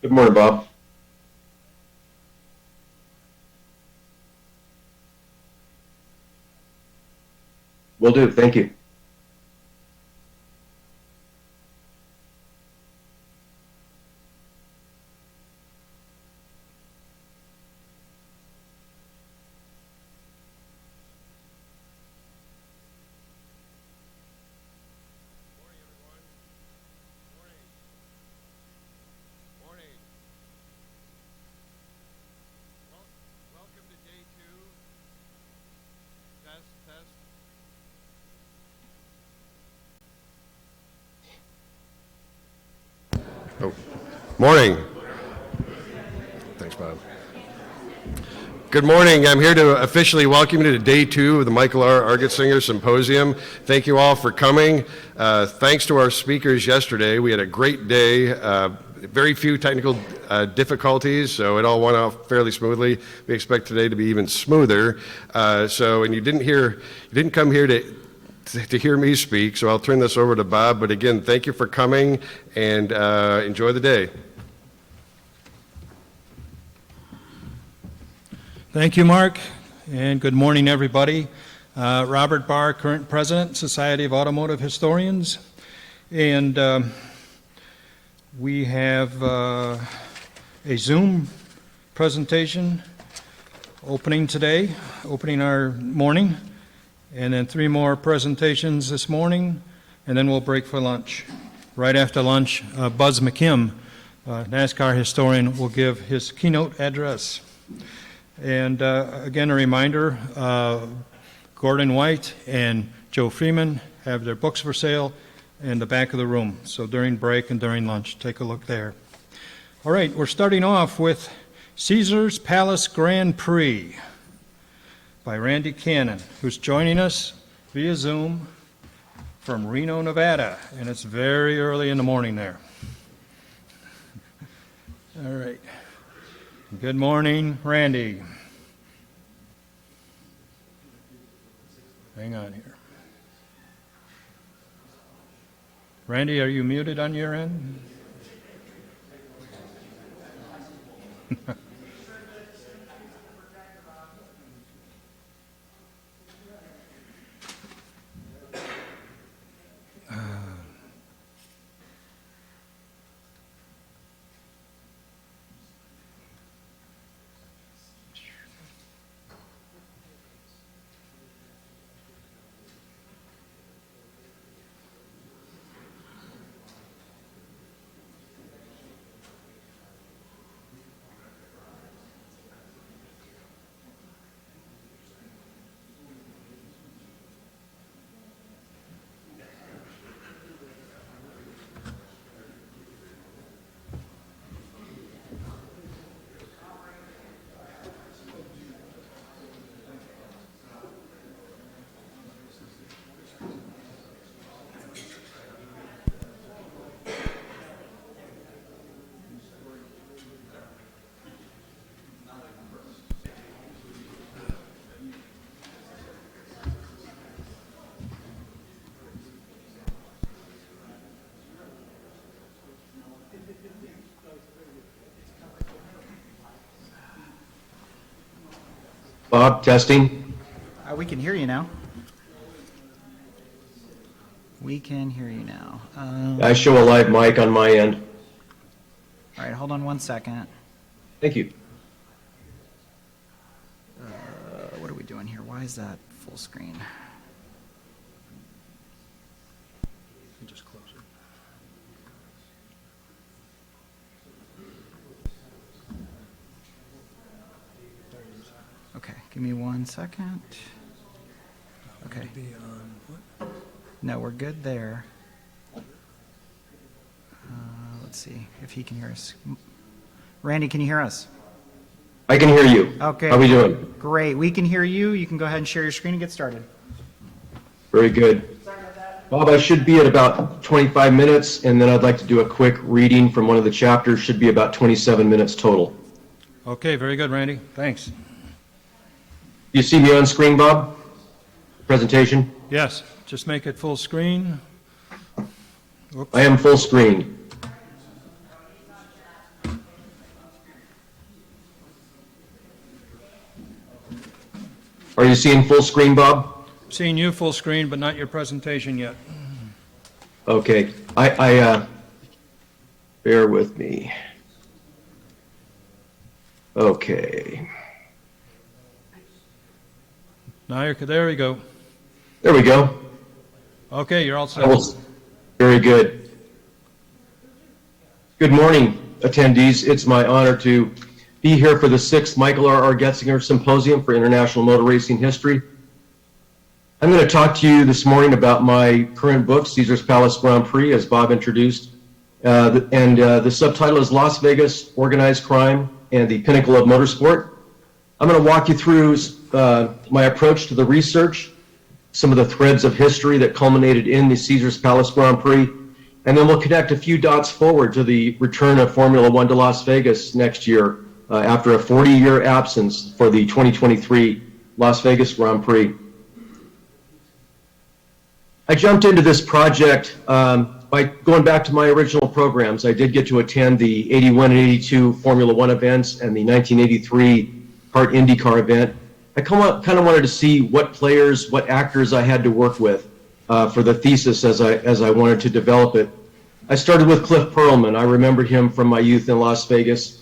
Good morning, Bob. Will do. Thank you. Oh, morning. Thanks, Bob. Good morning. I'm here to officially welcome you to day 2 of the Michael R. Argetsinger Symposium. Thank you all for coming. Thanks to our speakers yesterday. We had a great day. Very few technical difficulties, so it all went off fairly smoothly. We expect today to be even smoother. And you didn't come here to hear me speak, so I'll turn this over to Bob. But again, thank you for coming, and enjoy the day. Thank you, Mark, and good morning, everybody. Robert Barr, current president, Society of Automotive Historians, and we have a Zoom presentation opening our morning. And then 3 more presentations this morning, and then we'll break for lunch. Right after lunch, Buzz McKim, NASCAR historian, will give his keynote address. And again, a reminder, Gordon White and Joe Freeman have their books for sale in the back of the room. So during break and during lunch, take a look there. All right, we're starting off with Caesar's Palace Grand Prix by Randy Cannon, who's joining us via Zoom from Reno, Nevada, and it's very early in the morning there. All right. Good morning, Randy. Hang on here. Randy, are you muted on your end? Bob, testing. We can hear you now. We can hear you now. I show a live mic on my end. All right, hold on one second. Thank you. What are we doing here? Why is that full screen? Just close it. Okay, give me 1 second. Okay. No, we're good there. Let's see if he can hear us. Randy, can you hear us? I can hear you. Okay. How are we doing? Great. We can hear you. You can go ahead and share your screen and get started. Very good. Bob, I should be at about 25 minutes, and then I'd like to do a quick reading from one of the chapters. Should be about 27 minutes total. Okay, very good, Randy. Thanks. You see me on screen, Bob? Presentation? Yes, just make it full screen. Whoops. I am full screen. Are you seeing full screen, Bob? Seeing you full screen, but not your presentation yet. Okay, bear with me. Okay. Now there we go. There we go. Okay, you're all set. Very good. Good morning, attendees. It's my honor to be here for the 6th Michael R. Argetsinger Symposium for International Motor Racing History. I'm going to talk to you this morning about my current book, Caesar's Palace Grand Prix, as Bob introduced. The subtitle is Las Vegas, Organized Crime, and the Pinnacle of Motorsport. I'm going to walk you through my approach to the research, some of the threads of history that culminated in the Caesar's Palace Grand Prix, and then we'll connect a few dots forward to the return of Formula One to Las Vegas next year after a 40-year absence for the 2023 Las Vegas Grand Prix. I jumped into this project by going back to my original programs. I did get to attend the 81 and 82 Formula One events and the 1983 Kart IndyCar event. I kind of wanted to see what players, what actors I had to work with for the thesis as I wanted to develop it. I started with Cliff Perlman. I remembered him from my youth in Las Vegas.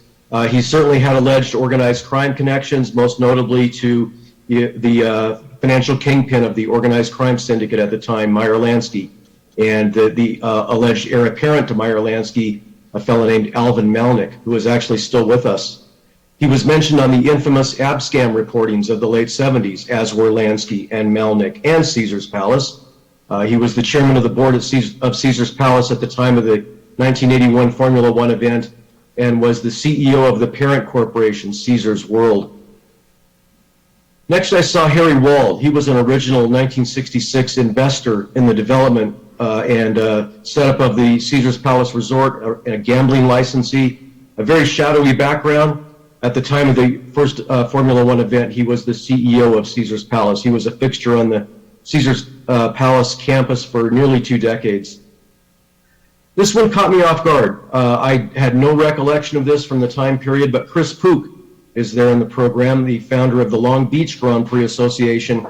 He certainly had alleged organized crime connections, most notably to the financial kingpin of the organized crime syndicate at the time, Meyer Lansky, and the alleged heir apparent to Meyer Lansky, a fellow named Alvin Malnick, who is actually still with us. He was mentioned on the infamous Abscam reportings of the late 70s, as were Lansky and Malnick and Caesar's Palace. He was the chairman of the board of Caesar's Palace at the time of the 1981 Formula One event and was the CEO of the parent corporation, Caesar's World. Next, I saw Harry Wald. He was an original 1966 investor in the development and setup of the Caesar's Palace Resort, a gambling licensee, a very shadowy background. At the time of the first Formula One event, he was the CEO of Caesar's Palace. He was a fixture on the Caesar's Palace campus for nearly 2 decades. This one caught me off guard. I had no recollection of this from the time period, but Chris Pook is there in the program, the founder of the Long Beach Grand Prix Association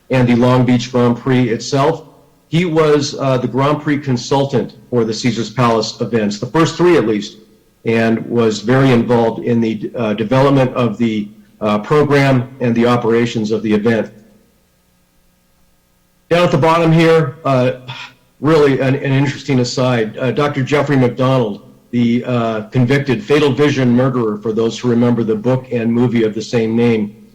and the Long Beach Grand Prix itself. He was the Grand Prix consultant for the Caesar's Palace events, the first 3 at least, and was very involved in the development of the program and the operations of the event. Down at the bottom here, really an interesting aside, Dr. Jeffrey McDonald, the convicted Fatal Vision murderer, for those who remember the book and movie of the same name.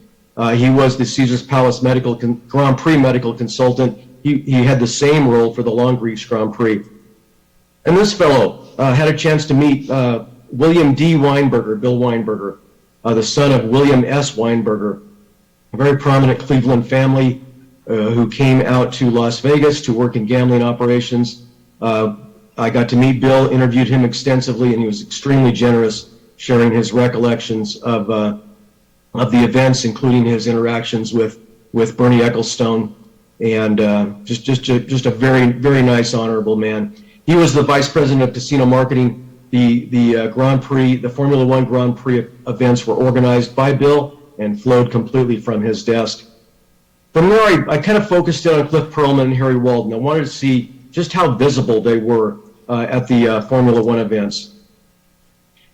He was the Caesar's Palace Grand Prix medical consultant. He had the same role for the Long Beach Grand Prix. And this fellow had a chance to meet William D. Weinberger, Bill Weinberger, the son of William S. Weinberger, a very prominent Cleveland family who came out to Las Vegas to work in gambling operations. I got to meet Bill, interviewed him extensively, and he was extremely generous, sharing his recollections of the events, including his interactions with Bernie Ecclestone, and just a very, very nice, honorable man. He was the vice president of casino marketing. The Grand Prix, the Formula One Grand Prix events were organized by Bill and flowed completely from his desk. From there, I kind of focused in on Cliff Perlman and Harry Wald, and I wanted to see just how visible they were at the Formula One events.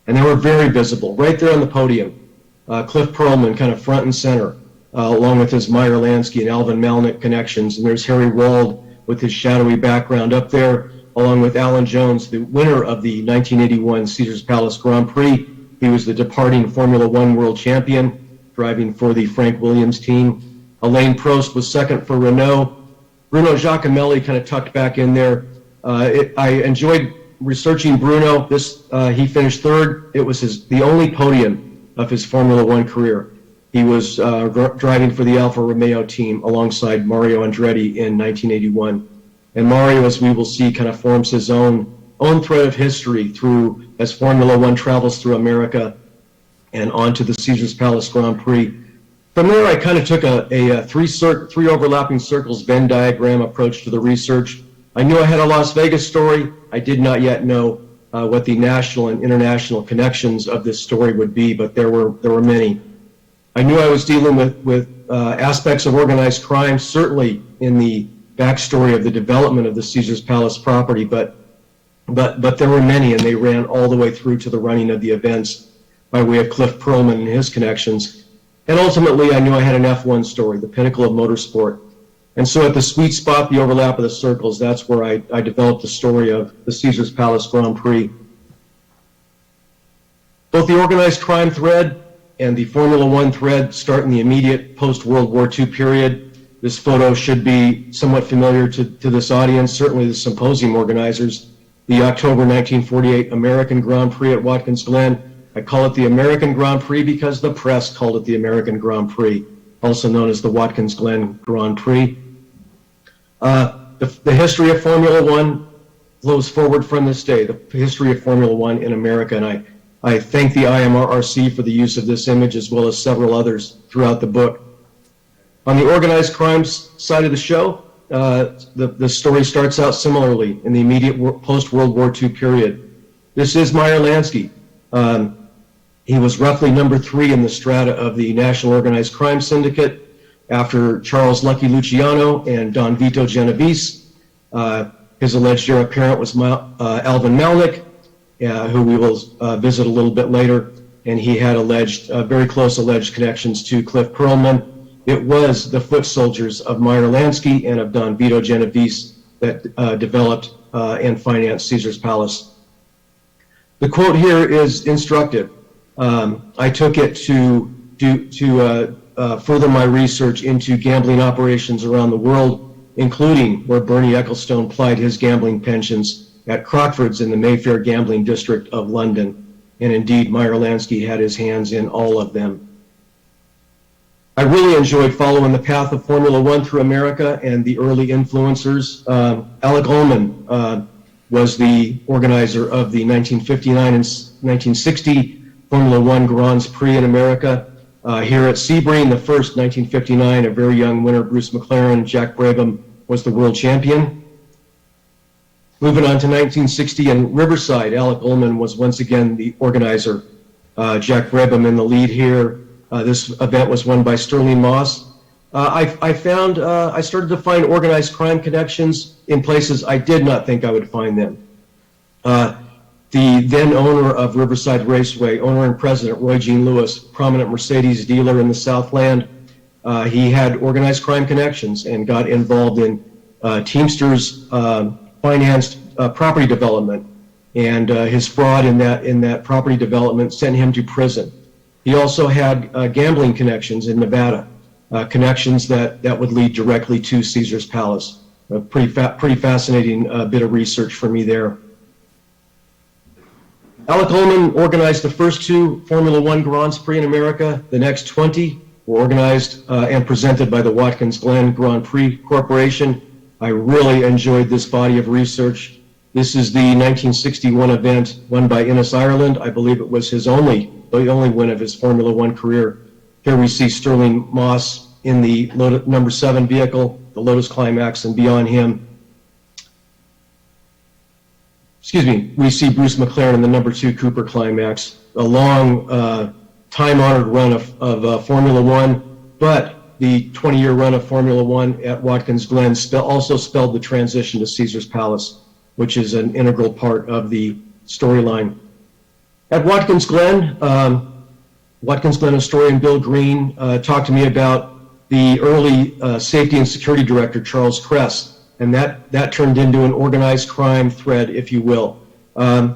And they were very visible, right there on the podium. Cliff Perlman kind of front and center, along with his Meyer Lansky and Alvin Malnick connections. And there's Harry Wald with his shadowy background up there, along with Alan Jones, the winner of the 1981 Caesar's Palace Grand Prix. He was the departing Formula One world champion, driving for the Frank Williams team. Alain Prost was second for Renault. Bruno Giacomelli kind of tucked back in there. I enjoyed researching Bruno. He finished third. It was the only podium of his Formula One career. He was driving for the Alfa Romeo team alongside Mario Andretti in 1981. And Mario, as we will see, kind of forms his own thread of history as Formula One travels through America and onto the Caesar's Palace Grand Prix. From there, I kind of took a three overlapping circles Venn diagram approach to the research. I knew I had a Las Vegas story. I did not yet know what the national and international connections of this story would be, but there were many. I knew I was dealing with aspects of organized crime, certainly in the backstory of the development of the Caesars Palace property, but there were many, and they ran all the way through to the running of the events by way of Cliff Perlman and his connections. And ultimately, I knew I had an F1 story, the pinnacle of motorsport. And so at the sweet spot, the overlap of the circles, that's where I developed the story of the Caesars Palace Grand Prix. Both the organized crime thread and the Formula One thread start in the immediate post-World War II period. This photo should be somewhat familiar to this audience, certainly the Symposium organizers. The October 1948 American Grand Prix at Watkins Glen. I call it the American Grand Prix because the press called it the American Grand Prix, also known as the Watkins Glen Grand Prix. The history of Formula One flows forward from this day, the history of Formula One in America, and I thank the IMRRC for the use of this image as well as several others throughout the book. On the organized crimes side of the show, the story starts out similarly in the immediate post-World War II period. This is Meyer Lansky. He was roughly number 3 in the strata of the National Organized Crime Syndicate after Charles Lucky Luciano and Don Vito Genovese. His alleged heir apparent was Alvin Malnick, who we will visit a little bit later, and he had very close alleged connections to Cliff Perlman. It was the foot soldiers of Meyer Lansky and of Don Vito Genovese that developed and financed Caesars Palace. The quote here is instructive. I took it to further my research into gambling operations around the world, including where Bernie Ecclestone plied his gambling pensions at Crockford's in the Mayfair gambling district of London. And indeed, Meyer Lansky had his hands in all of them. I really enjoyed following the path of Formula One through America and the early influencers. Alec Ullman was the organizer of the 1959 and 1960 Formula One Grand Prix in America. Here at Sebring, the first 1959, a very young winner, Bruce McLaren, Jack Brabham was the world champion. Moving on to 1960 in Riverside, Alec Ullman was once again the organizer. Jack Brabham in the lead here. This event was won by Sterling Moss. I started to find organized crime connections in places I did not think I would find them. The then owner of Riverside Raceway, owner and president Roy Jean Lewis, prominent Mercedes dealer in the Southland, he had organized crime connections and got involved in Teamsters financed property development, and his fraud in that property development sent him to prison. He also had gambling connections in Nevada, connections that would lead directly to Caesars Palace. A pretty fascinating bit of research for me there. Alec Ullman organized the first 2 Formula One Grand Prix in America. The next 20 were organized and presented by the Watkins Glen Grand Prix Corporation. I really enjoyed this body of research. This is the 1961 event won by Innes Ireland. I believe it was the only win of his Formula One career. Here we see Sterling Moss in the number 7 vehicle, the Lotus Climax, and beyond him, we see Bruce McLaren in the number 2 Cooper Climax. A long, time-honored run of Formula One, but the 20-year run of Formula One at Watkins Glen also spelled the transition to Caesars Palace, which is an integral part of the storyline. At Watkins Glen historian Bill Green talked to me about the early safety and security director, Charles Kress, and that turned into an organized crime thread, if you will. In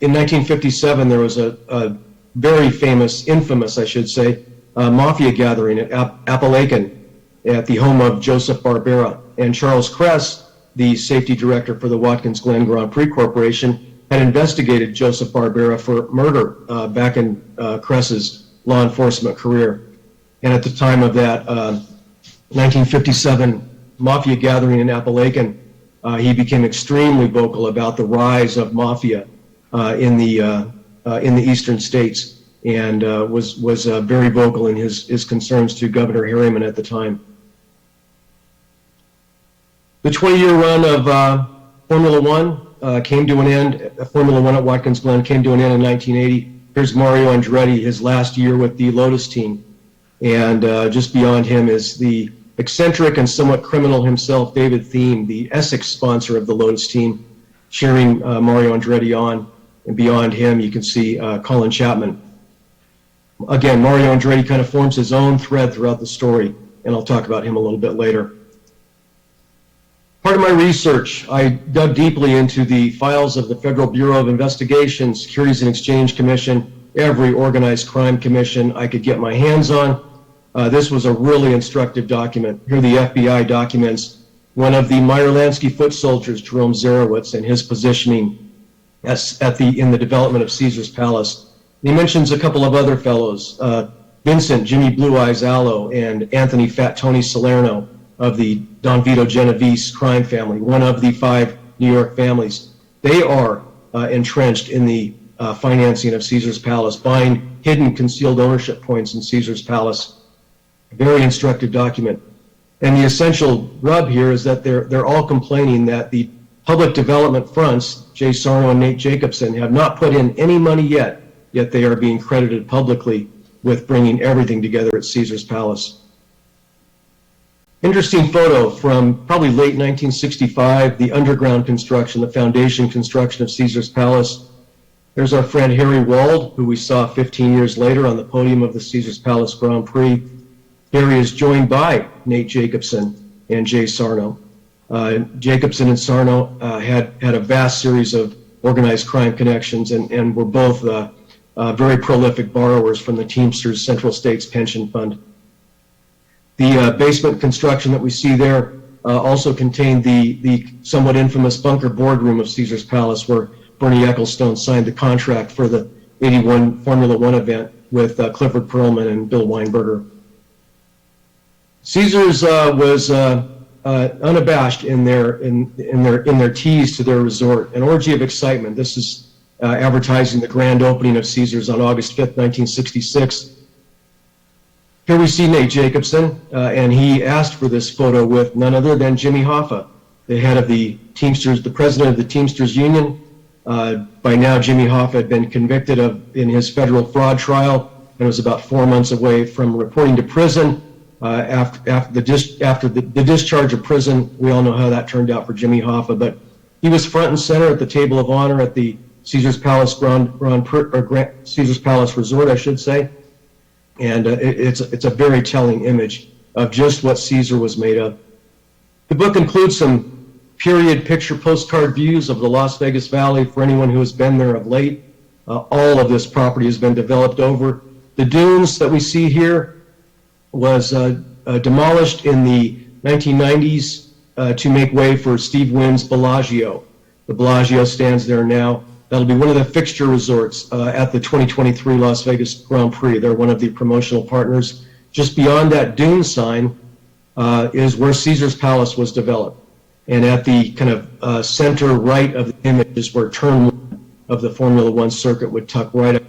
1957, there was a very infamous, I should say, mafia gathering at Appalachian at the home of Joseph Barbera. And Charles Kress, the safety director for the Watkins Glen Grand Prix Corporation, had investigated Joseph Barbera for murder back in Kress's law enforcement career. And at the time of that 1957 mafia gathering in Appalachian, he became extremely vocal about the rise of mafia in the eastern states, and was very vocal in his concerns to Governor Harriman at the time. The 20-year run of Formula One came to an end. Formula One at Watkins Glen came to an end in 1980. Here's Mario Andretti, his last year with the Lotus team. And just beyond him is the eccentric and somewhat criminal himself, David Thiem, the Essex sponsor of the Lotus team, cheering Mario Andretti on. And beyond him, you can see Colin Chapman. Again, Mario Andretti kind of forms his own thread throughout the story, and I'll talk about him a little bit later. Part of my research, I dug deeply into the files of the Federal Bureau of Investigation, Securities and Exchange Commission, every organized crime commission I could get my hands on. This was a really instructive document. Here are the FBI documents. One of the Meyer-Lansky foot soldiers, Jerome Zarowitz, and his positioning in the development of Caesar's Palace. He mentions a couple of other fellows, Vincent, Jimmy Blue Eyes Allo, and Anthony Fat Tony Salerno of the Don Vito Genovese crime family, one of the 5 New York families. They are entrenched in the financing of Caesar's Palace, buying hidden concealed ownership points in Caesar's Palace. Very instructive document. And the essential rub here is that they're all complaining that the public development fronts, Jay Sarno and Nate Jacobson, have not put in any money yet they are being credited publicly with bringing everything together at Caesar's Palace. Interesting photo from probably late 1965, the underground construction, the foundation construction of Caesar's Palace. There's our friend Harry Wald, who we saw 15 years later on the podium of the Caesar's Palace Grand Prix. Harry is joined by Nate Jacobson and Jay Sarno. Jacobson and Sarno had a vast series of organized crime connections and were both very prolific borrowers from the Teamsters Central States Pension Fund. The basement construction that we see there also contained the somewhat infamous bunker boardroom of Caesar's Palace, where Bernie Ecclestone signed the contract for the '81 Formula One event with Clifford Perlman and Bill Weinberger. Caesar's was unabashed in their tease to their resort, an orgy of excitement. This is advertising the grand opening of Caesar's on August 5th, 1966. Here we see Nate Jacobson, and he asked for this photo with none other than Jimmy Hoffa, the head of the Teamsters, the president of the Teamsters Union. By now, Jimmy Hoffa had been convicted in his federal fraud trial and was about 4 months away from reporting to prison. After the discharge of prison, we all know how that turned out for Jimmy Hoffa, but he was front and center at the table of honor at the Caesar's Palace Caesar's Palace Resort, I should say, and it's a very telling image of just what Caesar was made of. The book includes some period picture postcard views of the Las Vegas Valley for anyone who has been there of late. All of this property has been developed over. The dunes that we see here was demolished in the 1990s to make way for Steve Wynn's Bellagio. The Bellagio stands there now. That'll be one of the fixture resorts at the 2023 Las Vegas Grand Prix. They're one of the promotional partners. Just beyond that dune sign is where Caesar's Palace was developed. And at the kind of center right of the image is where turn 1 of the Formula One circuit would tuck right up.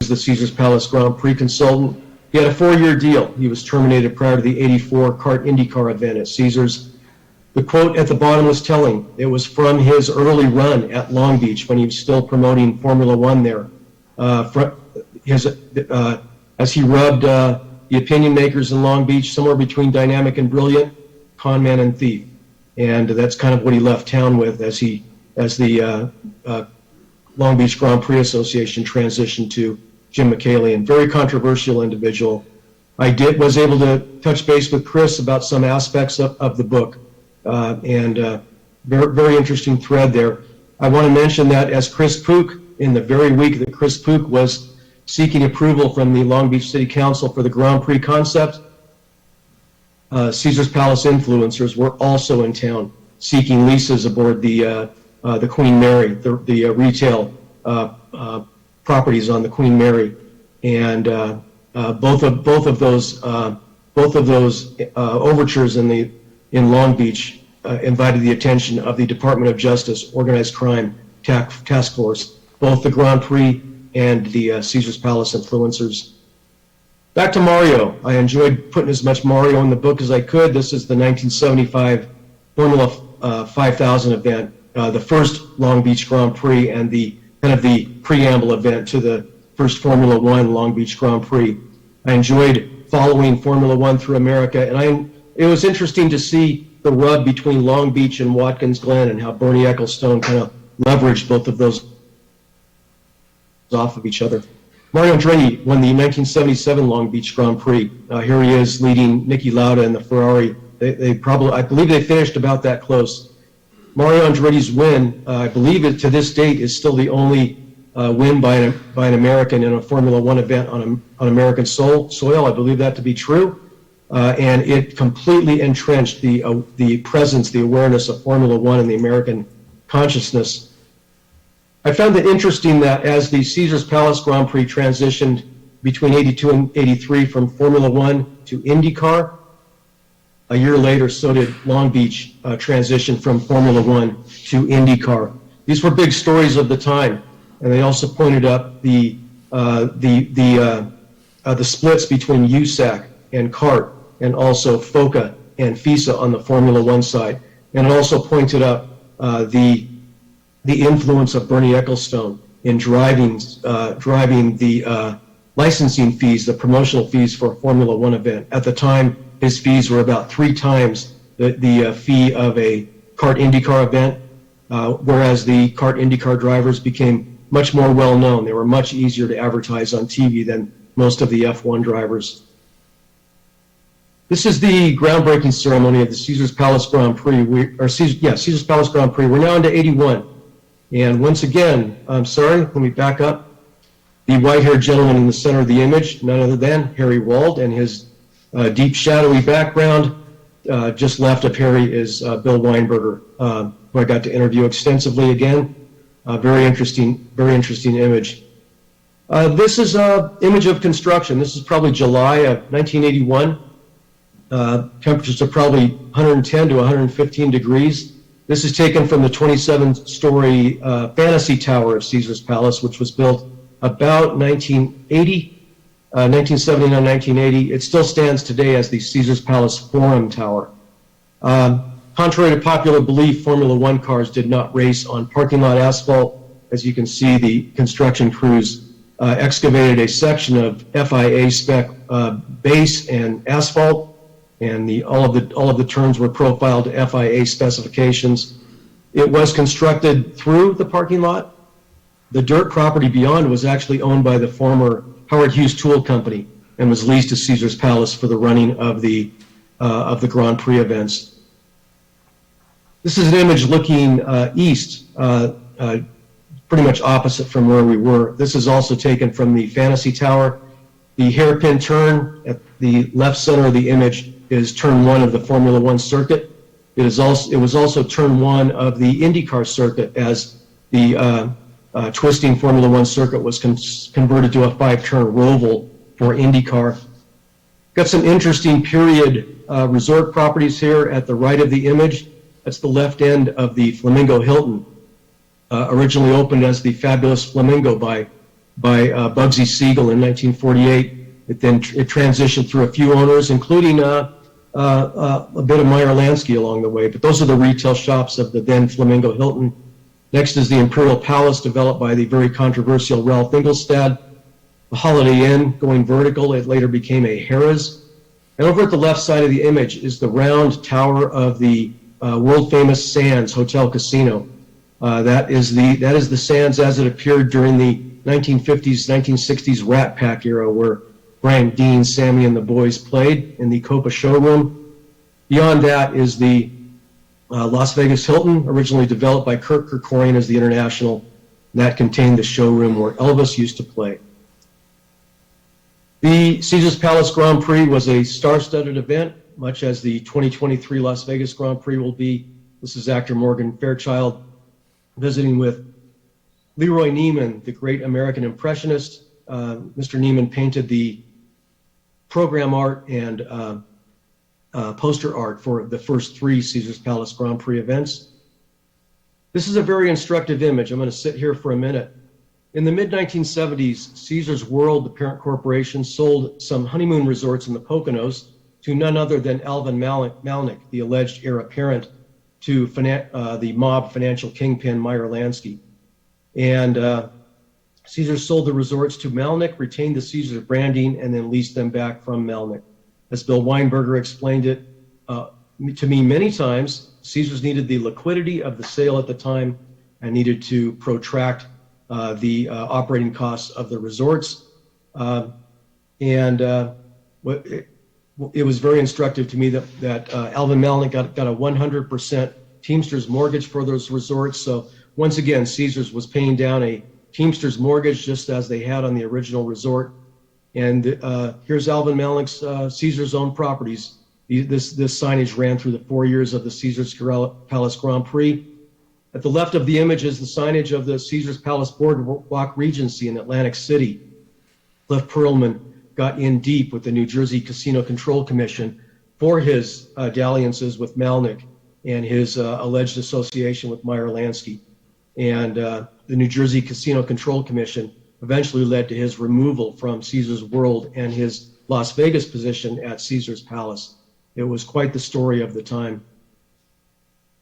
The Caesar's Palace Grand Prix consultant. He had a 4-year deal. He was terminated prior to the '84 kart IndyCar event at Caesar's. The quote at the bottom was telling. It was from his early run at Long Beach when he was still promoting Formula One there. As he rubbed the opinion makers in Long Beach, somewhere between dynamic and brilliant, con man and thief. And that's kind of what he left town with as the Long Beach Grand Prix Association transitioned to Jim McCallion. Very controversial individual. I was able to touch base with Chris about some aspects of the book, and very, very interesting thread there. I want to mention that as Chris Pook, in the very week that Chris Pook was seeking approval from the Long Beach City Council for the Grand Prix concept, Caesar's Palace influencers were also in town seeking leases aboard the Queen Mary, the retail properties on the Queen Mary, and both of those overtures in Long Beach invited the attention of the Department of Justice Organized Crime Task Force, both the Grand Prix and the Caesars Palace influencers. Back to Mario. I enjoyed putting as much Mario in the book as I could. This is the 1975 Formula 5000 event, the first Long Beach Grand Prix and the kind of the preamble event to the first Formula One Long Beach Grand Prix. I enjoyed following Formula One through America, and it was interesting to see the rub between Long Beach and Watkins Glen and how Bernie Ecclestone kind of leveraged both of those off of each other. Mario Andretti won the 1977 Long Beach Grand Prix. Here he is leading Niki Lauda in the Ferrari. They probably, I believe they finished about that close. Mario Andretti's win, I believe it to this date, is still the only win by an American in a Formula One event on American soil. I believe that to be true. And it completely entrenched the presence, the awareness of Formula One in the American consciousness. I found it interesting that as the Caesars Palace Grand Prix transitioned between 82 and 83 from Formula One to IndyCar, a year later, so did Long Beach transition from Formula One to IndyCar. These were big stories of the time, and they also pointed up the splits between USAC and CART, and also FOCA and FISA on the Formula One side, and it also pointed up the influence of Bernie Ecclestone in driving the licensing fees, the promotional fees for a Formula One event. At the time, his fees were about 3 times the fee of a CART IndyCar event, whereas the CART IndyCar drivers became much more well-known. They were much easier to advertise on TV than most of the F1 drivers. This is the groundbreaking ceremony of the Caesars Palace Grand Prix. Caesars Palace Grand Prix. We're now into 81. And once again, I'm sorry, let me back up. The white-haired gentleman in the center of the image, none other than Harry Wald, and his deep shadowy background. Just left of Harry is Bill Weinberger, who I got to interview extensively again. Very interesting image. This is an image of construction. This is probably July of 1981. Temperatures are probably 110 to 115 degrees. This is taken from the 27-story Fantasy Tower of Caesars Palace, which was built about 1979, 1980. It still stands today as the Caesars Palace Forum Tower. Contrary to popular belief, Formula One cars did not race on parking lot asphalt. As you can see, the construction crews excavated a section of FIA spec base and asphalt, and all of the turns were profiled to FIA specifications. It was constructed through the parking lot. The dirt property beyond was actually owned by the former Howard Hughes Tool Company and was leased to Caesars Palace for the running of the Grand Prix events. This is an image looking east, pretty much opposite from where we were. This is also taken from the Fantasy Tower. The hairpin turn at the left center of the image is turn 1 of the Formula One circuit. It was also turn 1 of the IndyCar circuit as the twisting Formula One circuit was converted to a 5-turn roval for IndyCar. Got some interesting period resort properties here at the right of the image. That's the left end of the Flamingo Hilton, originally opened as the Fabulous Flamingo by Bugsy Siegel in 1948. It transitioned through a few owners, including a bit of Meyer Lansky along the way. But those are the retail shops of the then Flamingo Hilton. Next is the Imperial Palace, developed by the very controversial Ralph Ingolstad. The Holiday Inn, going vertical, it later became a Harrah's. And over at the left side of the image is the round tower of the world-famous Sands Hotel Casino. That is the Sands as it appeared during the 1950s, 1960s Rat Pack era, where Brian Dean, Sammy, and the boys played in the Copa showroom. Beyond that is the Las Vegas Hilton, originally developed by Kirk Kerkorian as the International. That contained the showroom where Elvis used to play. The Caesars Palace Grand Prix was a star-studded event, much as the 2023 Las Vegas Grand Prix will be. This is actor Morgan Fairchild visiting with Leroy Neiman, the great American impressionist. Mr. Neiman painted the program art and poster art for the first 3 Caesars Palace Grand Prix events. This is a very instructive image. I'm going to sit here for a minute. In the mid-1970s, Caesars World, the parent corporation, sold some honeymoon resorts in the Poconos to none other than Alvin Malnick, the alleged heir apparent to the mob financial kingpin Meyer Lansky. And Caesars sold the resorts to Malnick, retained the Caesars branding, and then leased them back from Malnick. As Bill Weinberger explained it to me many times, Caesars needed the liquidity of the sale at the time and needed to protract the operating costs of the resorts. It was very instructive to me that Alvin Malnick got a 100% Teamsters mortgage for those resorts. So once again, Caesars was paying down a Teamsters mortgage just as they had on the original resort. And here's Alvin Malnick's Caesars owned properties. This signage ran through the 4 years of the Caesars Palace Grand Prix. At the left of the image is the signage of the Caesars Palace Boardwalk Regency in Atlantic City. Cliff Perlman got in deep with the New Jersey Casino Control Commission for his dalliances with Malnick and his alleged association with Meyer Lansky. And the New Jersey Casino Control Commission eventually led to his removal from Caesars World and his Las Vegas position at Caesars Palace. It was quite the story of the time.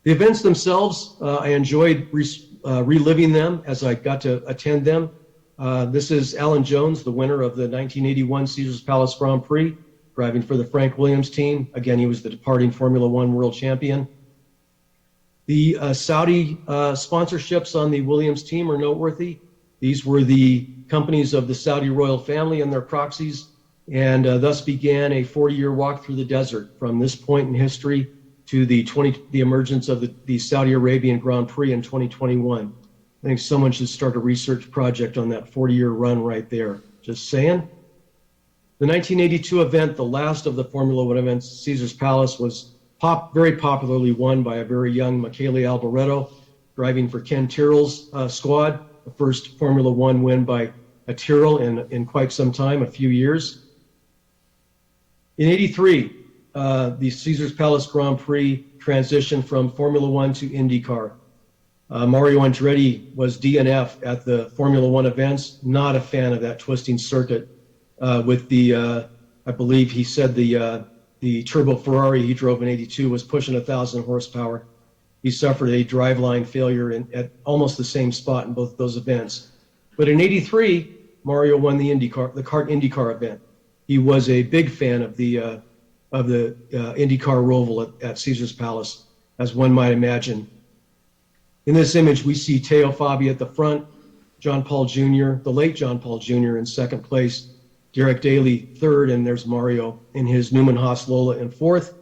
The events themselves, I enjoyed reliving them as I got to attend them. This is Alan Jones, the winner of the 1981 Caesars Palace Grand Prix, driving for the Frank Williams team. Again, he was the departing Formula One world champion. The Saudi sponsorships on the Williams team are noteworthy. These were the companies of the Saudi royal family and their proxies, and thus began a 40-year walk through the desert from this point in history to the emergence of the Saudi Arabian Grand Prix in 2021. I think someone should start a research project on that 40-year run right there. Just saying. The 1982 event, the last of the Formula One events, Caesars Palace, was very popularly won by a very young Michele Alboreto, driving for Ken Tyrrell's squad, the first Formula One win by a Tyrrell in quite some time, a few years. In '83, the Caesars Palace Grand Prix transitioned from Formula One to IndyCar. Mario Andretti was DNF at the Formula One events, not a fan of that twisting circuit with the, I believe he said the turbo Ferrari he drove in '82 was pushing 1,000 horsepower. He suffered a driveline failure at almost the same spot in both those events. But in '83, Mario won the kart IndyCar event. He was a big fan of the IndyCar roval at Caesars Palace, as one might imagine. In this image, we see Teo Fabi at the front, John Paul Jr., the late John Paul Jr. in second place, Derek Daly third, and there's Mario in his Newman-Haas Lola in fourth.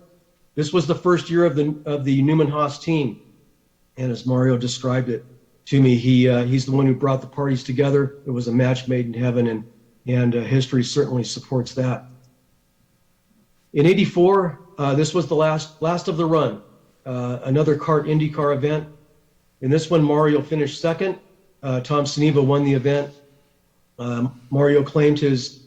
This was the first year of the Newman-Haas team, and as Mario described it to me, he's the one who brought the parties together. It was a match made in heaven, and history certainly supports that. In '84, this was the last of the run, another kart IndyCar event. In this one, Mario finished second. Tom Sneva won the event. Mario claimed his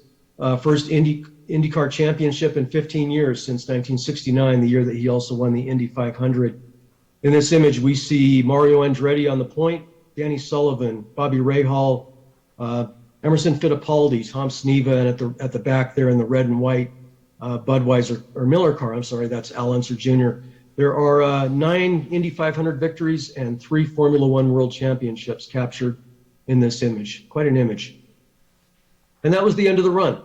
first IndyCar championship in 15 years since 1969, the year that he also won the Indy 500. In this image, we see Mario Andretti on the point, Danny Sullivan, Bobby Rahal, Emerson Fittipaldi, Tom Sneva, and at the back there in the red and white Budweiser, or Miller car, I'm sorry, that's Al Unser Jr. There are 9 Indy 500 victories and 3 Formula One World Championships captured in this image. Quite an image. And that was the end of the run.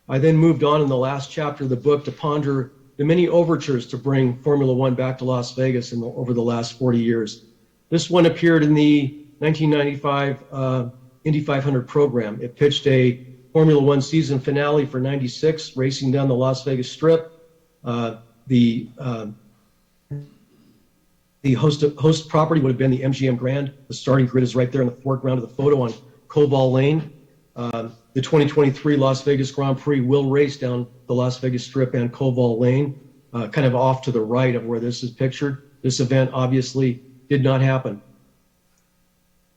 I then moved on in the last chapter of the book to ponder the many overtures to bring Formula One back to Las Vegas over the last 40 years. This one appeared in the 1995 Indy 500 program. It pitched a Formula One season finale for '96, racing down the Las Vegas Strip. The host property would have been the MGM Grand. The starting grid is right there in the foreground of the photo on Koval Lane. The 2023 Las Vegas Grand Prix will race down the Las Vegas Strip and Koval Lane, kind of off to the right of where this is pictured. This event obviously did not happen.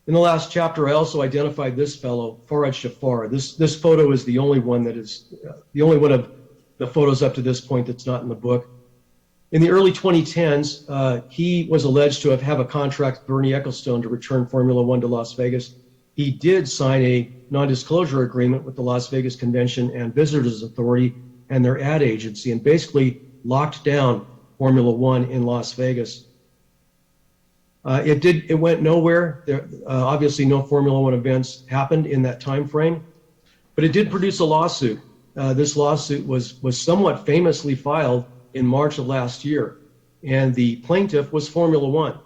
In the last chapter, I also identified this fellow, Farhad Shafar. This photo is the only one that is the only one of the photos up to this point that's not in the book. In the early 2010s, he was alleged to have a contract with Bernie Ecclestone to return Formula One to Las Vegas. He did sign a non-disclosure agreement with the Las Vegas Convention and Visitors Authority and their ad agency, and basically locked down Formula One in Las Vegas. It went nowhere. Obviously, no Formula One events happened in that time frame, but it did produce a lawsuit. This lawsuit was somewhat famously filed in March of last year, and the plaintiff was Formula One.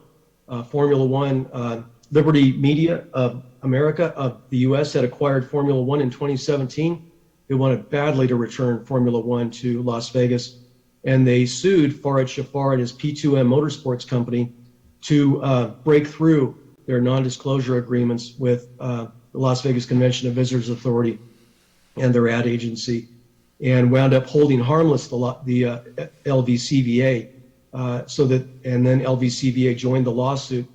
Formula One, Liberty Media of America of the U.S. had acquired Formula One in 2017. They wanted badly to return Formula One to Las Vegas, and they sued Farhad Shafar and his P2M Motorsports company to break through their non-disclosure agreements with the Las Vegas Convention and Visitors Authority and their ad agency, and wound up holding harmless the LVCVA, and then LVCVA joined the lawsuit.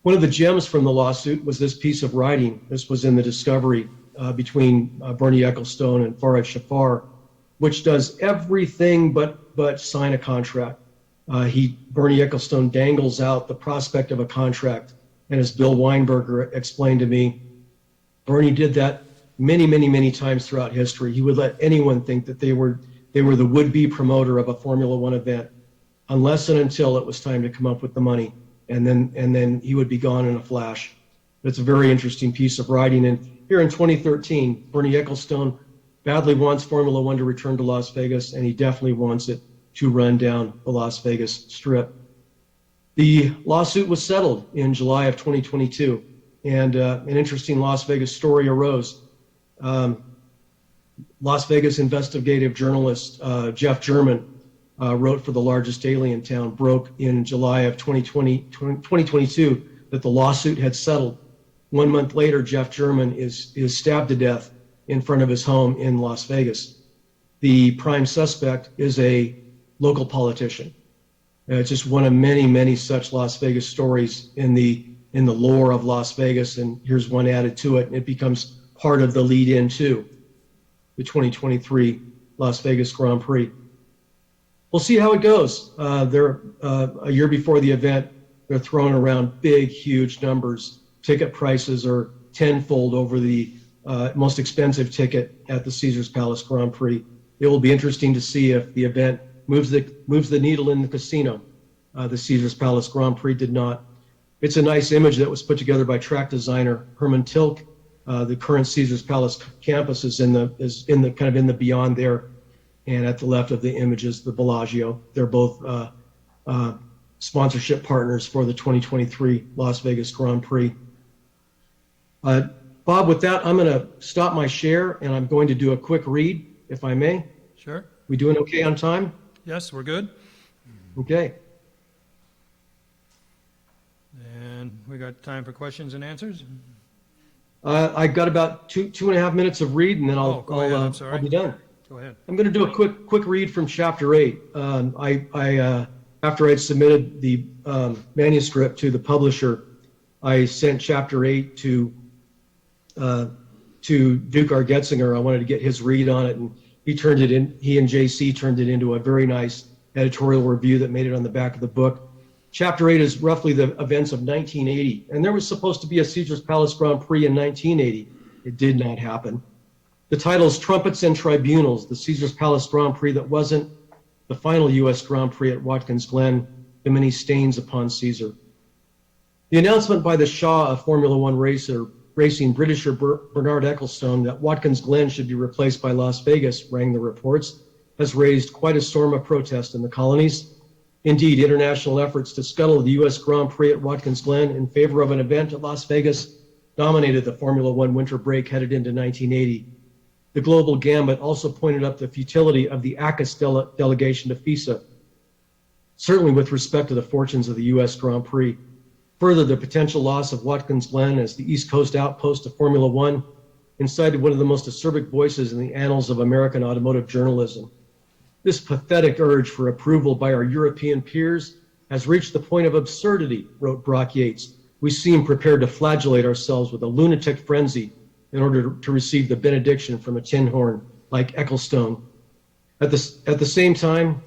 One of the gems from the lawsuit was this piece of writing. This was in the discovery between Bernie Ecclestone and Farhad Shafar, which does everything but sign a contract. Bernie Ecclestone dangles out the prospect of a contract, and as Bill Weinberger explained to me, Bernie did that many times throughout history. He would let anyone think that they were the would-be promoter of a Formula One event, unless and until it was time to come up with the money, and then he would be gone in a flash. It's a very interesting piece of writing. And here in 2013, Bernie Ecclestone badly wants Formula One to return to Las Vegas, and he definitely wants it to run down the Las Vegas Strip. The lawsuit was settled in July of 2022, and an interesting Las Vegas story arose. Las Vegas investigative journalist Jeff German wrote for the largest daily in town, broke in July of 2022 that the lawsuit had settled. 1 month later, Jeff German is stabbed to death in front of his home in Las Vegas. The prime suspect is a local politician. It's just one of many such Las Vegas stories in the lore of Las Vegas, and here's one added to it, and it becomes part of the lead-in to the 2023 Las Vegas Grand Prix. We'll see how it goes. They're a year before the event, they're throwing around big, huge numbers. Ticket prices are tenfold over the most expensive ticket at the Caesars Palace Grand Prix. It will be interesting to see if the event moves the needle in the casino. The Caesars Palace Grand Prix did not. It's a nice image that was put together by track designer Herman Tilk. The current Caesars Palace campus is in the beyond there, and at the left of the image is the Bellagio. They're both sponsorship partners for the 2023 Las Vegas Grand Prix. Bob, with that, I'm going to stop my share, and I'm going to do a quick read, if I may. Sure. We doing okay on time? Yes, we're good. Okay. And we got time for questions and answers? I've got about two and a half minutes of read, and then I'll be done. Go ahead. I'm going to do a quick read from Chapter 8. After I'd submitted the manuscript to the publisher, I sent Chapter 8 to Duke Argetsinger. I wanted to get his read on it, and he and JC turned it into a very nice editorial review that made it on the back of the book. Chapter 8 is roughly the events of 1980, and there was supposed to be a Caesars Palace Grand Prix in 1980. It did not happen. The title is Trumpets and Tribunals, the Caesars Palace Grand Prix that wasn't the final U.S. Grand Prix at Watkins Glen, the many stains upon Caesar. The announcement by the Shah of Formula One racing Britisher Bernard Ecclestone that Watkins Glen should be replaced by Las Vegas, rang the reports, has raised quite a storm of protest in the colonies. Indeed, international efforts to scuttle the U.S. Grand Prix at Watkins Glen in favor of an event at Las Vegas dominated the Formula One winter break headed into 1980. The global gambit also pointed up the futility of the ACUS delegation to FISA, certainly with respect to the fortunes of the U.S. Grand Prix. Further, the potential loss of Watkins Glen as the East Coast outpost of Formula One incited one of the most acerbic voices in the annals of American automotive journalism. This pathetic urge for approval by our European peers has reached the point of absurdity, wrote Brock Yates, we seem prepared to flagellate ourselves with a lunatic frenzy in order to receive the benediction from a tin horn like Ecclestone. At the same time,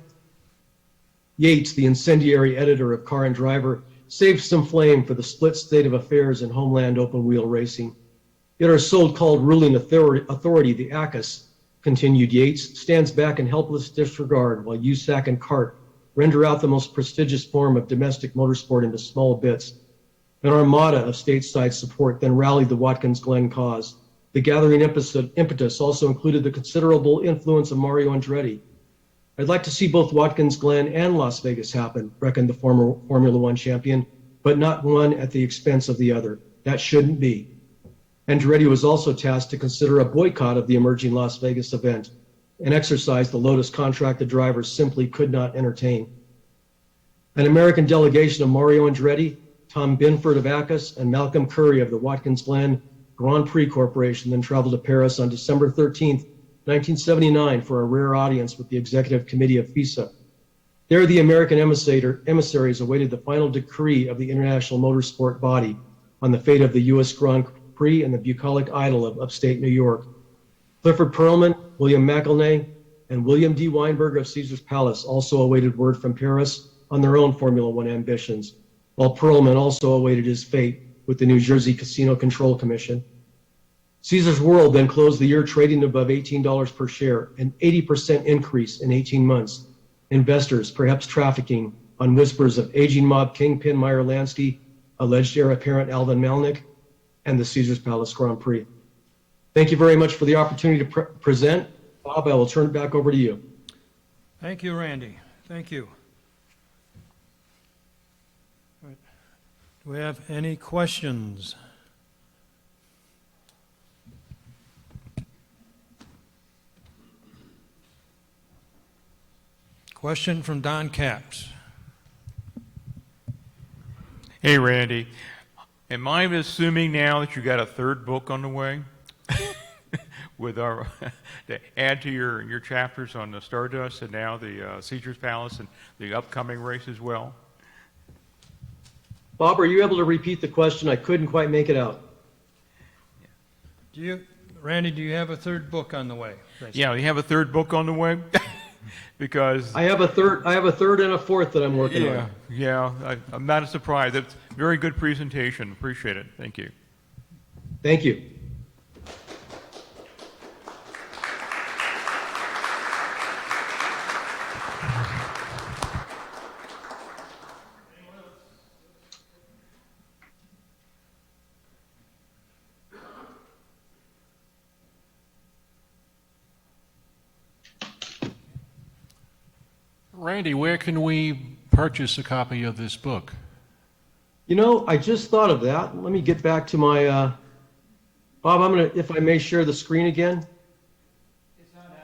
Yates, the incendiary editor of Car and Driver, saved some flame for the split state of affairs in homeland open-wheel racing. Yet our so-called ruling authority, the ACUS, continued Yates, stands back in helpless disregard while USAC and CART render out the most prestigious form of domestic motorsport into small bits. An armada of stateside support then rallied the Watkins Glen cause. The gathering impetus also included the considerable influence of Mario Andretti. I'd like to see both Watkins Glen and Las Vegas happen, reckoned the former Formula One champion, but not one at the expense of the other. That shouldn't be. Andretti was also tasked to consider a boycott of the emerging Las Vegas event, an exercise the Lotus contracted drivers simply could not entertain. An American delegation of Mario Andretti, Tom Binford of ACUS, and Malcolm Curry of the Watkins Glen Grand Prix Corporation then traveled to Paris on December 13th, 1979 for a rare audience with the executive committee of FISA. There, the American emissaries awaited the final decree of the International Motorsport Body on the fate of the U.S. Grand Prix and the bucolic idol of upstate New York. Clifford Perlman, William McElnay, and William D. Weinberg of Caesar's Palace also awaited word from Paris on their own Formula One ambitions, while Perlman also awaited his fate with the New Jersey Casino Control Commission. Caesar's World then closed the year trading above $18 per share, an 80% increase in 18 months. Investors perhaps trafficking on whispers of aging mob kingpin Meyer Lansky, alleged heir apparent Alvin Melnick, and the Caesar's Palace Grand Prix. Thank you very much for the opportunity to present. Bob, I will turn it back over to you. Thank you, Randy. Thank you. Right. Do we have any questions? Question from Don Capps. Hey, Randy. Am I assuming now that you got a third book on the way? With our to add to your chapters on the Stardust and now the Caesar's Palace and the upcoming race as well? Bob, are you able to repeat the question? I couldn't quite make it out. Randy, do you have a third book on the way? Yeah, you have a third book on the way? Because I have a third and a fourth that I'm working on. Yeah, I'm not surprised. It's a very good presentation. Appreciate it. Thank you. Thank you. Randy, where can we purchase a copy of this book? You know, I just thought of that. Let me get back to my, Bob, I'm going to, if I may share the screen again. It's on Amazon.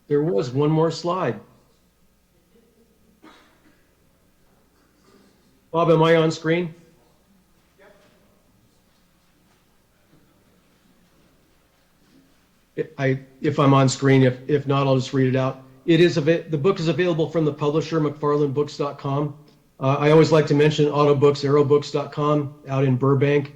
There was one more slide. Bob, am I on screen? If I'm on screen, if not, I'll just read it out. The book is available from the publisher, McFarlandBooks.com. I always like to mention Autobooks, Aerobooks.com out in Burbank.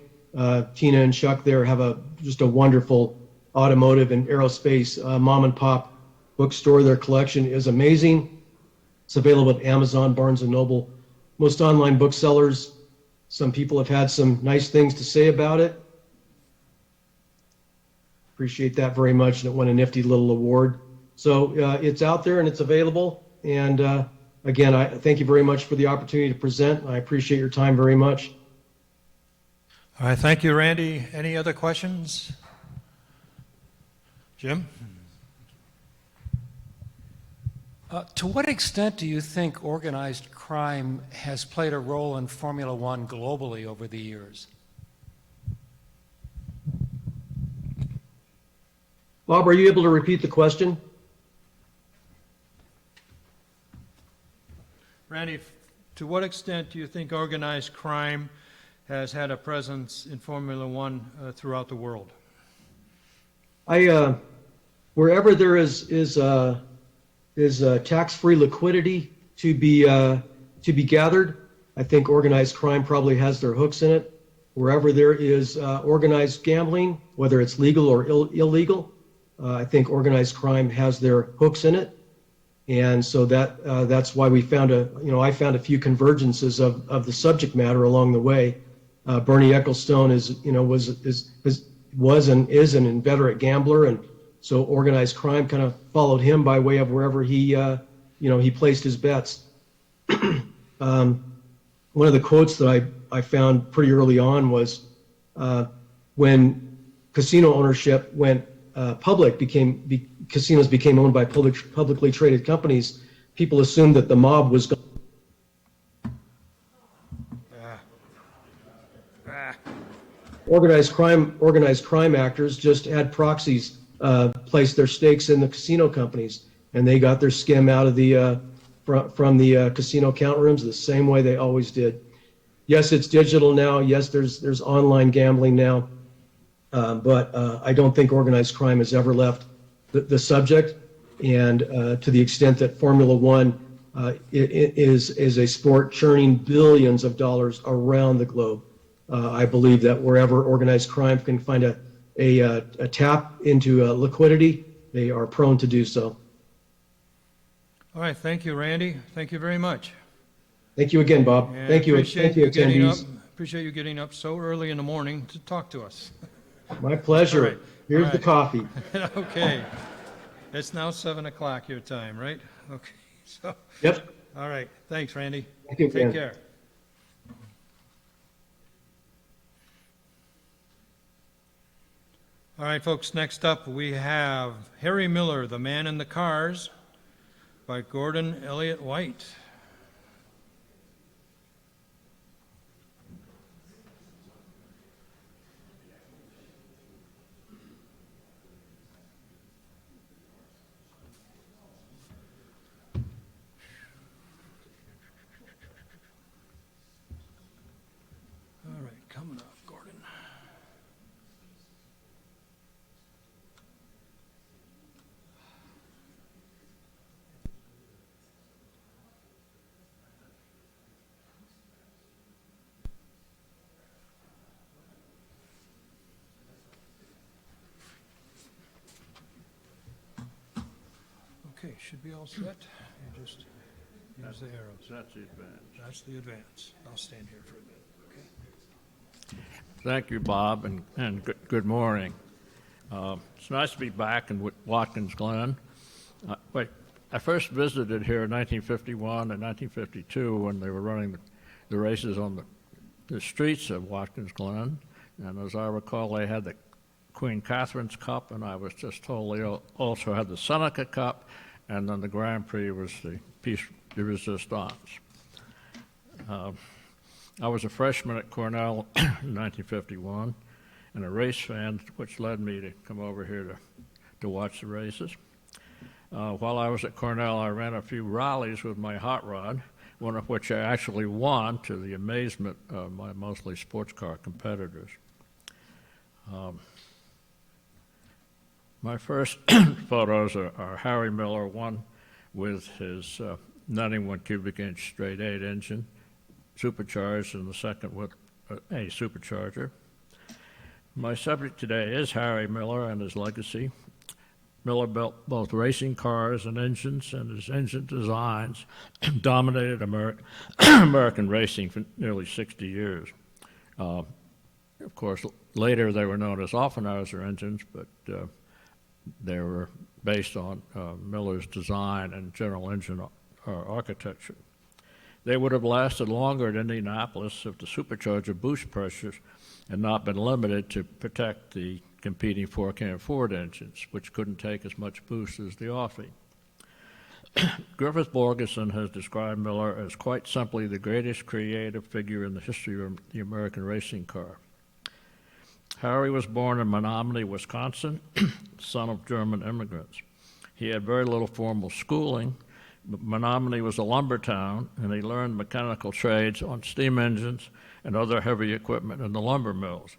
Tina and Chuck there have just a wonderful automotive and aerospace mom and pop bookstore. Their collection is amazing. It's available at Amazon, Barnes & Noble, most online booksellers. Some people have had some nice things to say about it. Appreciate that very much, and it won a nifty little award. So it's out there and it's available. And again, I thank you very much for the opportunity to present. I appreciate your time very much. All right, thank you, Randy. Any other questions? Jim? To what extent do you think organized crime has played a role in Formula One globally over the years? Bob, are you able to repeat the question? Randy, to what extent do you think organized crime has had a presence in Formula One throughout the world. Wherever there is tax-free liquidity to be gathered, I think organized crime probably has their hooks in it. Wherever there is organized gambling, whether it's legal or illegal, I think organized crime has their hooks in it. And so that's why I found a few convergences of the subject matter along the way. Bernie Ecclestone was and is an inveterate gambler, and so organized crime kind of followed him by way of wherever he placed his bets. One of the quotes that I found pretty early on was when casino ownership went public, casinos became owned by publicly traded companies, people assumed that the mob was going. Organized crime actors just had proxies place their stakes in the casino companies, and they got their skim out of the from the casino count rooms the same way they always did. Yes, it's digital now. Yes, there's online gambling now, but I don't think organized crime has ever left the subject. And to the extent that Formula One is a sport churning billions of dollars around the globe, I believe that wherever organized crime can find a tap into liquidity, they are prone to do so. All right, thank you, Randy. Thank you very much. Thank you again, Bob. And Thank you, appreciate you attendees. appreciate you getting up so early in the morning to talk to us. My pleasure. All right. Here's All the right. coffee. Okay. It's now 7 o'clock your time, right? Okay. So, Yep. all right. Thanks, Randy. Thank you, Take Dan. care. All right, folks, next up we have Harry Miller, The Man in the Cars, by Gordon Elliott White. All right, coming up, Gordon. Okay, should be all set. You just use the arrows. That's the advance. That's the advance. I'll stand here for a bit, okay? Thank you, Bob, and good morning. It's nice to be back in Watkins Glen. I first visited here in 1951 and 1952 when they were running the races on the streets of Watkins Glen. And as I recall, they had the Queen Catherine's Cup, and I was just told they also had the Seneca Cup, and then the Grand Prix was the Piece de Resistance. I was a freshman at Cornell in 1951 and a race fan, which led me to come over here to watch the races. While I was at Cornell, I ran a few rallies with my hot rod, one of which I actually won to the amazement of my mostly sports car competitors. My first photos are Harry Miller, one with his 91 cubic inch straight 8 engine, supercharged, and the second with a supercharger. My subject today is Harry Miller and his legacy. Miller built both racing cars and engines, and his engine designs dominated American racing for nearly 60 years. Of course, later they were known as Offenhauser engines, but they were based on Miller's design and general engine architecture. They would have lasted longer at Indianapolis if the supercharger boost pressures had not been limited to protect the competing four-can Ford engines, which couldn't take as much boost as the Offie. Griffith Borgeson has described Miller as quite simply the greatest creative figure in the history of the American racing car. Harry was born in Menominee, Wisconsin, son of German immigrants. He had very little formal schooling, but Menominee was a lumber town, and he learned mechanical trades on steam engines and other heavy equipment in the lumber mills.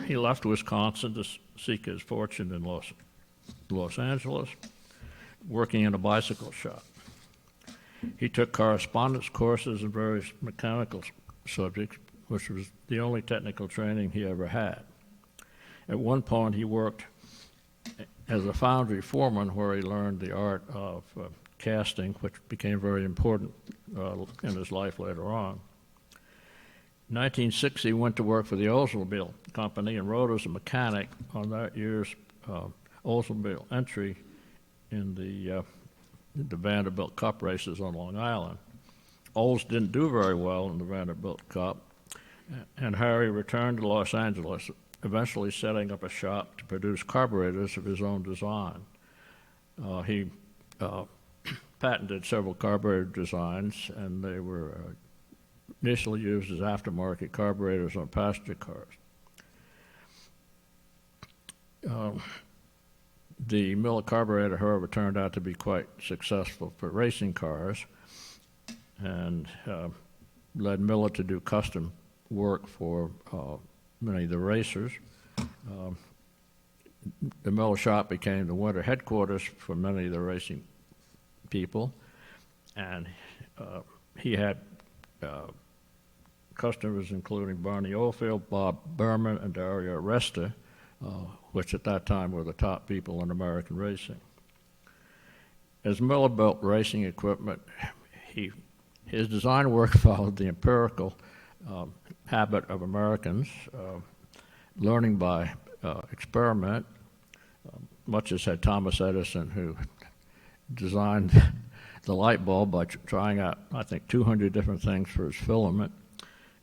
He left Wisconsin to seek his fortune in Los Angeles, working in a bicycle shop. He took correspondence courses in various mechanical subjects, which was the only technical training he ever had. At one point, he worked as a foundry foreman where he learned the art of casting, which became very important in his life later on. In 1960, he went to work for the Oldsmobile Company and rode as a mechanic on that year's Oldsmobile entry in the Vanderbilt Cup races on Long Island. Olds didn't do very well in the Vanderbilt Cup, and Harry returned to Los Angeles, eventually setting up a shop to produce carburetors of his own design. He patented several carburetor designs, and they were initially used as aftermarket carburetors on passenger cars. The Miller carburetor, however, turned out to be quite successful for racing cars and led Miller to do custom work for many of the racers. The Miller shop became the winter headquarters for many of the racing people, and he had customers including Barney Oldfield, Bob Berman, and Dario Resta, which at that time were the top people in American racing. As Miller built racing equipment, his design work followed the empirical habit of Americans, learning by experiment, much as had Thomas Edison, who designed the light bulb by trying out, I think, 200 different things for his filament,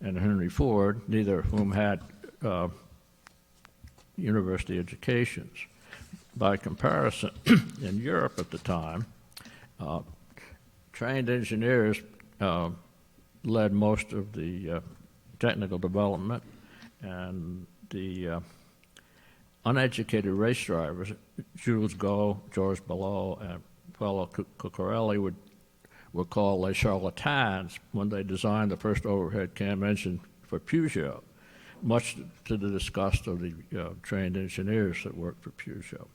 and Henry Ford, neither of whom had university educations. By comparison, in Europe at the time, trained engineers led most of the technical development, and the uneducated race drivers, Jules Gau, Georges Belot, and Paolo Cuccarelli were called les charlatans when they designed the first overhead cam engine for Peugeot, much to the disgust of the trained engineers that worked for Peugeot.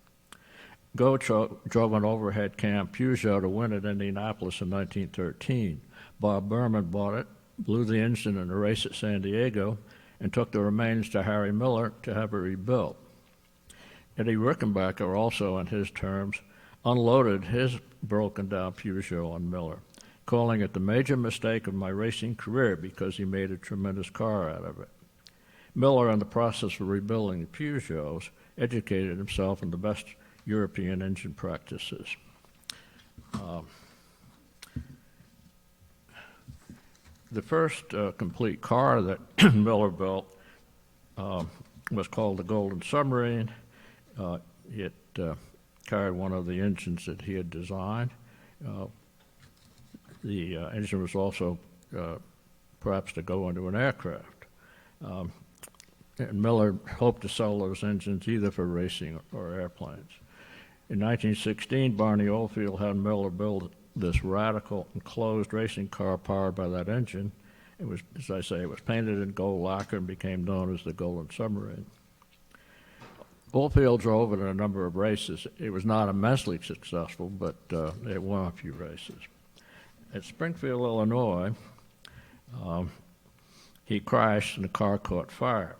Gau drove an overhead cam Peugeot to win at Indianapolis in 1913. Bob Berman bought it, blew the engine in a race at San Diego, and took the remains to Harry Miller to have it rebuilt. Eddie Rickenbacker also, in his terms, unloaded his broken-down Peugeot on Miller, calling it the major mistake of my racing career because he made a tremendous car out of it. Miller, in the process of rebuilding the Peugeots, educated himself in the best European engine practices. The first complete car that Miller built was called the Golden Submarine. It carried one of the engines that he had designed. The engine was also perhaps to go into an aircraft. And Miller hoped to sell those engines either for racing or airplanes. In 1916, Barney Oldfield had Miller build this radical enclosed racing car powered by that engine. It was, as I say, it was painted in gold lacquer and became known as the Golden Submarine. Oldfield drove it in a number of races. It was not immensely successful, but it won a few races. At Springfield, Illinois, he crashed and the car caught fire.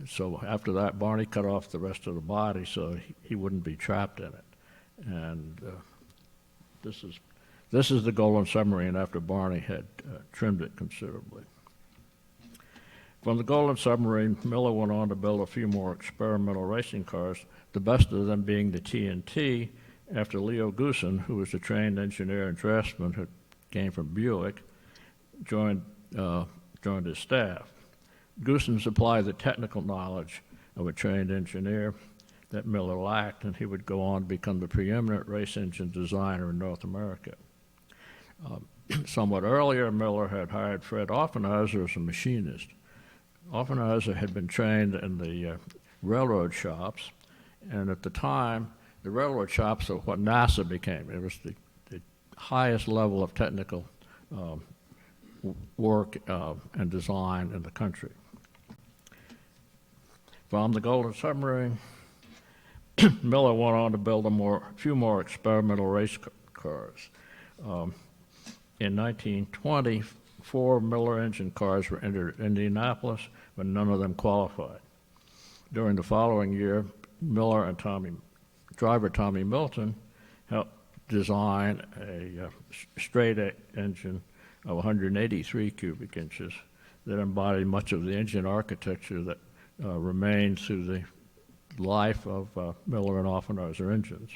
So after that, Barney cut off the rest of the body so he wouldn't be trapped in it. And this is the Golden Submarine after Barney had trimmed it considerably. From the Golden Submarine, Miller went on to build a few more experimental racing cars, the best of them being the TNT, after Leo Goosen, who was a trained engineer and draftsman who came from Buick, joined his staff. Goosen supplied the technical knowledge of a trained engineer that Miller lacked, and he would go on to become the preeminent race engine designer in North America. Somewhat earlier, Miller had hired Fred Offenhauser as a machinist. Offenhauser had been trained in the railroad shops, and at the time, the railroad shops are what NASA became. It was the highest level of technical work and design in the country. From the Golden Submarine, Miller went on to build a few more experimental race cars. In 1920, 4 Miller engine cars were entered at Indianapolis, but none of them qualified. During the following year, Miller and driver Tommy Milton helped design a straight engine of 183 cubic inches that embodied much of the engine architecture that remained through the life of Miller and Offenhauser engines.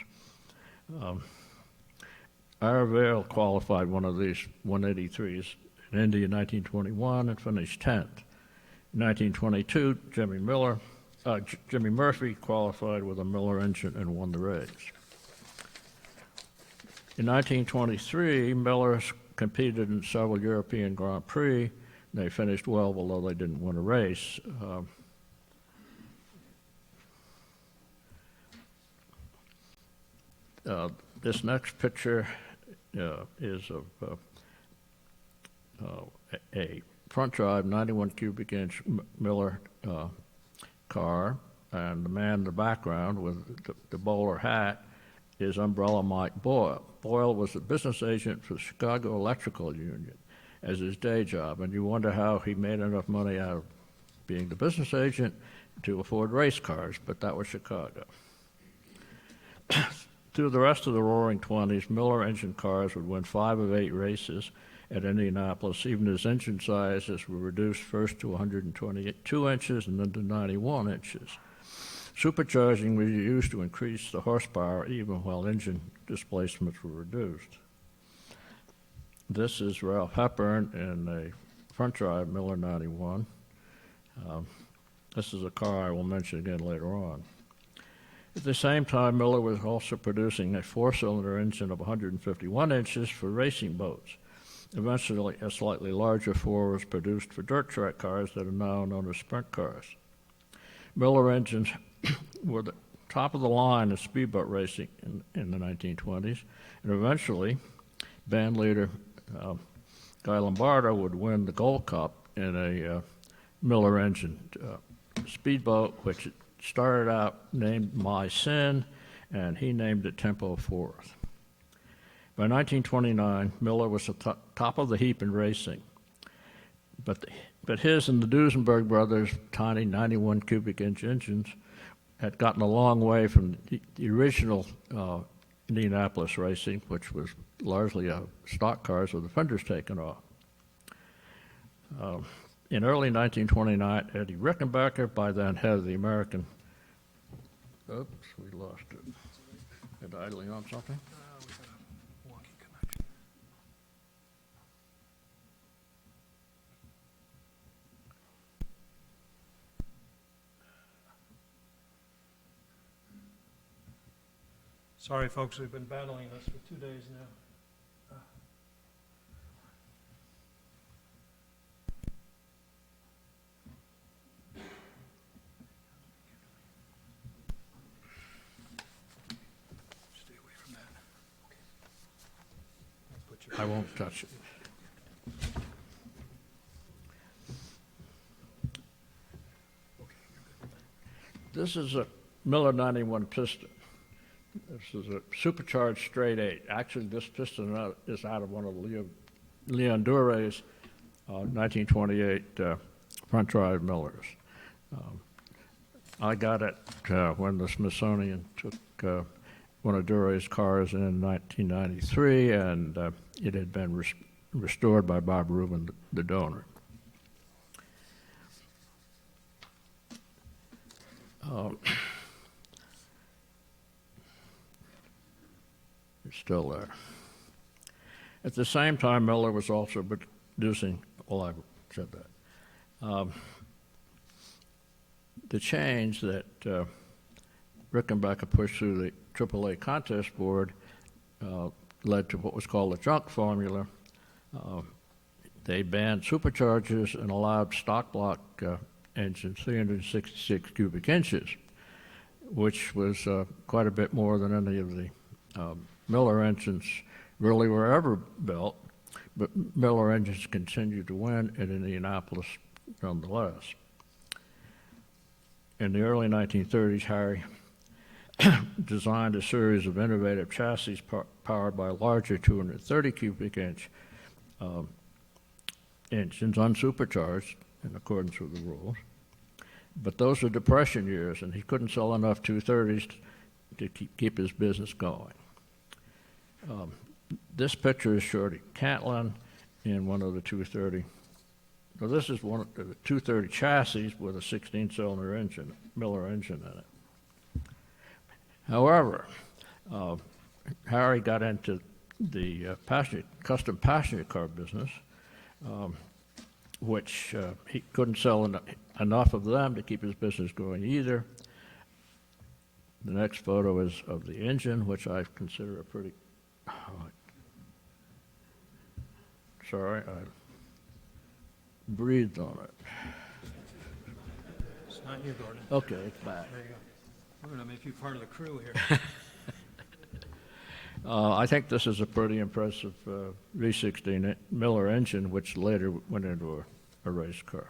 Ira Vale qualified one of these 183s in Indy in 1921 and finished 10th. In 1922, Jimmy Murphy qualified with a Miller engine and won the race. In 1923, Miller competed in several European Grand Prix. They finished well, although they didn't win a race. This next picture is of a front drive 91 cubic inch Miller car, and the man in the background with the bowler hat is Umbrella Mike Boyle. Boyle was a business agent for the Chicago Electrical Union as his day job, and you wonder how he made enough money out of being the business agent to afford race cars, but that was Chicago. Through the rest of the Roaring '20s, Miller engine cars would win 5 of 8 races at Indianapolis, even as engine sizes were reduced first to 122 inches and then to 91 inches. Supercharging was used to increase the horsepower even while engine displacements were reduced. This is Ralph Hepburn in a front-drive Miller 91. This is a car I will mention again later on. At the same time, Miller was also producing a 4-cylinder engine of 151 inches for racing boats. Eventually, a slightly larger 4 was produced for dirt track cars that are now known as sprint cars. Miller engines were the top of the line in speedboat racing in the 1920s, and eventually, band leader Guy Lombardo would win the Gold Cup in a Miller engine speedboat, which started out named My Sin, and he named it Tempo 4th. By 1929, Miller was at the top of the heap in racing, but his and the Duesenberg brothers' tiny 91 cubic inch engines had gotten a long way from the original Indianapolis racing, which was largely stock cars with the fenders taken off. In early 1929, Eddie Rickenbacker, by then head of the American, oops, we lost it. Is it idling on something? Sorry, folks, we've been battling this for 2 days now. Stay away from that. Okay. I won't touch it. This is a Miller 91 piston. This is a supercharged straight 8. Actually, this piston is out of one of Leon Dure's 1928 front drive Millers. I got it when the Smithsonian took one of Dure's cars in 1993, and it had been restored by Bob Rubin, the donor. It's still there. At the same time, Miller was also producing, well, I said that. The change that Rickenbacker pushed through the AAA contest board led to what was called the junk formula. They banned superchargers and allowed stock block engines 366 cubic inches, which was quite a bit more than any of the Miller engines really were ever built, but Miller engines continued to win in Indianapolis nonetheless. In the early 1930s, Harry designed a series of innovative chassis powered by larger 230 cubic inch engines, unsupercharged in accordance with the rules. But those were Depression years, and he couldn't sell enough 230s to keep his business going. This picture is Shorty Catlin in one of the 230. Now this is one of the 230 chassis with a 16-cylinder engine, Miller engine in it. However, Harry got into the custom passenger car business, which he couldn't sell enough of them to keep his business going either. The next photo is of the engine, which I consider a pretty, sorry, I breathed on it. It's not you, Gordon. Okay, it's back. There you go. We're going to make you part of the crew here. I think this is a pretty impressive V16 Miller engine, which later went into a race car.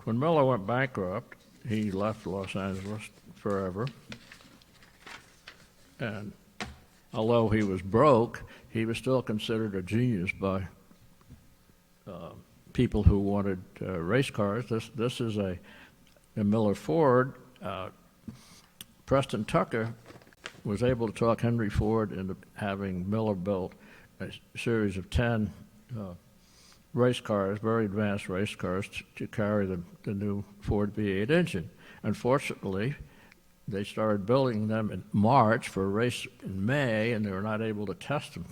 When Miller went bankrupt, he left Los Angeles forever. And although he was broke, he was still considered a genius by people who wanted race cars. This is a Miller Ford. Preston Tucker was able to talk Henry Ford into having Miller built a series of 10 race cars, very advanced race cars, to carry the new Ford V8 engine. Unfortunately, they started building them in March for a race in May, and they were not able to test them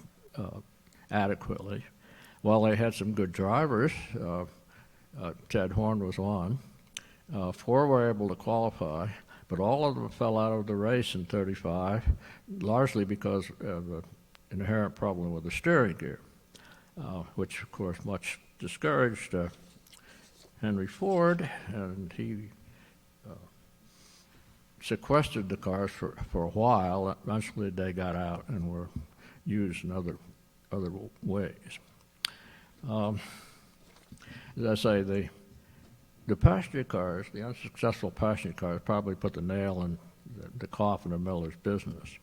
adequately. While they had some good drivers, Ted Horn was one, 4 were able to qualify, but all of them fell out of the race in 35, largely because of an inherent problem with the steering gear, which of course much discouraged Henry Ford, and he sequestered the cars for a while. Eventually they got out and were used in other ways. As I say, the passenger cars, the unsuccessful passenger cars, probably put the nail in the coffin of Miller's business.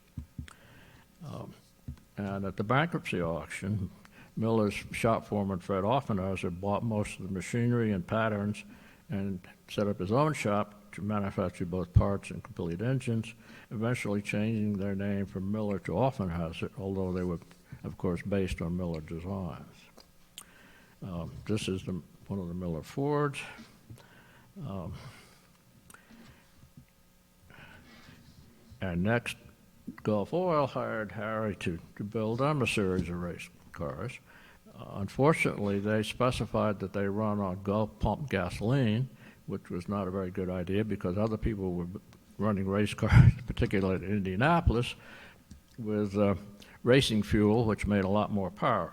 And at the bankruptcy auction, Miller's shop foreman, Fred Offenhauser, bought most of the machinery and patterns and set up his own shop to manufacture both parts and complete engines, eventually changing their name from Miller to Offenhauser, although they were, of course, based on Miller designs. This is one of the Miller Fords. And next, Gulf Oil hired Harry to build them a series of race cars. Unfortunately, they specified that they run on Gulf pump gasoline, which was not a very good idea because other people were running race cars, particularly in Indianapolis, with racing fuel, which made a lot more power.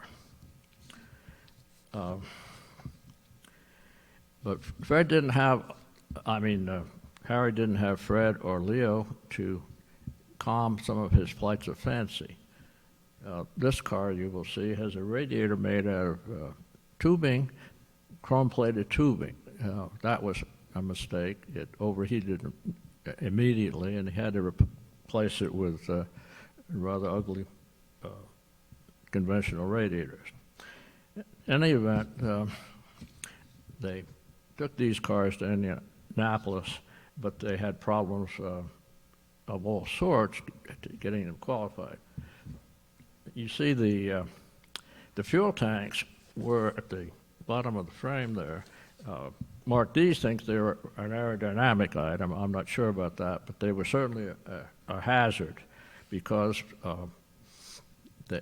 But Fred didn't have, Harry didn't have Fred or Leo to calm some of his flights of fancy. This car, you will see, has a radiator made out of tubing, chrome-plated tubing. That was a mistake. It overheated immediately, and he had to replace it with rather ugly conventional radiators. In any event, they took these cars to Indianapolis, but they had problems of all sorts getting them qualified. You see the fuel tanks were at the bottom of the frame there. Mark Dees thinks they were an aerodynamic item. I'm not sure about that, but they were certainly a hazard because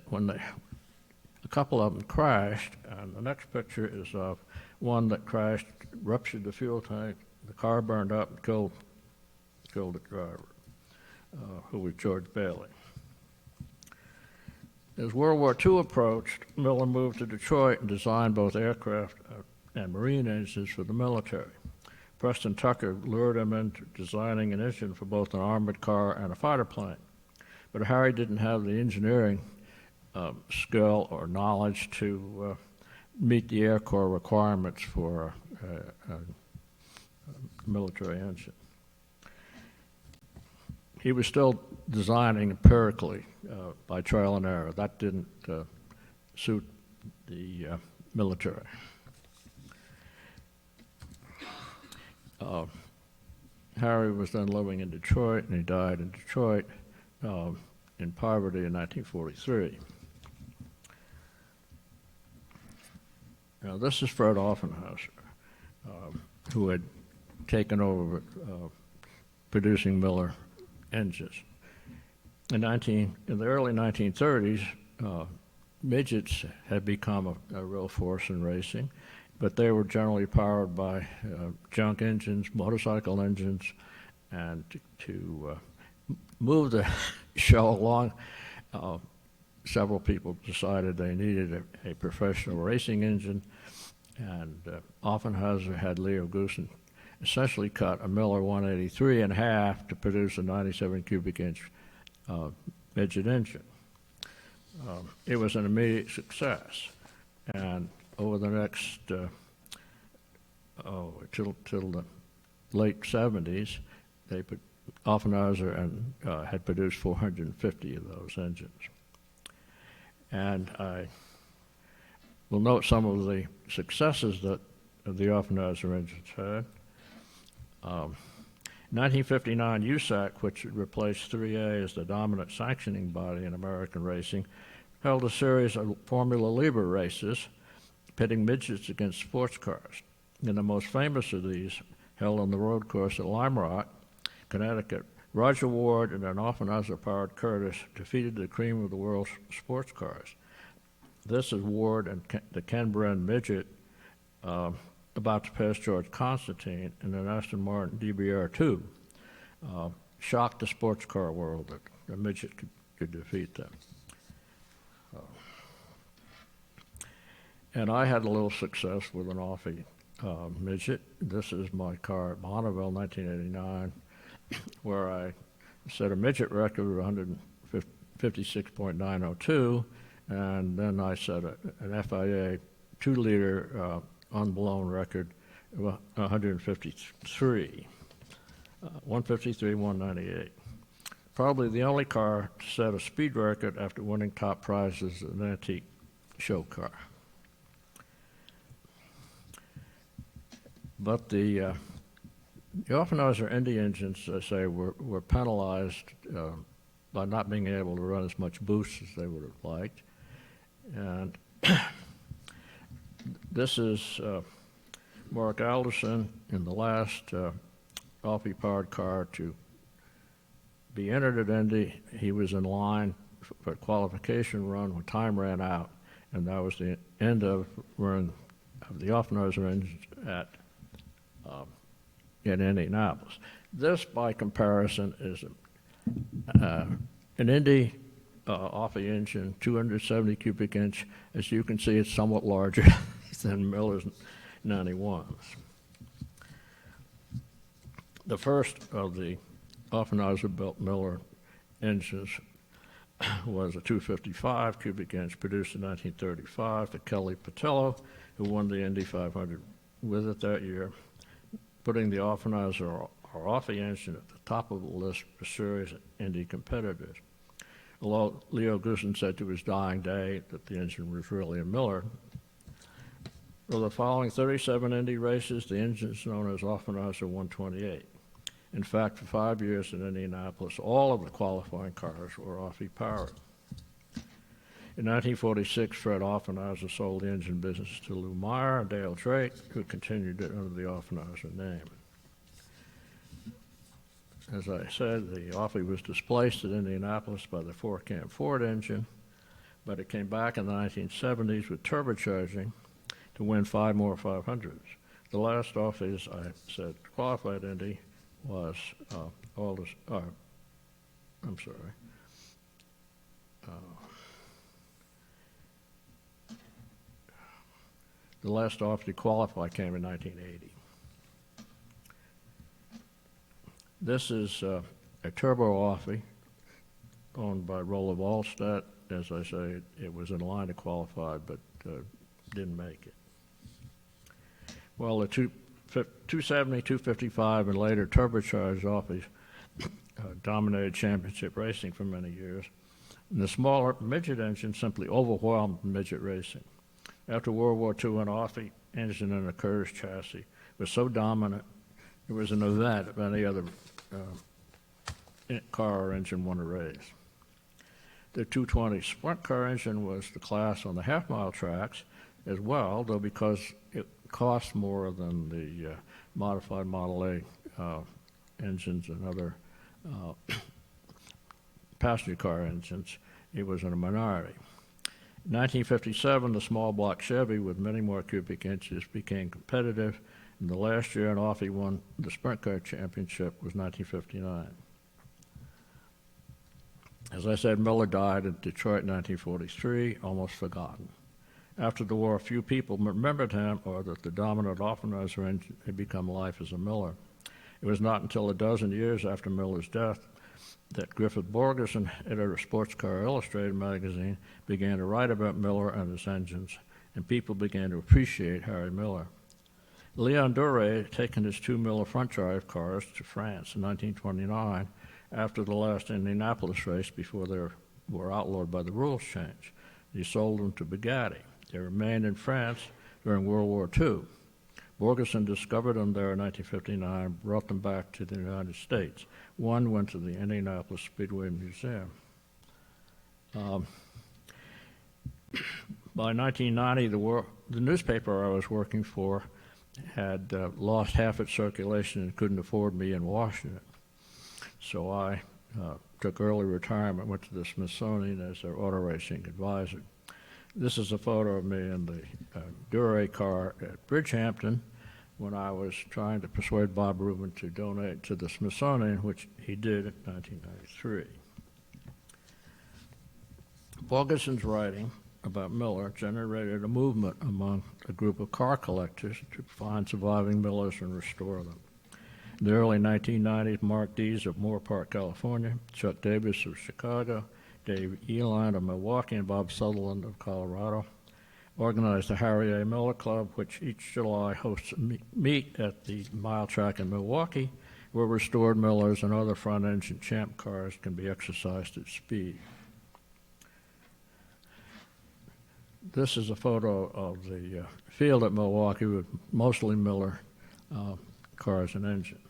when a couple of them crashed, and the next picture is of one that crashed, ruptured the fuel tank, the car burned up and killed the driver, who was George Bailey. As World War II approached, Miller moved to Detroit and designed both aircraft and marine engines for the military. Preston Tucker lured him into designing an engine for both an armored car and a fighter plane. But Harry didn't have the engineering skill or knowledge to meet the Air Corps requirements for a military engine. He was still designing empirically by trial and error. That didn't suit the military. Harry was then living in Detroit, and he died in Detroit in poverty in 1943. Now, this is Fred Offenhauser, who had taken over producing Miller engines. In the early 1930s, midgets had become a real force in racing, but they were generally powered by junk engines, motorcycle engines, and to move the show along, several people decided they needed a professional racing engine, and Offenhauser had Leo Goosen essentially cut a Miller 183 in half to produce a 97 cubic inch midget engine. It was an immediate success, and over the next till the late 70s, Offenhauser had produced 450 of those engines. And I will note some of the successes that the Offenhauser engines had. 1959, USAC, which replaced 3A as the dominant sanctioning body in American racing, held a series of Formula Libre races, pitting midgets against sports cars. And the most famous of these, held on the road course at Lime Rock, Connecticut, Roger Ward and an Offenhauser-powered Curtis defeated the cream of the world's sports cars. This is Ward and the Ken Bren midget about to pass George Constantine in an Aston Martin DBR2. Shocked the sports car world that a midget could defeat them. And I had a little success with an Offie midget. This is my car at Bonneville, 1989, where I set a midget record of 156.902, and then I set an FIA 2-liter unblown record of 153, 198. Probably the only car to set a speed record after winning top prizes in an antique show car. But the Offenhauser Indy engines, I say, were penalized by not being able to run as much boost as they would have liked. And this is Mark Alderson in the last Offie-powered car to be entered at Indy. He was in line for a qualification run when time ran out, and that was the end of run of the Offenhauser engines in Indianapolis. This, by comparison, is an Indy Offie engine, 270 cubic inch. As you can see, it's somewhat larger than Miller's 91s. The first of the Offenhauser-built Miller engines was a 255 cubic inch produced in 1935 for Kelly Patillo, who won the Indy 500 with it that year, putting the Offenhauser or Offie engine at the top of the list for serious Indy competitors. Although Leo Goosen said to his dying day that the engine was really a Miller. For the following 37 Indy races, the engine is known as Offenhauser 128. In fact, for 5 years in Indianapolis, all of the qualifying cars were Offie powered. In 1946, Fred Offenhauser sold the engine business to Lou Meyer and Dale Drake, who continued it under the Offenhauser name. As I said, the Offie was displaced at Indianapolis by the four-cam Ford engine, but it came back in the 1970s with turbocharging to win 5 more 500s. The last Offie, as I said, qualified Indy was The last offer to qualify came in 1980. This is a turbo Offie owned by Roller Wallstadt. As I say, it was in line to qualify, but didn't make it. Well, the 270, 255, and later turbocharged Offies dominated championship racing for many years. And the smaller midget engine simply overwhelmed midget racing. After World War II, an Offie engine in a Curtis chassis was so dominant, it was an event if any other car or engine won a race. The 220 sprint car engine was the class on the half-mile tracks as well, though because it cost more than the modified Model A engines and other passenger car engines, it was in a minority. In 1957, the small block Chevy with many more cubic inches became competitive, and the last year an Offie won the sprint car championship was 1959. As I said, Miller died in Detroit in 1943, almost forgotten. After the war, few people remembered him or that the dominant Offenhauser engine had become life as a Miller. It was not until a dozen years after Miller's death that Griffith Borgerson, editor of Sports Car Illustrated magazine, began to write about Miller and his engines, and people began to appreciate Harry Miller. Leon Duret had taken his two Miller front-drive cars to France in 1929 after the last Indianapolis race before they were outlawed by the rules change. He sold them to Bugatti. They remained in France during World War II. Borgerson discovered them there in 1959, brought them back to the United States. One went to the Indianapolis Speedway Museum. By 1990, the newspaper I was working for had lost half its circulation and couldn't afford me in Washington. So I took early retirement, went to the Smithsonian as their auto racing advisor. This is a photo of me in the Duret car at Bridgehampton when I was trying to persuade Bob Rubin to donate to the Smithsonian, which he did in 1993. Borgerson's writing about Miller generated a movement among a group of car collectors to find surviving Millers and restore them. In the early 1990s, Mark Dees of Moore Park, California, Chuck Davis of Chicago, Dave Eline of Milwaukee, and Bob Sutherland of Colorado organized the Harry A. Miller Club, which each July hosts a meet at the mile track in Milwaukee, where restored Millers and other front-engine champ cars can be exercised at speed. This is a photo of the field at Milwaukee with mostly Miller cars and engines.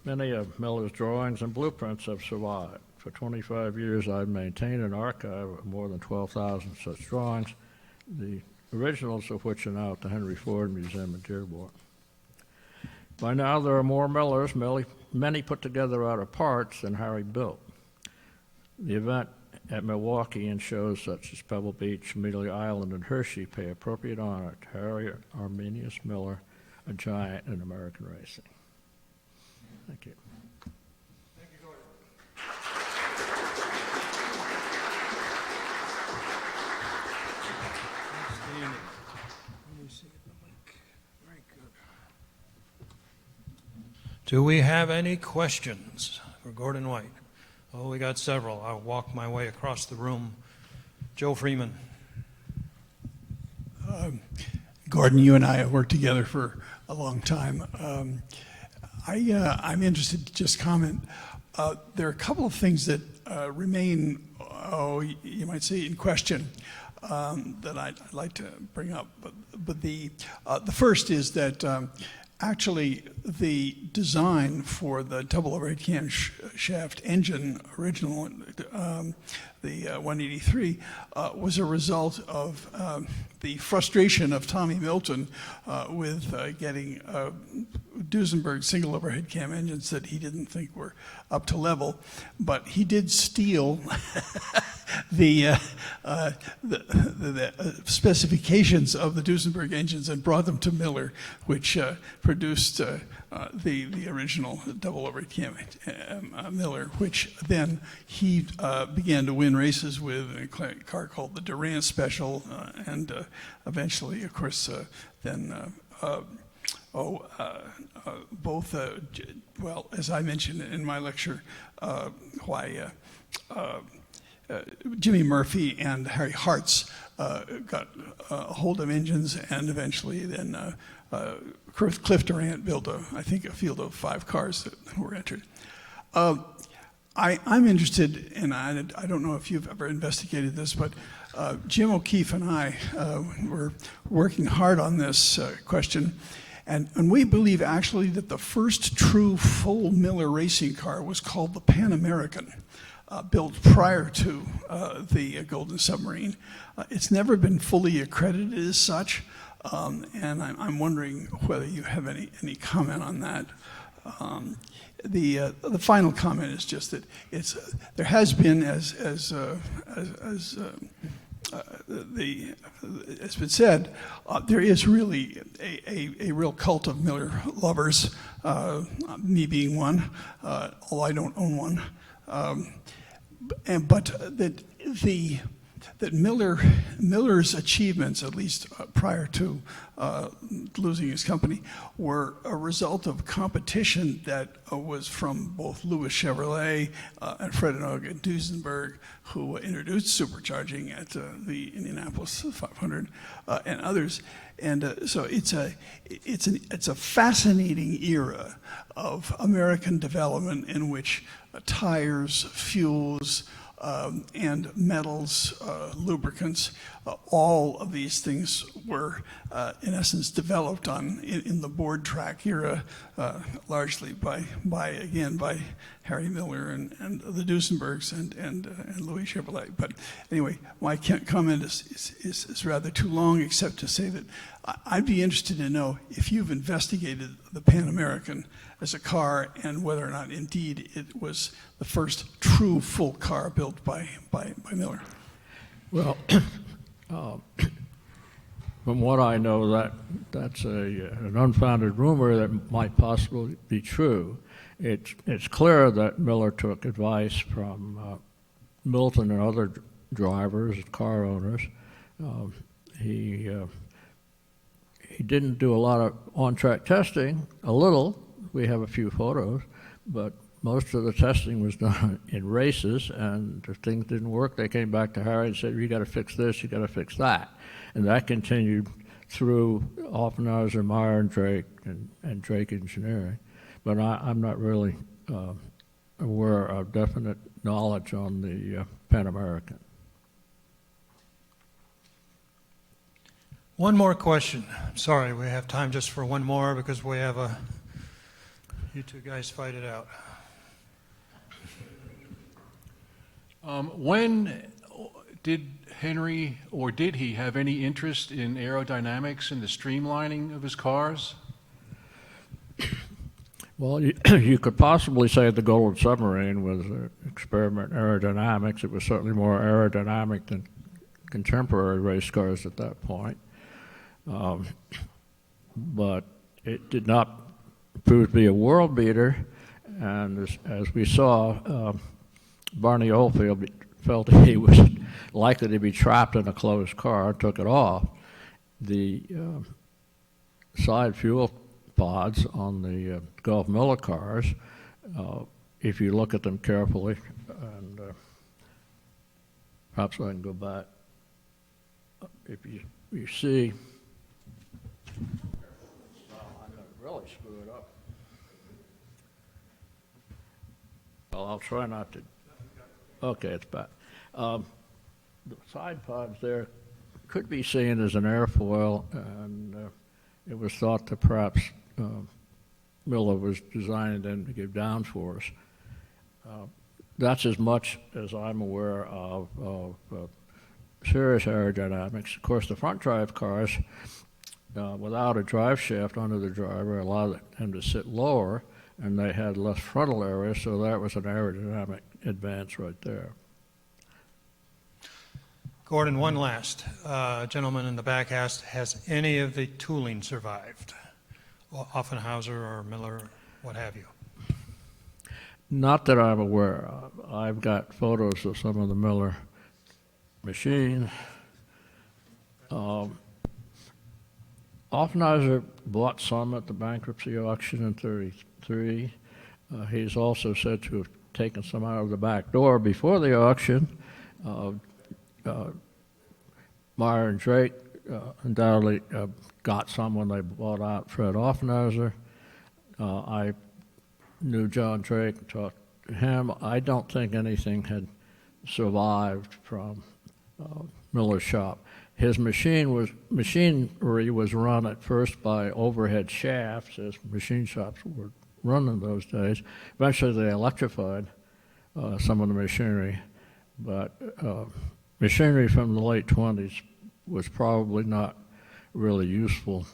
Many of Miller's drawings and blueprints have survived. For 25 years, I've maintained an archive of more than 12,000 such drawings, the originals of which are now at the Henry Ford Museum in Dearborn. By now, there are more Millers, many put together out of parts than Harry built. The event at Milwaukee and shows such as Pebble Beach, Amelia Island, and Hershey pay appropriate honor to Harry Arminius Miller, a giant in American racing. Thank you. Thank you, Gordon. Outstanding. Let me see the mic. Very good. Do we have any questions for Gordon White? Oh, we got several. I'll walk my way across the room. Joe Freeman. Gordon, you and I have worked together for a long time. I'm interested to just comment. There are a couple of things that remain, you might say, in question that I'd like to bring up. But the first is that actually the design for the double overhead cam shaft engine, original, the 183, was a result of the frustration of Tommy Milton with getting Duesenberg single overhead cam engines that he didn't think were up to level. But he did steal the the specifications of the Duesenberg engines and brought them to Miller, which produced the original double overhead cam Miller, which then he began to win races with a car called the Durant Special, and eventually, of course, then both, well, as I mentioned in my lecture, why Jimmy Murphy and Harry Hartz got a hold of engines, and eventually then Cliff Durant built, I think, a field of 5 cars that were entered. I'm interested, and I don't know if you've ever investigated this, but Jim O'Keefe and I were working hard on this question, and we believe actually that the first true full Miller racing car was called the Pan American, built prior to the Golden Submarine. It's never been fully accredited as such, and I'm wondering whether you have any comment on that. The final comment is just that there has been, as it's been said, there is really a real cult of Miller lovers, me being one, although I don't own one. But that Miller's achievements, at least prior to losing his company, were a result of competition that was from both Louis Chevrolet and Fred and Olga Duesenberg, who introduced supercharging at the Indianapolis 500, and others. And so it's a fascinating era of American development in which tires, fuels, and metals, lubricants, all of these things were, in essence, developed in the board track era, largely by Harry Miller and the Duesenbergs and Louis Chevrolet. But anyway, my comment is rather too long, except to say that I'd be interested to know if you've investigated the Pan American as a car, and whether or not indeed it was the first true full car built by Miller. Well, from what I know, that's an unfounded rumor that might possibly be true. It's clear that Miller took advice from Milton and other drivers, car owners. He didn't do a lot of on-track testing, a little. We have a few photos, but most of the testing was done in races, and if things didn't work, they came back to Harry and said, you got to fix this, you got to fix that. And that continued through Offenhauser, Meyer and Drake, and Drake Engineering. But I'm not really aware of definite knowledge on the Pan American. One more question. Sorry, we have time just for one more because we have you two guys fight it out. When did Henry, or did he have any interest in aerodynamics and the streamlining of his cars? Well, you could possibly say the Golden Submarine was an experiment in aerodynamics. It was certainly more aerodynamic than contemporary race cars at that point. But it did not prove to be a world beater, and as we saw, Barney Oldfield felt he was likely to be trapped in a closed car, took it off. The side fuel pods on the Gulf Miller cars, if you look at them carefully, and perhaps I can go back, if you see, I'm going to really screw it up. Well, I'll try not to. Okay, it's back. The side pods there could be seen as an airfoil, and it was thought that perhaps Miller was designing them to give downforce. That's as much as I'm aware of serious aerodynamics. Of course, the front drive cars, without a drive shaft under the driver, allowed them to sit lower, and they had less frontal area, so that was an aerodynamic advance right there. Gordon, one last. Gentleman in the back asked, has any of the tooling survived? Offenhauser or Miller, what have you? Not that I'm aware of. I've got photos of some of the Miller machines. Offenhauser bought some at the bankruptcy auction in '33. He's also said to have taken some out of the back door before the auction. Meyer and Drake undoubtedly got some when they bought out Fred Offenhauser. I knew John Drake and talked to him. I don't think anything had survived from Miller's shop. His machinery was run at first by overhead shafts, as machine shops were run in those days. Eventually they electrified some of the machinery, but machinery from the late 20s was probably not really useful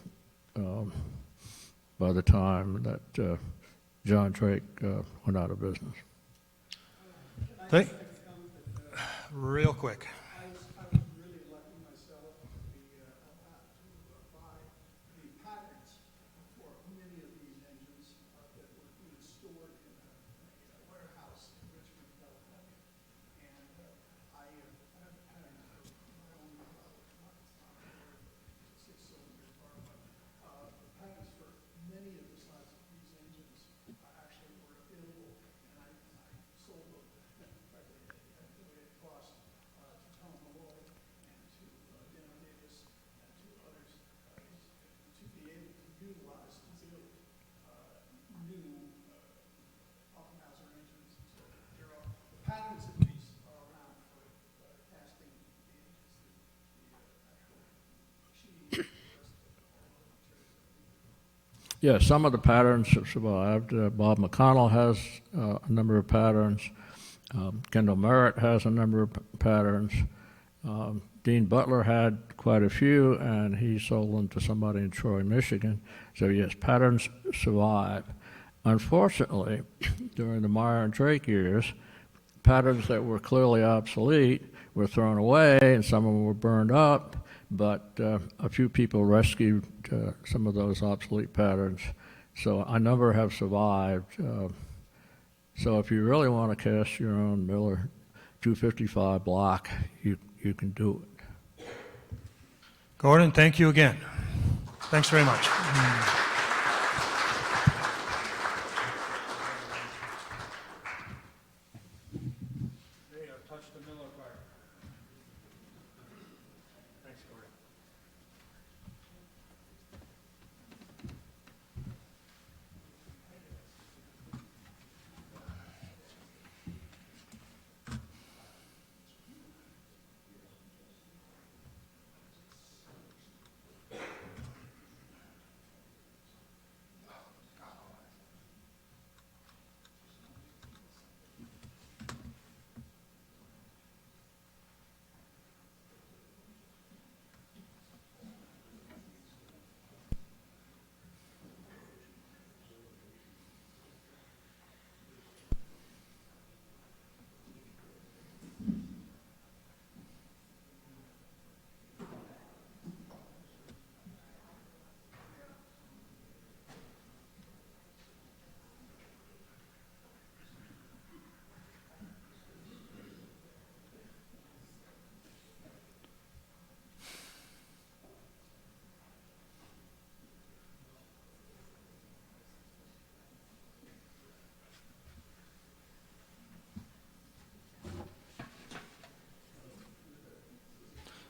by the time that John Drake went out of business. Real quick. Yeah, some of the patterns have survived. Bob McConnell has a number of patterns. Kendall Merritt has a number of patterns. Dean Butler had quite a few, and he sold them to somebody in Troy, Michigan. So yes, patterns survive. Unfortunately, during the Meyer and Drake years, patterns that were clearly obsolete were thrown away, and some of them were burned up. But a few people rescued some of those obsolete patterns. So a number have survived. So if you really want to cast your own Miller 255 block, you can do it. Gordon, thank you again. Thanks very much.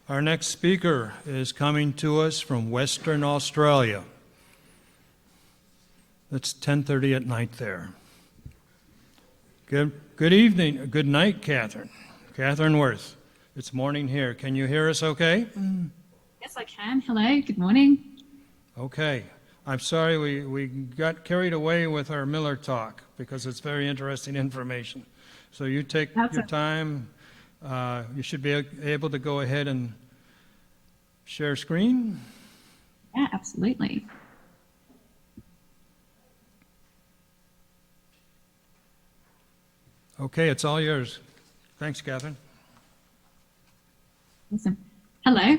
Our next speaker is coming to us from Western Australia. It's 10:30 at night there. Good evening, good night, Katharine. Katharine Worth. It's morning here. Can you hear us okay? Yes, I can. Hello, good morning. Okay. I'm sorry we got carried away with our Miller talk because it's very interesting information. So you take your time. You should be able to go ahead and share screen. Yeah, absolutely. Okay, it's all yours. Thanks, Katharine. Awesome. Hello,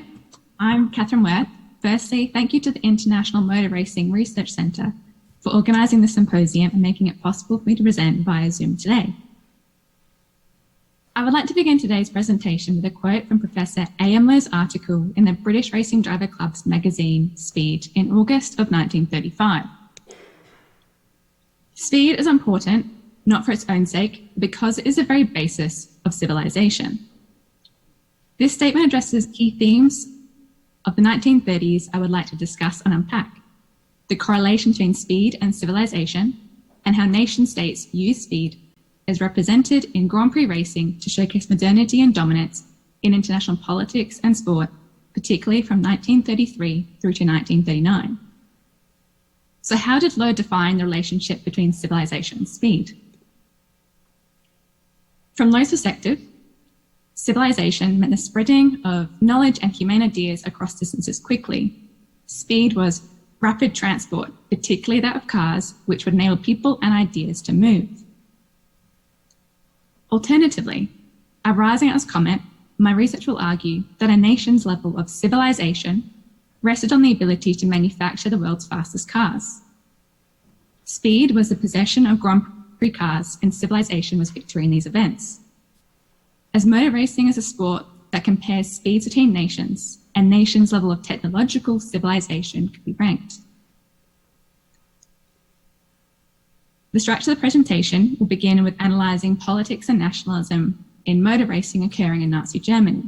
I'm Katharine Worth. Firstly, thank you to the International Motor Racing Research Centre for organising the symposium and making it possible for me to present via Zoom today. I would like to begin today's presentation with a quote from Professor A.M. Lowe's article in the British Racing Driver Club's magazine, Speed, in August of 1935. Speed is important, not for its own sake, but because it is the very basis of civilization. This statement addresses key themes of the 1930s I would like to discuss and unpack: the correlation between speed and civilization, and how nation states use speed as represented in Grand Prix racing to showcase modernity and dominance in international politics and sport, particularly from 1933 through to 1939. So how did Lowe define the relationship between civilization and speed? From Lowe's perspective, civilization meant the spreading of knowledge and humane ideas across distances quickly. Speed was rapid transport, particularly that of cars, which would enable people and ideas to move. Alternatively, arising out of this comment, my research will argue that a nation's level of civilization rested on the ability to manufacture the world's fastest cars. Speed was the possession of Grand Prix cars, and civilization was victory in these events. As motor racing is a sport that compares speeds between nations, a nation's level of technological civilization could be ranked. The structure of the presentation will begin with analysing politics and nationalism in motor racing occurring in Nazi Germany.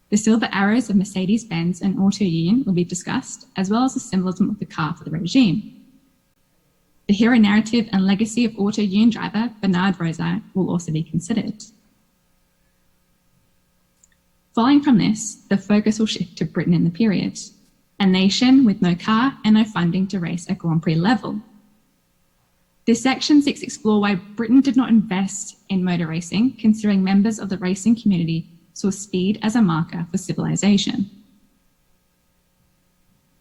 The silver arrows of Mercedes-Benz and Auto Union will be discussed, as well as the symbolism of the car for the regime. The hero narrative and legacy of Auto Union driver Bernard Rosa will also be considered. Following from this, the focus will shift to Britain in the period, a nation with no car and no funding to race at Grand Prix level. This section seeks to explore why Britain did not invest in motor racing, considering members of the racing community saw speed as a marker for civilization.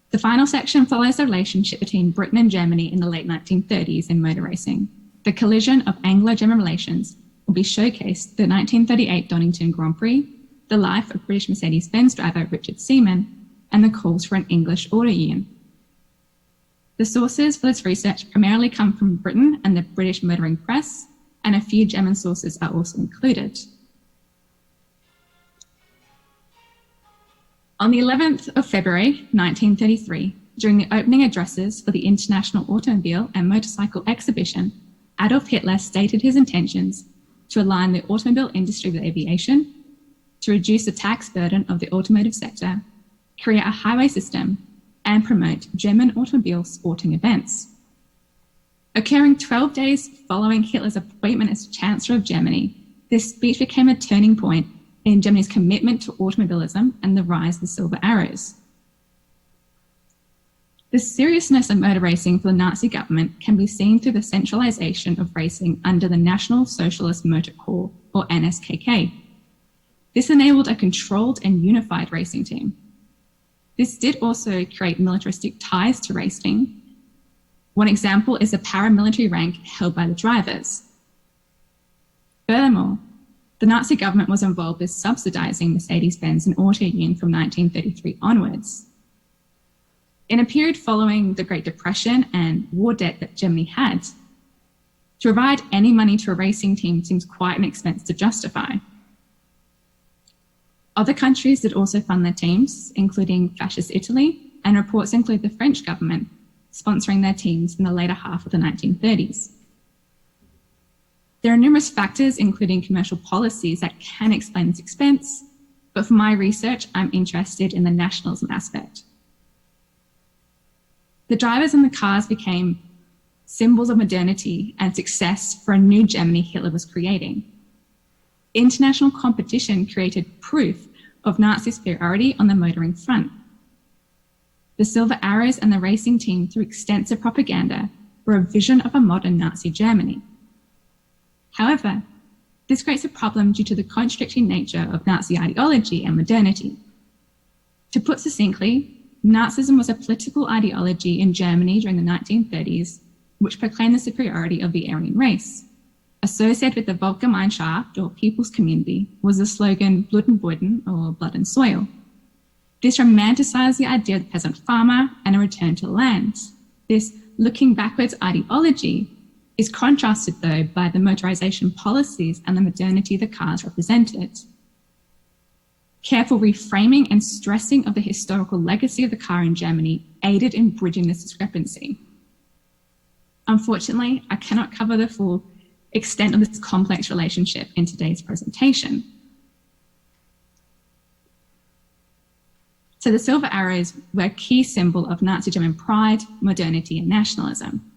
The final section follows the relationship between Britain and Germany in the late 1930s in motor racing. The collision of Anglo-German relations will be showcased at the 1938 Donington Grand Prix, the life of British Mercedes-Benz driver Richard Seaman, and the calls for an English auto union. The sources for this research primarily come from Britain and the British motoring press, and a few German sources are also included. On the 11th of February 1933, during the opening addresses for the International Automobile and Motorcycle Exhibition, Adolf Hitler stated his intentions to align the automobile industry with aviation, to reduce the tax burden of the automotive sector, create a highway system, and promote German automobile sporting events. Occurring 12 days following Hitler's appointment as Chancellor of Germany, this speech became a turning point in Germany's commitment to automobilism and the rise of the Silver Arrows. The seriousness of motor racing for the Nazi government can be seen through the centralization of racing under the National Socialist Motor Corps, or NSKK. This enabled a controlled and unified racing team. This did also create militaristic ties to racing. One example is a paramilitary rank held by the drivers. Furthermore, the Nazi government was involved with subsidizing Mercedes-Benz and Auto Union from 1933 onwards. In a period following the Great Depression and war debt that Germany had, to provide any money to a racing team seems quite an expense to justify. Other countries did also fund their teams, including fascist Italy, and reports include the French government sponsoring their teams in the later half of the 1930s. There are numerous factors, including commercial policies, that can explain this expense, but for my research, I'm interested in the nationalism aspect. The drivers and the cars became symbols of modernity and success for a new Germany Hitler was creating. International competition created proof of Nazi superiority on the motoring front. The Silver Arrows and the racing team, through extensive propaganda, were a vision of a modern Nazi Germany. However, this creates a problem due to the contradictory nature of Nazi ideology and modernity. To put succinctly, Nazism was a political ideology in Germany during the 1930s, which proclaimed the superiority of the Aryan race, associated with the Volksgemeinschaft, or People's Community, was the slogan Blut und Boden, or blood and soil. This romanticized the idea of the peasant farmer and a return to the land. This looking backwards ideology is contrasted, though, by the motorization policies and the modernity the cars represented. Careful reframing and stressing of the historical legacy of the car in Germany aided in bridging this discrepancy. Unfortunately, I cannot cover the full extent of this complex relationship in today's presentation. So the silver arrows were a key symbol of Nazi German pride, modernity, and nationalism.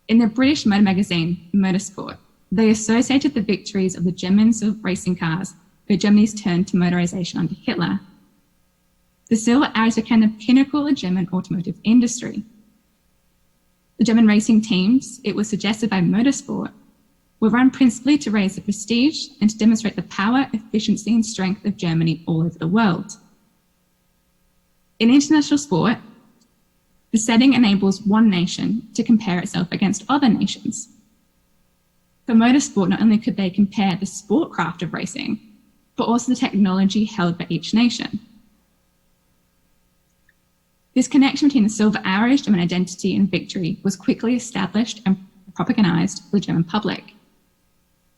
In the British motor magazine, Motorsport, they associated the victories of the German racing cars with Germany's turn to motorization under Hitler. The silver arrows became the pinnacle of German automotive industry. The German racing teams, it was suggested by Motorsport, were run principally to raise the prestige and to demonstrate the power, efficiency, and strength of Germany all over the world. In international sport, the setting enables one nation to compare itself against other nations. For motorsport, not only could they compare the sport craft of racing, but also the technology held by each nation. This connection between the silver arrows, German identity, and victory was quickly established and propagandized for the German public.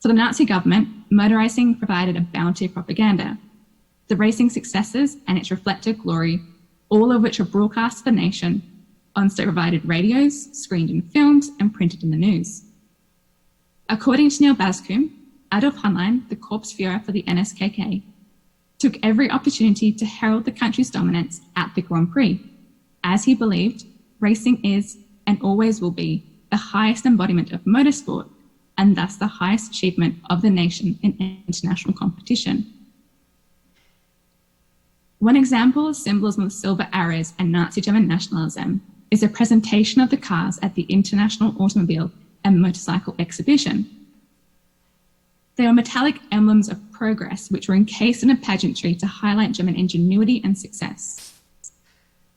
For the Nazi government, motorizing provided a bounty of propaganda. The racing successes and its reflected glory, all of which were broadcast to the nation on state-provided radios, screened in films, and printed in the news. According to Neil Bascomb, Adolf Heinlein, the Korpsführer for the NSKK, took every opportunity to herald the country's dominance at the Grand Prix, as he believed racing is and always will be the highest embodiment of motorsport and thus the highest achievement of the nation in international competition. One example of symbolism of silver arrows and Nazi German nationalism is a presentation of the cars at the International Automobile and Motorcycle Exhibition. They are metallic emblems of progress which were encased in a pageantry to highlight German ingenuity and success.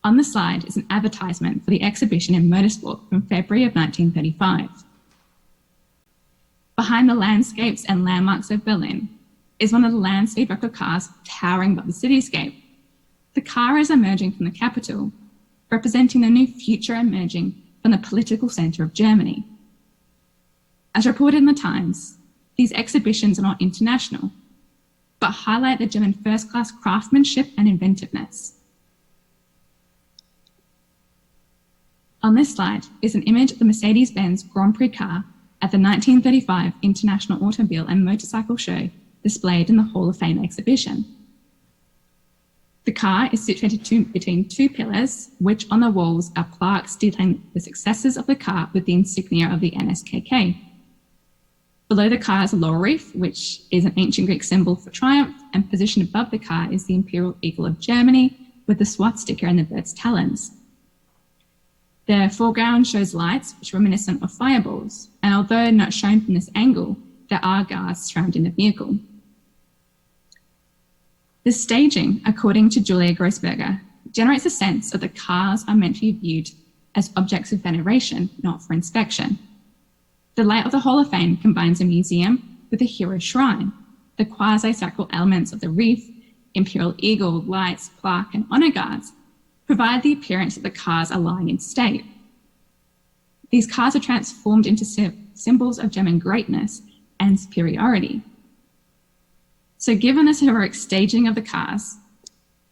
On the slide is an advertisement for the exhibition in Motorsport from February of 1935. Behind the landscapes and landmarks of Berlin is one of the land speed record cars towering above the cityscape. The car is emerging from the capital, representing the new future emerging from the political center of Germany. As reported in the Times, these exhibitions are not international, but highlight the German first-class craftsmanship and inventiveness. On this slide is an image of the Mercedes-Benz Grand Prix car at the 1935 International Automobile and Motorcycle Show displayed in the Hall of Fame exhibition. The car is situated between two pillars, which on the walls are plaques detailing the successes of the car with the insignia of the NSKK. Below the car is a laurel wreath, which is an ancient Greek symbol for triumph, and positioned above the car is the Imperial Eagle of Germany with the swastika and the bird's talons. The foreground shows lights which are reminiscent of fireballs, and although not shown from this angle, there are guards surrounding the vehicle. The staging, according to Julia Grossberger, generates a sense that the cars are meant to be viewed as objects of veneration, not for inspection. The layout of the Hall of Fame combines a museum with a hero shrine. The quasi-sacral elements of the wreath, Imperial Eagle, lights, plaque, and honor guards provide the appearance that the cars are lying in state. These cars are transformed into symbols of German greatness and superiority. So given this heroic staging of the cars,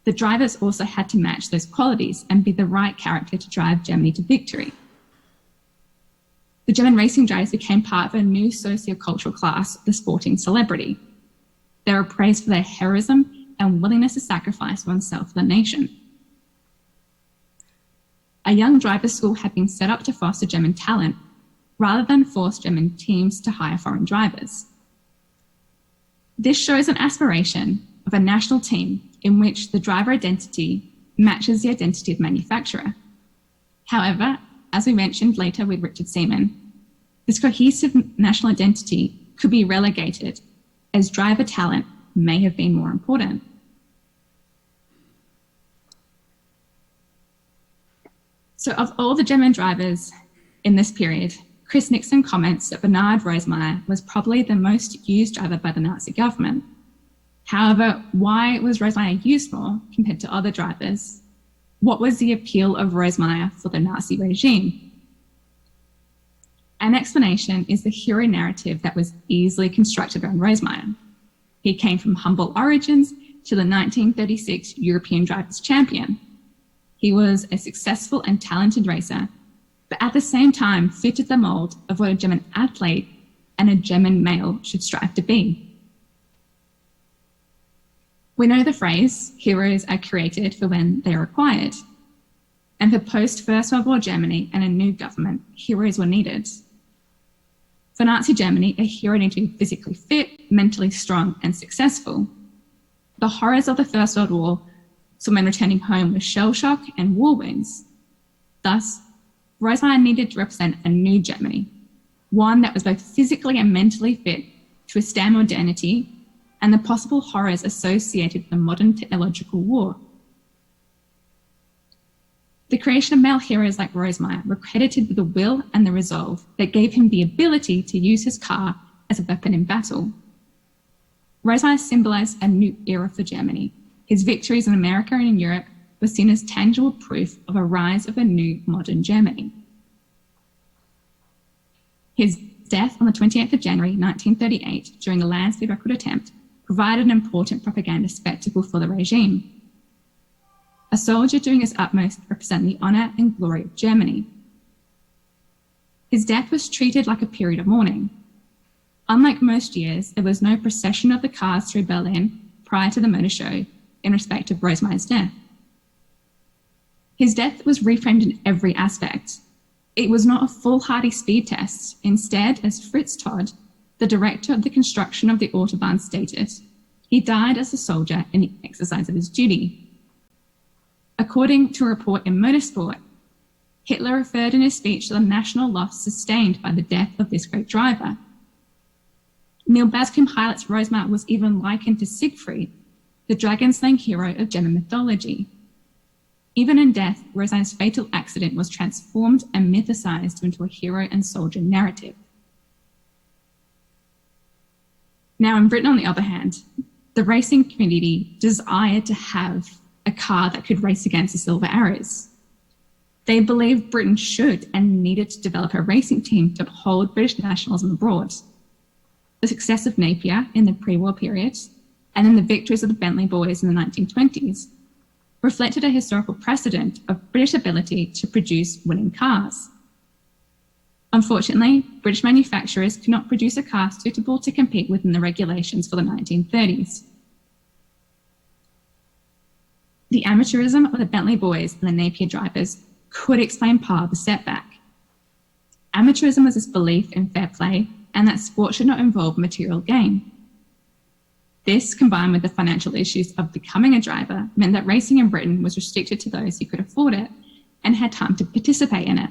the drivers also had to match those qualities and be the right character to drive Germany to victory. The German racing drivers became part of a new socio-cultural class, the sporting celebrity. They were praised for their heroism and willingness to sacrifice oneself for the nation. A young driver's school had been set up to foster German talent rather than force German teams to hire foreign drivers. This shows an aspiration of a national team in which the driver identity matches the identity of the manufacturer. However, as we mentioned later with Richard Seaman, this cohesive national identity could be relegated as driver talent may have been more important. So of all the German drivers in this period, Chris Nixon comments that Bernard Rosemeyer was probably the most used driver by the Nazi government. However, why was Rosemeyer used more compared to other drivers? What was the appeal of Rosemeyer for the Nazi regime? An explanation is the hero narrative that was easily constructed around Rosemeyer. He came from humble origins to the 1936 European Drivers' Champion. He was a successful and talented racer, but at the same time fitted the mold of what a German athlete and a German male should strive to be. We know the phrase, heroes are created for when they are required. And for post-First World War Germany and a new government, heroes were needed. For Nazi Germany, a hero needed to be physically fit, mentally strong, and successful. The horrors of the First World War saw men returning home with shell shock and war wounds. Thus, Rosemeyer needed to represent a new Germany, one that was both physically and mentally fit to withstand modernity and the possible horrors associated with the modern technological war. The creation of male heroes like Rosemeyer were credited with the will and the resolve that gave him the ability to use his car as a weapon in battle. Rosemeyer symbolized a new era for Germany. His victories in America and in Europe were seen as tangible proof of a rise of a new modern Germany. His death on the 28th of January 1938 during a land speed record attempt provided an important propaganda spectacle for the regime. A soldier doing his utmost to represent the honour and glory of Germany. His death was treated like a period of mourning. Unlike most years, there was no procession of the cars through Berlin prior to the motor show in respect of Rosemeyer's death. His death was reframed in every aspect. It was not a foolhardy speed test. Instead, as Fritz Todd, the director of the construction of the Autobahn, stated, he died as a soldier in the exercise of his duty. According to a report in Motorsport, Hitler referred in his speech to the national loss sustained by the death of this great driver. Neil Bascom highlights Rosemeyer was even likened to Siegfried, the dragon-slaying hero of German mythology. Even in death, Rosemeyer's fatal accident was transformed and mythicized into a hero and soldier narrative. Now, in Britain, on the other hand, the racing community desired to have a car that could race against the Silver Arrows. They believed Britain should and needed to develop a racing team to uphold British nationalism abroad. The success of Napier in the pre-war period, and then the victories of the Bentley boys in the 1920s, reflected a historical precedent of British ability to produce winning cars. Unfortunately, British manufacturers could not produce a car suitable to compete within the regulations for the 1930s. The amateurism of the Bentley boys and the Napier drivers could explain part of the setback. Amateurism was this belief in fair play and that sport should not involve material gain. This, combined with the financial issues of becoming a driver, meant that racing in Britain was restricted to those who could afford it and had time to participate in it.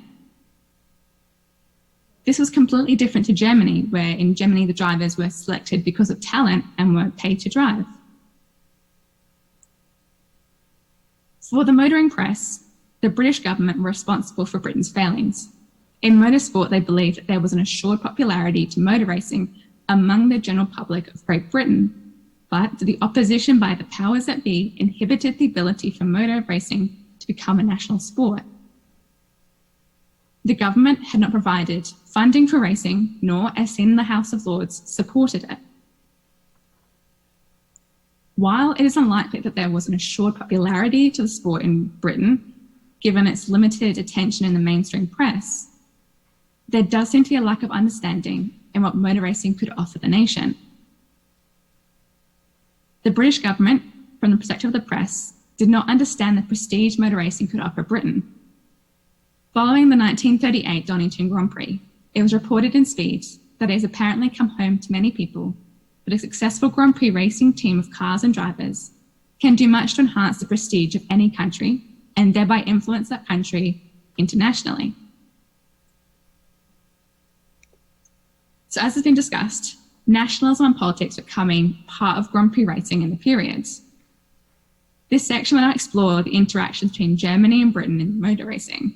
This was completely different to Germany, where in Germany the drivers were selected because of talent and weren't paid to drive. For the motoring press, the British government were responsible for Britain's failings. In motorsport, they believed that there was an assured popularity to motor racing among the general public of Great Britain, but the opposition by the powers that be inhibited the ability for motor racing to become a national sport. The government had not provided funding for racing, nor, as seen in the House of Lords, supported it. While it is unlikely that there was an assured popularity to the sport in Britain, given its limited attention in the mainstream press, there does seem to be a lack of understanding in what motor racing could offer the nation. The British government, from the perspective of the press, did not understand the prestige motor racing could offer Britain. Following the 1938 Donington Grand Prix, it was reported in Speed that it has apparently come home to many people that a successful Grand Prix racing team of cars and drivers can do much to enhance the prestige of any country and thereby influence that country internationally. So as has been discussed, nationalism and politics were becoming part of Grand Prix racing in the period. This section will now explore the interactions between Germany and Britain in motor racing.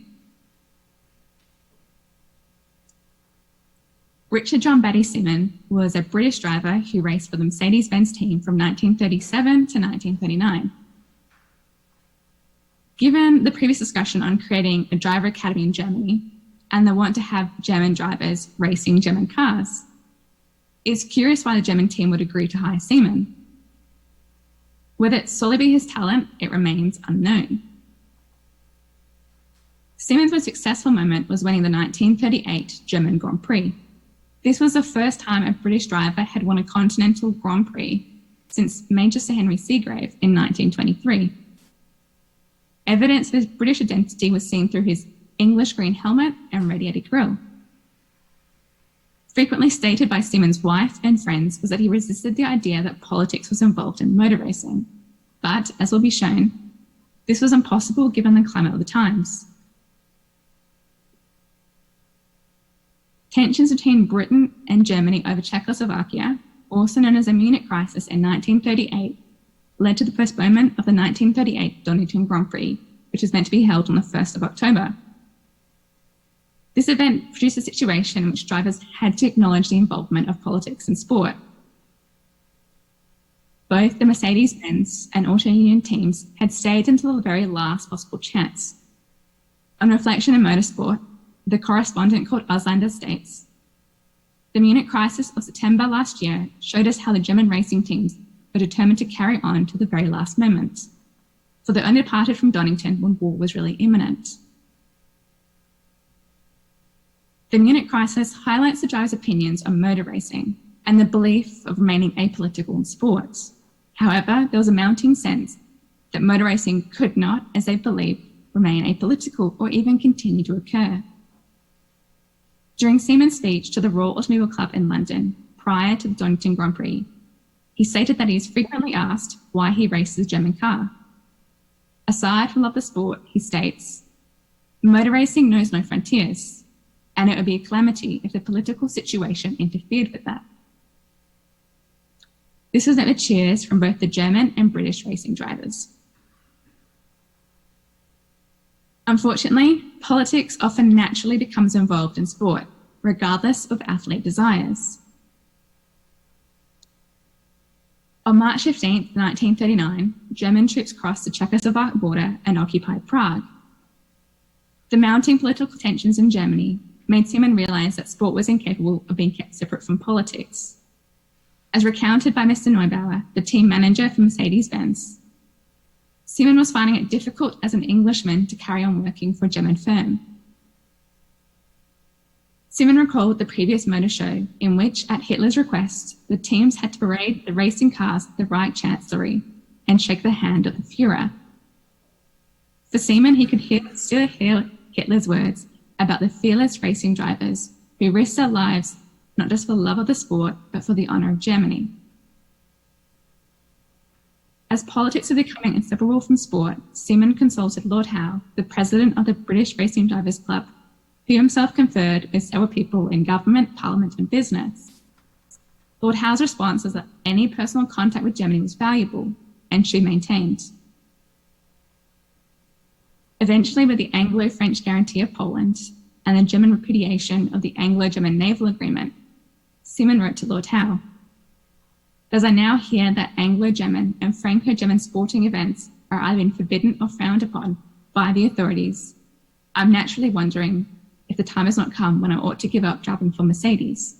Richard John Batty Seaman was a British driver who raced for the Mercedes-Benz team from 1937 to 1939. Given the previous discussion on creating a driver academy in Germany and the want to have German drivers racing German cars, it's curious why the German team would agree to hire Seaman. Whether it solely be his talent, it remains unknown. Seaman's most successful moment was winning the 1938 German Grand Prix. This was the first time a British driver had won a continental Grand Prix since Major Sir Henry Seagrave in 1923. Evidence of his British identity was seen through his English green helmet and radiated grille. Frequently stated by Seaman's wife and friends was that he resisted the idea that politics was involved in motor racing. But, as will be shown, this was impossible given the climate of the times. Tensions between Britain and Germany over Czechoslovakia, also known as the Munich Crisis in 1938, led to the postponement of the 1938 Donington Grand Prix, which was meant to be held on the 1st of October. This event produced a situation in which drivers had to acknowledge the involvement of politics in sport. Both the Mercedes-Benz and Auto Union teams had stayed until the very last possible chance. On reflection in motorsport, the correspondent called Auslander states, "The Munich crisis of September last year showed us how the German racing teams were determined to carry on to the very last moment, for they only departed from Donington when war was really imminent." The Munich crisis highlights the drivers' opinions on motor racing and the belief of remaining apolitical in sports. However, there was a mounting sense that motor racing could not, as they believed, remain apolitical or even continue to occur. During Seaman's speech to the Royal Automobile Club in London, prior to the Donington Grand Prix, he stated that he is frequently asked why he races a German car. Aside from love of the sport, he states, "Motor racing knows no frontiers, and it would be a calamity if the political situation interfered with that." This was met with cheers from both the German and British racing drivers. Unfortunately, politics often naturally becomes involved in sport, regardless of athlete desires. On March 15, 1939, German troops crossed the Czechoslovak border and occupied Prague. The mounting political tensions in Germany made Seaman realize that sport was incapable of being kept separate from politics. As recounted by Mr. Neubauer, the team manager for Mercedes-Benz, Seaman was finding it difficult as an Englishman to carry on working for a German firm. Seaman recalled the previous motor show in which, at Hitler's request, the teams had to parade the racing cars at the Reich Chancellery and shake the hand of the Fuhrer. For Seaman, he could still hear Hitler's words about the fearless racing drivers who risked their lives not just for the love of the sport, but for the honour of Germany. As politics were becoming inseparable from sport, Seaman consulted Lord Howe, the president of the British Racing Drivers Club, who himself conferred with several people in government, parliament and business. Lord Howe's response was that any personal contact with Germany was valuable and should be maintained. Eventually, with the Anglo-French guarantee of Poland and the German repudiation of the Anglo-German naval agreement, Seaman wrote to Lord Howe, "As I now hear that Anglo-German and Franco-German sporting events are either been forbidden or frowned upon by the authorities, I'm naturally wondering if the time has not come when I ought to give up driving for Mercedes."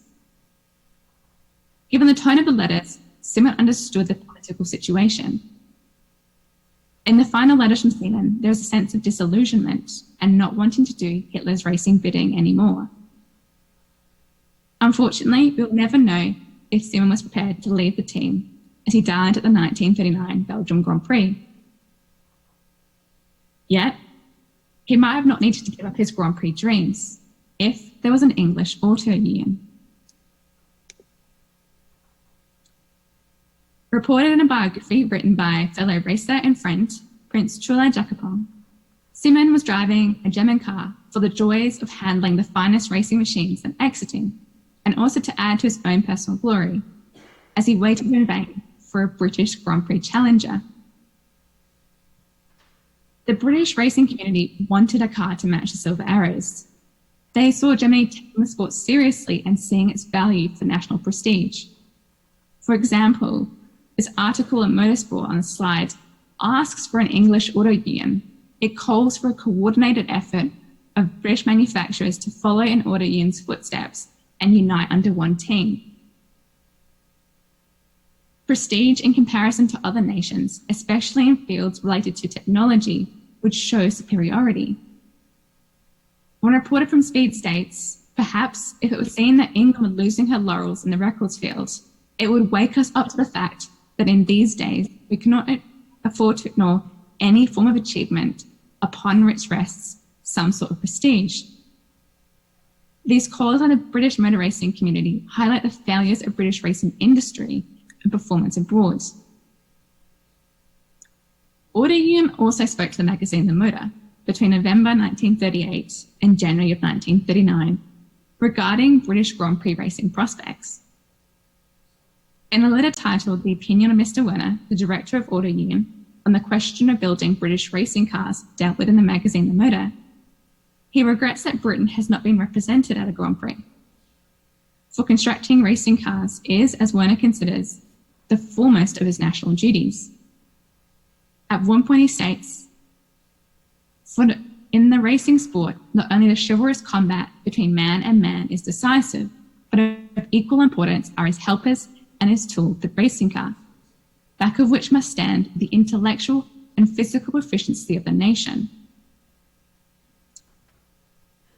Given the tone of the letters, Seaman understood the political situation. In the final letters from Seaman, there is a sense of disillusionment and not wanting to do Hitler's racing bidding anymore. Unfortunately, we'll never know if Seaman was prepared to leave the team, as he died at the 1939 Belgium Grand Prix. Yet, he might have not needed to give up his Grand Prix dreams if there was an English auto union. Reported in a biography written by fellow racer and friend, Prince Chula Jacopong, Seaman was driving a German car for the joys of handling the finest racing machines and exiting, and also to add to his own personal glory, as he waited in vain for a British Grand Prix challenger. The British racing community wanted a car to match the Silver Arrows. They saw Germany taking the sport seriously and seeing its value for national prestige. For example, this article in Motorsport on the slide asks for an English auto union. It calls for a coordinated effort of British manufacturers to follow in auto union's footsteps and unite under one team. Prestige in comparison to other nations, especially in fields related to technology, would show superiority. One reporter from Speed states, perhaps if it was seen that England was losing her laurels in the records field, it would wake us up to the fact that in these days we cannot afford to ignore any form of achievement upon which rests some sort of prestige. These calls on the British motor racing community highlight the failures of British racing industry and performance abroad. Auto Union also spoke to the magazine The Motor between November 1938 and January of 1939 regarding British Grand Prix racing prospects. In a letter titled The Opinion of Mr. Werner, the director of Auto Union, on the question of building British racing cars dealt with in the magazine The Motor, he regrets that Britain has not been represented at a Grand Prix. For constructing racing cars is, as Werner considers, the foremost of his national duties. At one point he states, in the racing sport, not only the chivalrous combat between man and man is decisive, but of equal importance are his helpers and his tool, the racing car, back of which must stand the intellectual and physical proficiency of the nation.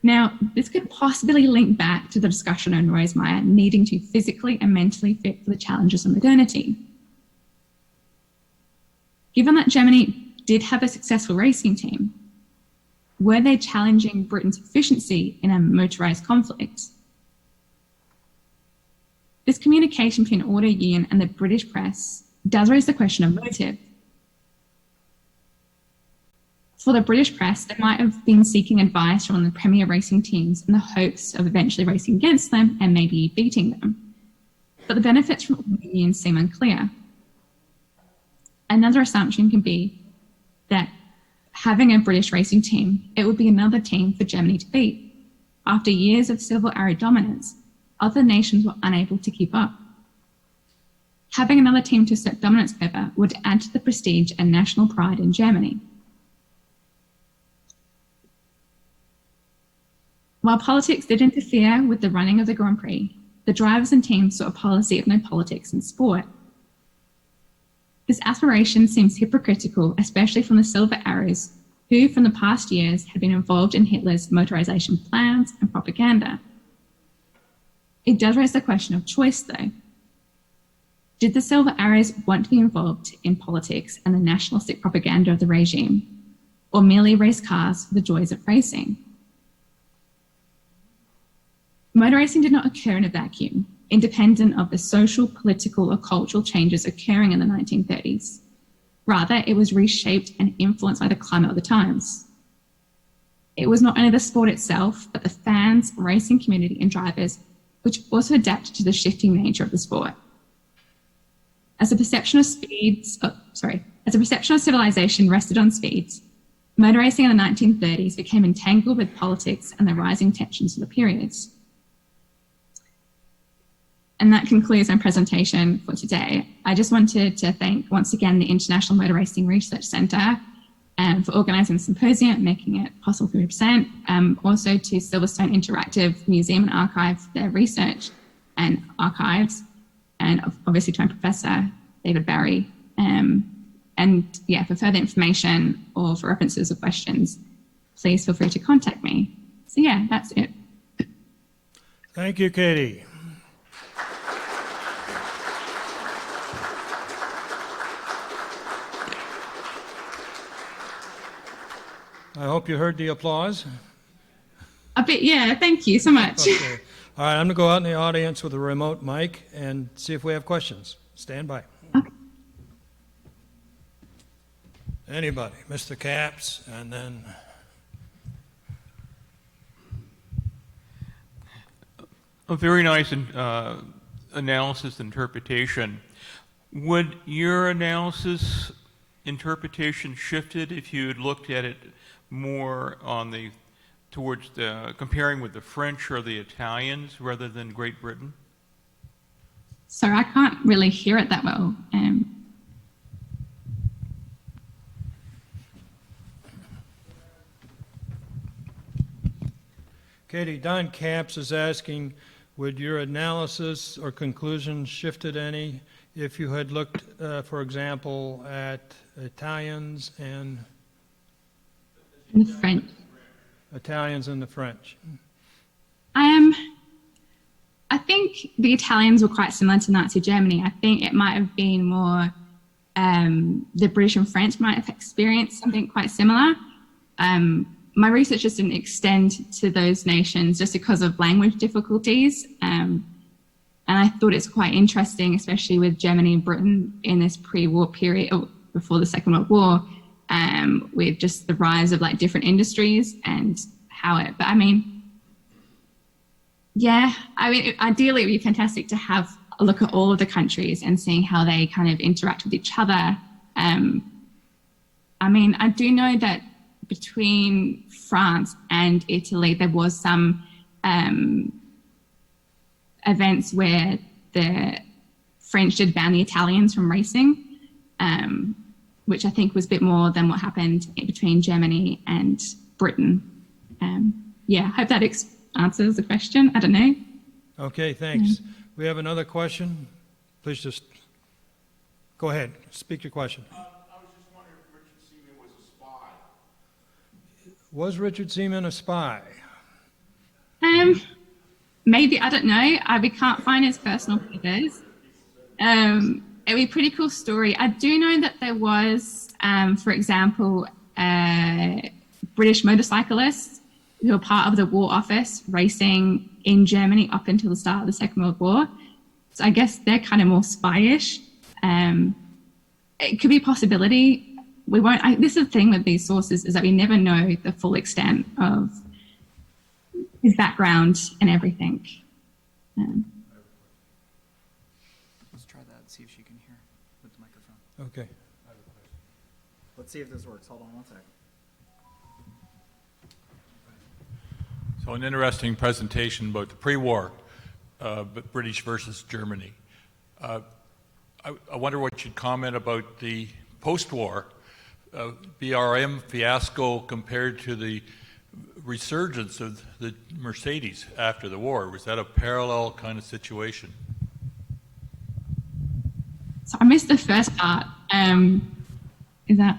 Now, this could possibly link back to the discussion on Rosemeyer needing to physically and mentally fit for the challenges of modernity. Given that Germany did have a successful racing team, were they challenging Britain's efficiency in a motorized conflict? This communication between Auto Union and the British press does raise the question of motive. For the British press, they might have been seeking advice from the premier racing teams in the hopes of eventually racing against them and maybe beating them. But the benefits from Auto Union seem unclear. Another assumption can be that having a British racing team, it would be another team for Germany to beat. After years of civil arrow dominance, other nations were unable to keep up. Having another team to assert dominance over would add to the prestige and national pride in Germany. While politics did interfere with the running of the Grand Prix, the drivers and teams saw a policy of no politics in sport. This aspiration seems hypocritical, especially from the Silver Arrows, who from the past years had been involved in Hitler's motorization plans and propaganda. It does raise the question of choice, though. Did the Silver Arrows want to be involved in politics and the nationalistic propaganda of the regime, or merely race cars for the joys of racing? Motor racing did not occur in a vacuum, independent of the social, political, or cultural changes occurring in the 1930s. Rather, it was reshaped and influenced by the climate of the times. It was not only the sport itself, but the fans, racing community, and drivers, which also adapted to the shifting nature of the sport. As the perception of civilization rested on speeds, motor racing in the 1930s became entangled with politics and the rising tensions of the periods. And that concludes my presentation for today. I just wanted to thank once again the International Motor Racing Research Centre for organising the symposium and making it possible for me to present. Also to Silverstone Interactive Museum and Archive for their research and archives, and obviously to my professor, David Barry. And yeah, for further information or for references or questions, please feel free to contact me. So yeah, that's it. Thank you, Katie. I hope you heard the applause. A bit, yeah, thank you so much. Okay. All right, I'm going to go out in the audience with a remote mic and see if we have questions. Stand by. Okay. Anybody? Mr. Capps, and then... A very nice analysis and interpretation. Would your analysis interpretation shifted if you had looked at it more on the towards comparing with the French or the Italians rather than Great Britain? So I can't really hear it that well. Katie, Don Capps is asking, would your analysis or conclusions shifted any if you had looked, for example, at Italians and In the French. Italians and the French? I think the Italians were quite similar to Nazi Germany. I think it might have been more the British and French might have experienced something quite similar. My research just didn't extend to those nations just because of language difficulties. And I thought it's quite interesting, especially with Germany and Britain in this pre-war period, or before the Second World War, with just the rise of like different industries and how it, but I mean, yeah, I mean, ideally it would be fantastic to have a look at all of the countries and seeing how they kind of interact with each other. I mean, I do know that between France and Italy, there was some events where the French did ban the Italians from racing, which I think was a bit more than what happened between Germany and Britain. Yeah, I hope that answers the question. I don't know. Okay, thanks. We have another question. Please just go ahead. Speak your question. I was just wondering if Richard Seaman was a spy. Was Richard Seaman a spy? Maybe, I don't know. We can't find his personal papers. It'd be a pretty cool story. I do know that there was, for example, British motorcyclists who were part of the War Office racing in Germany up until the start of the Second World War. So I guess they're kind of more spyish. It could be a possibility. We won't. This is the thing with these sources, is that we never know the full extent of his background and everything. Let's try that and see if she can hear with the microphone. Okay. Let's see if this works. Hold on one second. So an interesting presentation about the pre-war, British versus Germany. I wonder what you'd comment about the post-war BRM fiasco compared to the resurgence of the Mercedes after the war. Was that a parallel kind of situation? So I missed the first part. Is that?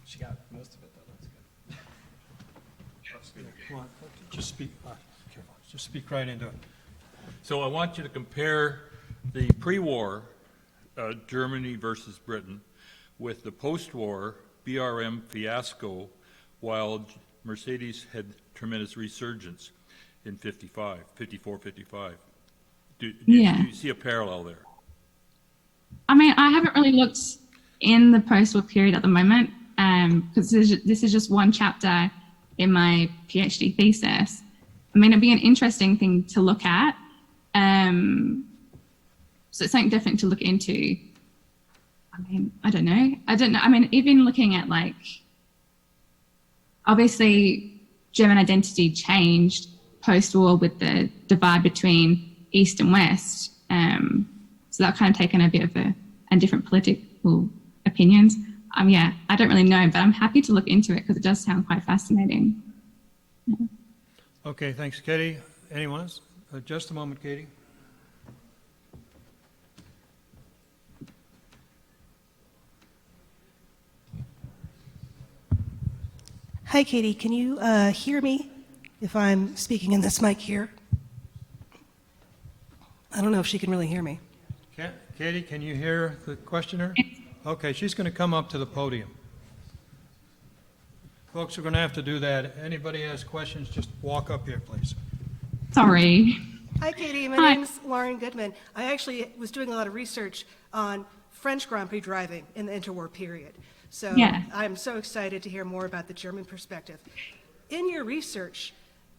She got most of it, though. That's good. Come on, just speak. Careful. Just speak right into it. So I want you to compare the pre-war Germany versus Britain with the post-war BRM fiasco, while Mercedes had tremendous resurgence in 54, 55. Do you see a parallel there? I mean, I haven't really looked in the post-war period at the moment, because this is just one chapter in my PhD thesis. I mean, it'd be an interesting thing to look at. So it's something different to look into. I mean, I don't know. I mean, even looking at, like, obviously German identity changed post-war with the divide between East and West. So that kind of taken a bit of a different political opinions. Yeah, I don't really know, but I'm happy to look into it because it does sound quite fascinating. Yeah. Okay, thanks, Katie. Anyone else? Just a moment, Katie. Hi, Katie. Can you hear me if I'm speaking in this mic here? I don't know if she can really hear me. Katie, can you hear the questioner? Okay, she's going to come up to the podium. Folks, we're going to have to do that. Anybody has questions, just walk up here, please. Sorry. Hi, Katie. My name's Lauren Goodman. I actually was doing a lot of research on French Grand Prix driving in the interwar period. So I'm so excited to hear more about the German perspective. In your research,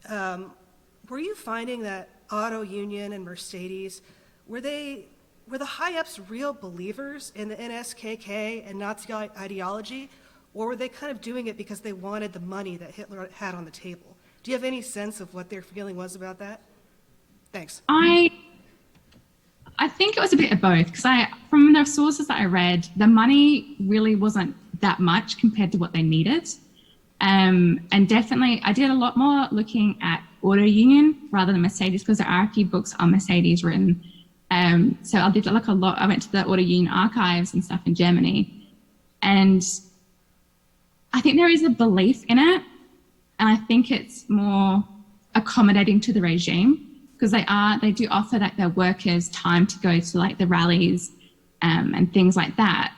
were you finding that Auto Union and Mercedes, were the high-ups real believers in the NSKK and Nazi ideology, or were they kind of doing it because they wanted the money that Hitler had on the table? Do you have any sense of what their feeling was about that? Thanks. I think it was a bit of both, because from the sources that I read, the money really wasn't that much compared to what they needed. And definitely, I did a lot more looking at Auto Union rather than Mercedes, because there are a few books on Mercedes written. So I did like a lot. I went to the Auto Union archives and stuff in Germany, and I think there is a belief in it, and I think it's more accommodating to the regime, because they do offer like their workers time to go to like the rallies and things like that.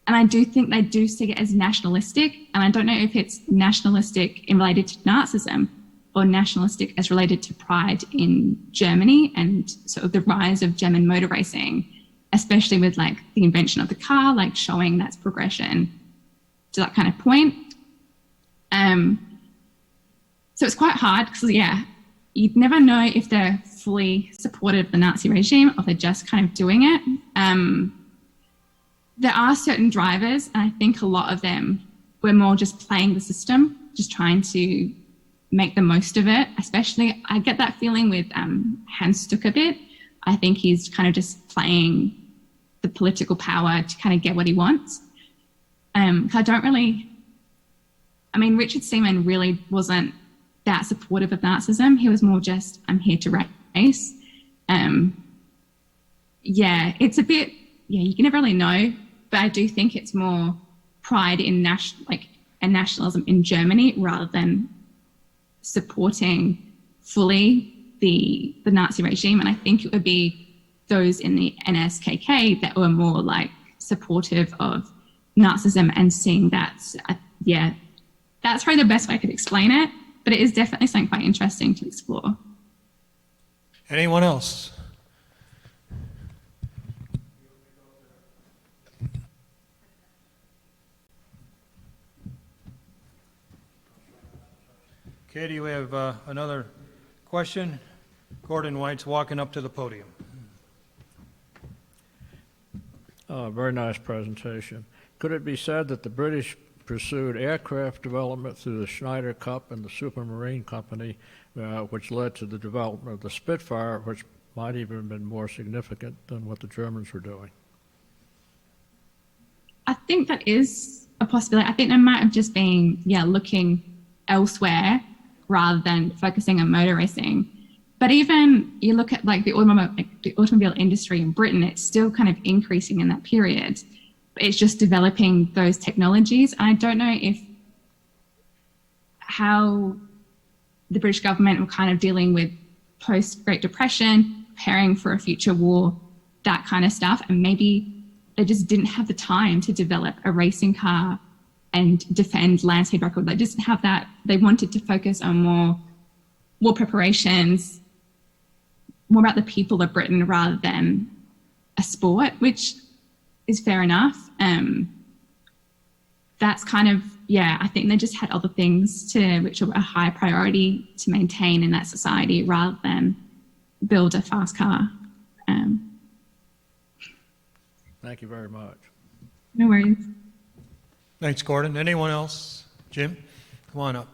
And I do think they do see it as nationalistic, and I don't know if it's nationalistic in related to Nazism or nationalistic as related to pride in Germany and sort of the rise of German motor racing, especially with like the invention of the car, like showing that's progression to that kind of point. So it's quite hard because, yeah, you'd never know if they're fully supportive of the Nazi regime or they're just kind of doing it. There are certain drivers, and I think a lot of them were more just playing the system, just trying to make the most of it. Especially, I get that feeling with Hans Stuck a bit. I think he's kind of just playing the political power to kind of get what he wants. Richard Seaman really wasn't that supportive of Nazism. He was more just, I'm here to race. It's a bit, you can never really know, but I do think it's more pride in nationalism in Germany rather than supporting fully the Nazi regime. And I think it would be those in the NSKK that were more like supportive of Nazism and seeing that, that's probably the best way I could explain it, but it is definitely something quite interesting to explore. Anyone else? Katie, we have another question. Gordon White's walking up to the podium. Very nice presentation. Could it be said that the British pursued aircraft development through the Schneider Cup and the Supermarine Company, which led to the development of the Spitfire, which might even have been more significant than what the Germans were doing? I think that is a possibility. I think they might have just been, looking elsewhere rather than focusing on motor racing. But even you look at like the automobile industry in Britain, it's still kind of increasing in that period. It's just developing those technologies. I don't know how the British government were kind of dealing with post-Great Depression, preparing for a future war, that kind of stuff. And maybe they just didn't have the time to develop a racing car and defend land speed record. They just didn't have that. They wanted to focus on more war preparations, more about the people of Britain rather than a sport, which is fair enough. That's kind of, I think they just had other things which are a high priority to maintain in that society rather than build a fast car. Thank you very much. No worries. Thanks, Gordon. Anyone else? Jim, come on up.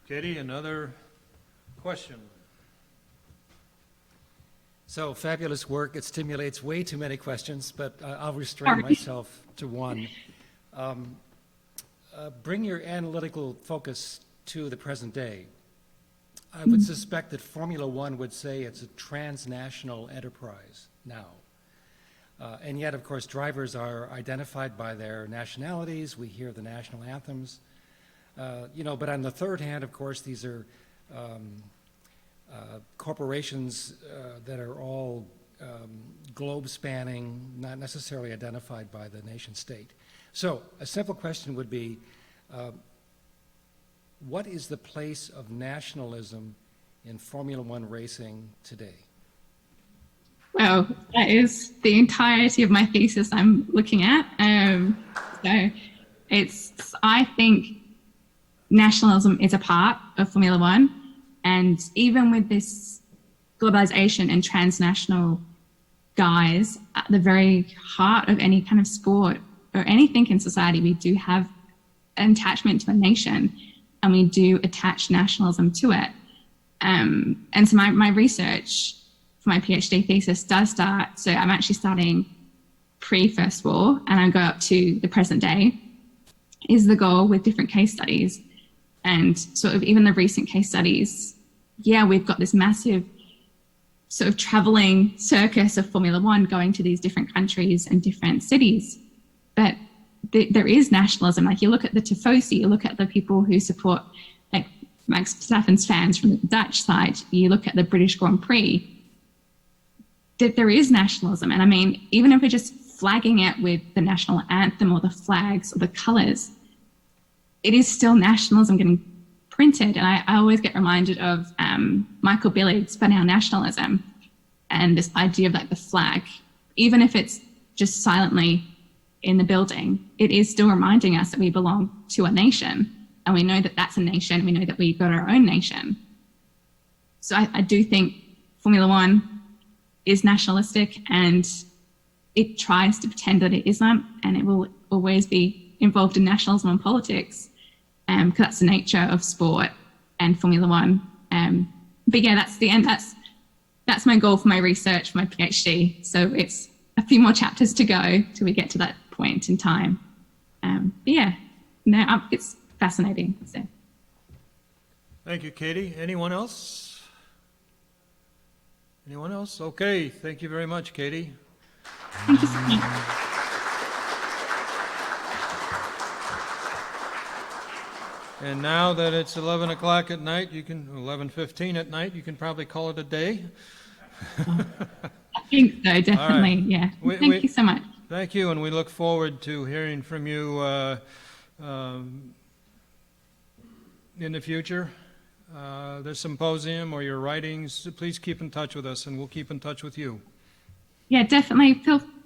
Katie, another question. So fabulous work. It stimulates way too many questions, but I'll restrain myself to one. Bring your analytical focus to the present day. I would suspect that Formula One would say it's a transnational enterprise now. And yet, of course, drivers are identified by their nationalities. We hear the national anthems. But on the third hand, of course, these are corporations that are all globe-spanning, not necessarily identified by the nation state. So a simple question would be, what is the place of nationalism in Formula One racing today? Well, that is the entirety of my thesis I'm looking at. I think nationalism is a part of Formula One. And even with this globalization and transnational guys at the very heart of any kind of sport or anything in society, we do have an attachment to a nation, and we do attach nationalism to it. And so my research for my PhD thesis does start, so I'm actually starting pre-First War, and I go up to the present day, is the goal with different case studies. And sort of even the recent case studies, yeah, we've got this massive sort of traveling circus of Formula One going to these different countries and different cities. But there is nationalism. Like, you look at the Tifosi, you look at the people who support, like, Max Verstappen's fans from the Dutch side, you look at the British Grand Prix, there is nationalism. And I mean, even if we're just flagging it with the national anthem or the flags or the colors, it is still nationalism getting printed. And I always get reminded of Michael Billig's For Now Nationalism, and this idea of like the flag, even if it's just silently in the building, it is still reminding us that we belong to a nation, and we know that that's a nation. We know that we've got our own nation. So I do think Formula One is nationalistic, and it tries to pretend that it isn't, and it will always be involved in nationalism and politics, because that's the nature of sport and Formula One. But yeah, that's the end. That's my goal for my research, for my PhD. So it's a few more chapters to go till we get to that point in time. But yeah, no, it's fascinating. So. Thank you, Katie. Anyone else? Anyone else? Okay, thank you very much, Katie. Thank you so much. And now that it's 11 o'clock at night, 11:15 at night, you can probably call it a day. I think so, definitely, Right. yeah. Thank you so much. Thank you, and we look forward to hearing from you in the future. The symposium or your writings, please keep in touch with us, and we'll keep in touch with you. Yeah, definitely.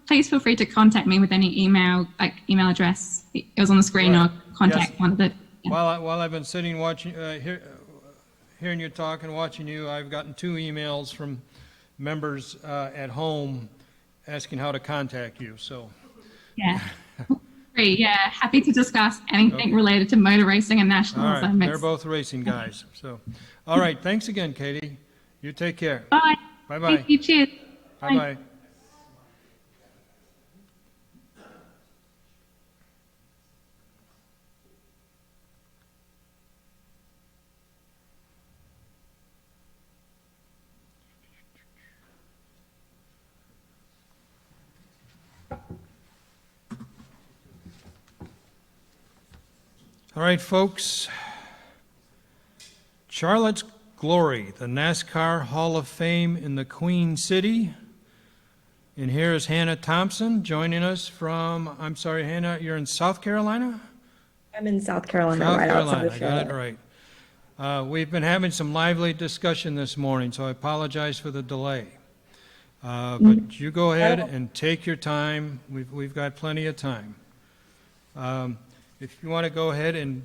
Please feel free to contact me with any email address. It was on the screen, Right. or contact Yes. one of the. Yeah. While I've been sitting watching, hearing you talk and watching you, I've gotten 2 emails from members at home asking how to contact you. So. Yeah. Great. Yeah. Happy to discuss anything related to motor racing and All nationalism. right. They're both racing guys. So, all right. Thanks again, Katie. You take care. Bye. Bye-bye. Thank you. Cheers. Bye-bye. All right, folks. Charlotte's Glory, the NASCAR Hall of Fame in the Queen City. And here is Hannah Thompson joining us from, I'm sorry, Hannah, you're in South Carolina? I'm in South Carolina, South right Carolina, outside of I got it Charlotte. right. We've been having some lively discussion this morning, so I apologize for the delay. But you go ahead and take your time. We've got plenty of time. If you want to go ahead and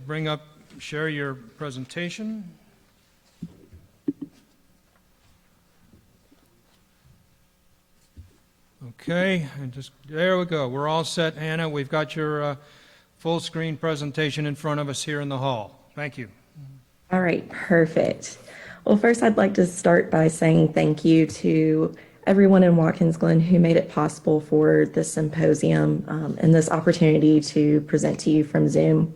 share your presentation. Okay, and there we go. We're all set, Anna. We've got your full screen presentation in front of us here in the hall. Thank you. All right, perfect. Well, first I'd like to start by saying thank you to everyone in Watkins Glen who made it possible for this symposium and this opportunity to present to you from Zoom.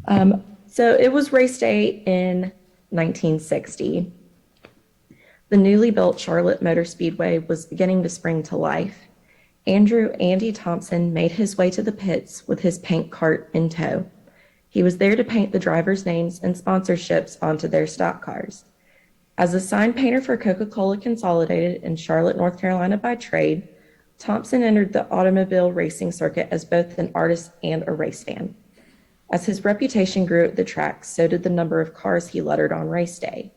So it was race day in 1960. The newly built Charlotte Motor Speedway was beginning to spring to life. Andy Thompson made his way to the pits with his paint cart in tow. He was there to paint the drivers' names and sponsorships onto their stock cars. As a sign painter for Coca-Cola Consolidated in Charlotte, North Carolina by trade, Thompson entered the automobile racing circuit as both an artist and a race fan. As his reputation grew at the track, so did the number of cars he lettered on race day.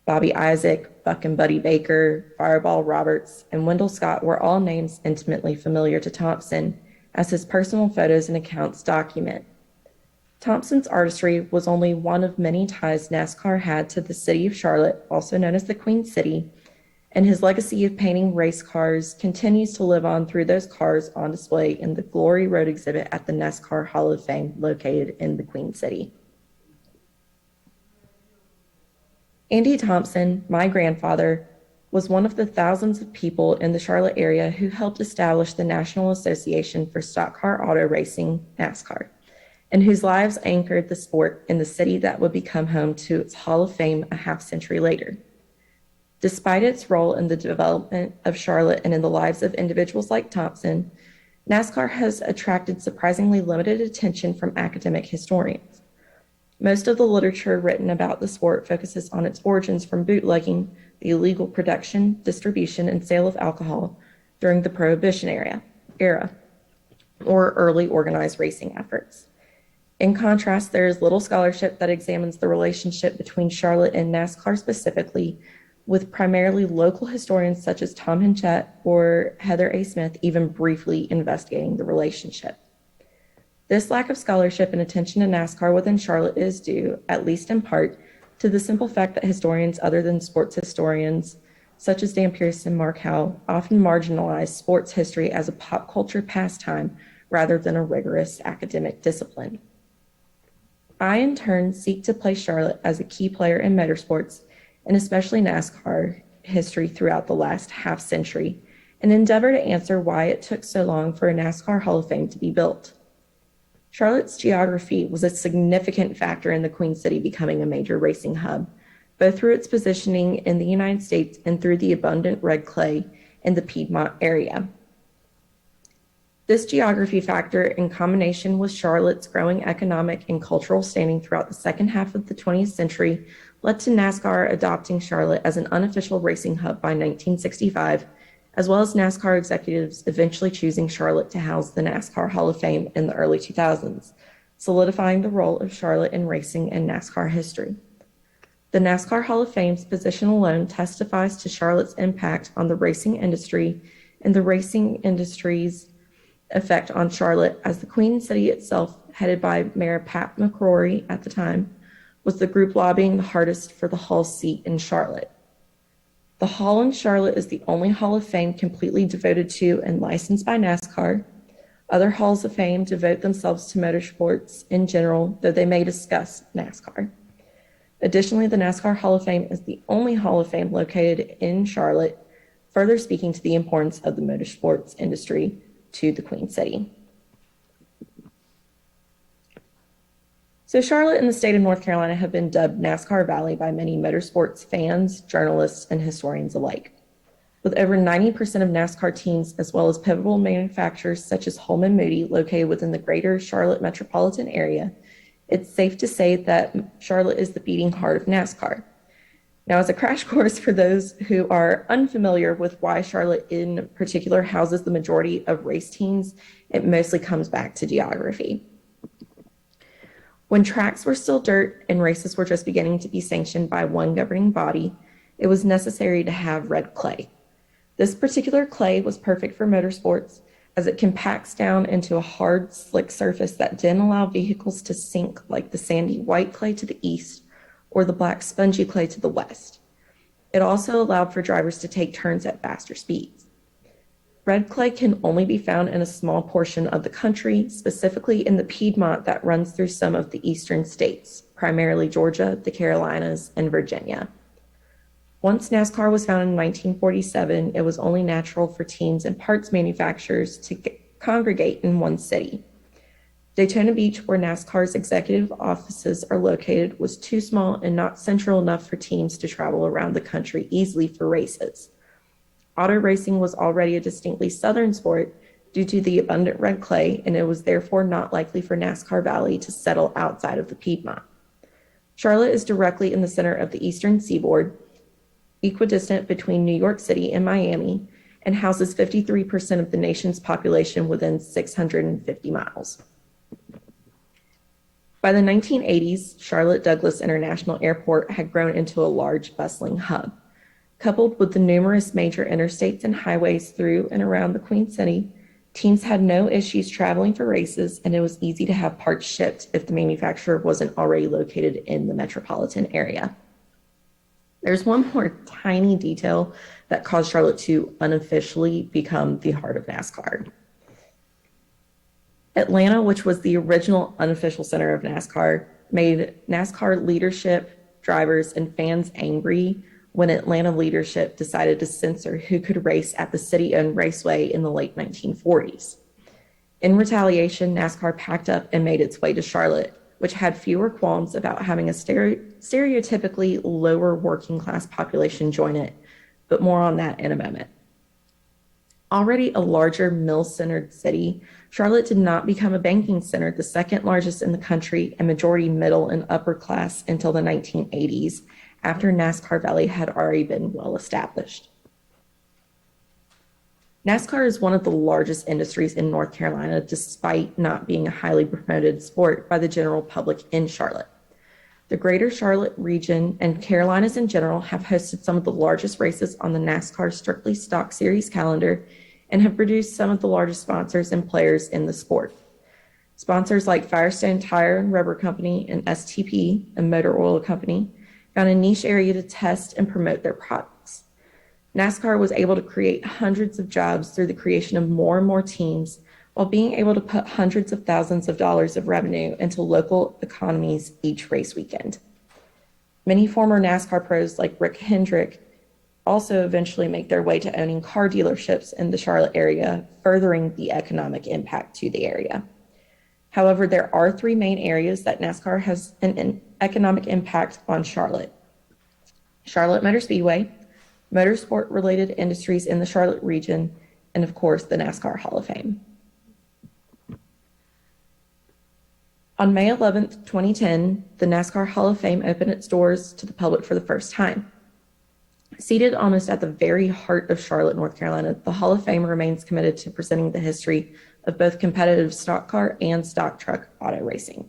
Bobby Isaac, Buck and Buddy Baker, Fireball Roberts, and Wendell Scott were all names intimately familiar to Thompson, as his personal photos and accounts document. Thompson's artistry was only one of many ties NASCAR had to the city of Charlotte, also known as the Queen City, and his legacy of painting race cars continues to live on through those cars on display in the Glory Road exhibit at the NASCAR Hall of Fame located in the Queen City. Andy Thompson, my grandfather, was one of the thousands of people in the Charlotte area who helped establish the National Association for Stock Car Auto Racing, NASCAR, and whose lives anchored the sport in the city that would become home to its Hall of Fame a half-century later. Despite its role in the development of Charlotte and in the lives of individuals like Thompson, NASCAR has attracted surprisingly limited attention from academic historians. Most of the literature written about the sport focuses on its origins from bootlegging, the illegal production, distribution, and sale of alcohol during the Prohibition era, or early organized racing efforts. In contrast, there is little scholarship that examines the relationship between Charlotte and NASCAR specifically, with primarily local historians such as Tom Hinchett or Heather A. Smith even briefly investigating the relationship. This lack of scholarship and attention to NASCAR within Charlotte is due, at least in part, to the simple fact that historians other than sports historians, such as Dan Pierce and Mark Howe, often marginalize sports history as a pop culture pastime rather than a rigorous academic discipline. I, in turn, seek to place Charlotte as a key player in motorsports, and especially NASCAR history throughout the last half century, and endeavor to answer why it took so long for a NASCAR Hall of Fame to be built. Charlotte's geography was a significant factor in the Queen City becoming a major racing hub, both through its positioning in the United States and through the abundant red clay in the Piedmont area. This geography factor, in combination with Charlotte's growing economic and cultural standing throughout the second half of the 20th century, led to NASCAR adopting Charlotte as an unofficial racing hub by 1965, as well as NASCAR executives eventually choosing Charlotte to house the NASCAR Hall of Fame in the early 2000s, solidifying the role of Charlotte in racing and NASCAR history. The NASCAR Hall of Fame's position alone testifies to Charlotte's impact on the racing industry and the racing industry's effect on Charlotte, as the Queen City itself, headed by Mayor Pat McCrory at the time, was the group lobbying the hardest for the Hall's seat in Charlotte. The Hall in Charlotte is the only Hall of Fame completely devoted to and licensed by NASCAR. Other Halls of Fame devote themselves to motorsports in general, though they may discuss NASCAR. Additionally, the NASCAR Hall of Fame is the only Hall of Fame located in Charlotte, further speaking to the importance of the motorsports industry to the Queen City. So Charlotte and the state of North Carolina have been dubbed NASCAR Valley by many motorsports fans, journalists, and historians alike. With over 90% of NASCAR teams, as well as pivotal manufacturers such as Holman Moody located within the greater Charlotte metropolitan area, it's safe to say that Charlotte is the beating heart of NASCAR. Now, as a crash course for those who are unfamiliar with why Charlotte in particular houses the majority of race teams, it mostly comes back to geography. When tracks were still dirt and races were just beginning to be sanctioned by one governing body, it was necessary to have red clay. This particular clay was perfect for motorsports, as it compacts down into a hard, slick surface that didn't allow vehicles to sink like the sandy white clay to the east or the black spongy clay to the west. It also allowed for drivers to take turns at faster speeds. Red clay can only be found in a small portion of the country, specifically in the Piedmont that runs through some of the eastern states, primarily Georgia, the Carolinas, and Virginia. Once NASCAR was founded in 1947, it was only natural for teams and parts manufacturers to congregate in one city. Daytona Beach, where NASCAR's executive offices are located, was too small and not central enough for teams to travel around the country easily for races. Auto racing was already a distinctly southern sport due to the abundant red clay, and it was therefore not likely for NASCAR Valley to settle outside of the Piedmont. Charlotte is directly in the center of the eastern seaboard, equidistant between New York City and Miami, and houses 53% of the nation's population within 650 miles. By the 1980s, Charlotte Douglas International Airport had grown into a large, bustling hub. Coupled with the numerous major interstates and highways through and around the Queen City, teams had no issues traveling for races, and it was easy to have parts shipped if the manufacturer wasn't already located in the metropolitan area. There's one more tiny detail that caused Charlotte to unofficially become the heart of NASCAR. Atlanta, which was the original unofficial center of NASCAR, made NASCAR leadership, drivers, and fans angry when Atlanta leadership decided to censor who could race at the city-owned raceway in the late 1940s. In retaliation, NASCAR packed up and made its way to Charlotte, which had fewer qualms about having a stereotypically lower working class population join it, but more on that in a moment. Already a larger mill-centered city, Charlotte did not become a banking center, the second largest in the country and majority middle and upper class until the 1980s, after NASCAR Valley had already been well established. NASCAR is one of the largest industries in North Carolina, despite not being a highly promoted sport by the general public in Charlotte. The greater Charlotte region and Carolinas in general have hosted some of the largest races on the NASCAR Strictly Stock Series calendar and have produced some of the largest sponsors and players in the sport. Sponsors like Firestone Tire and Rubber Company and STP, a motor oil company, found a niche area to test and promote their products. NASCAR was able to create hundreds of jobs through the creation of more and more teams, while being able to put hundreds of thousands of dollars of revenue into local economies each race weekend. Many former NASCAR pros like Rick Hendrick also eventually make their way to owning car dealerships in the Charlotte area, furthering the economic impact to the area. However, there are three main areas that NASCAR has an economic impact on Charlotte: Charlotte Motor Speedway, motorsport-related industries in the Charlotte region, and of course, the NASCAR Hall of Fame. On May 11th, 2010, the NASCAR Hall of Fame opened its doors to the public for the first time. Seated almost at the very heart of Charlotte, North Carolina, the Hall of Fame remains committed to presenting the history of both competitive stock car and stock truck auto racing.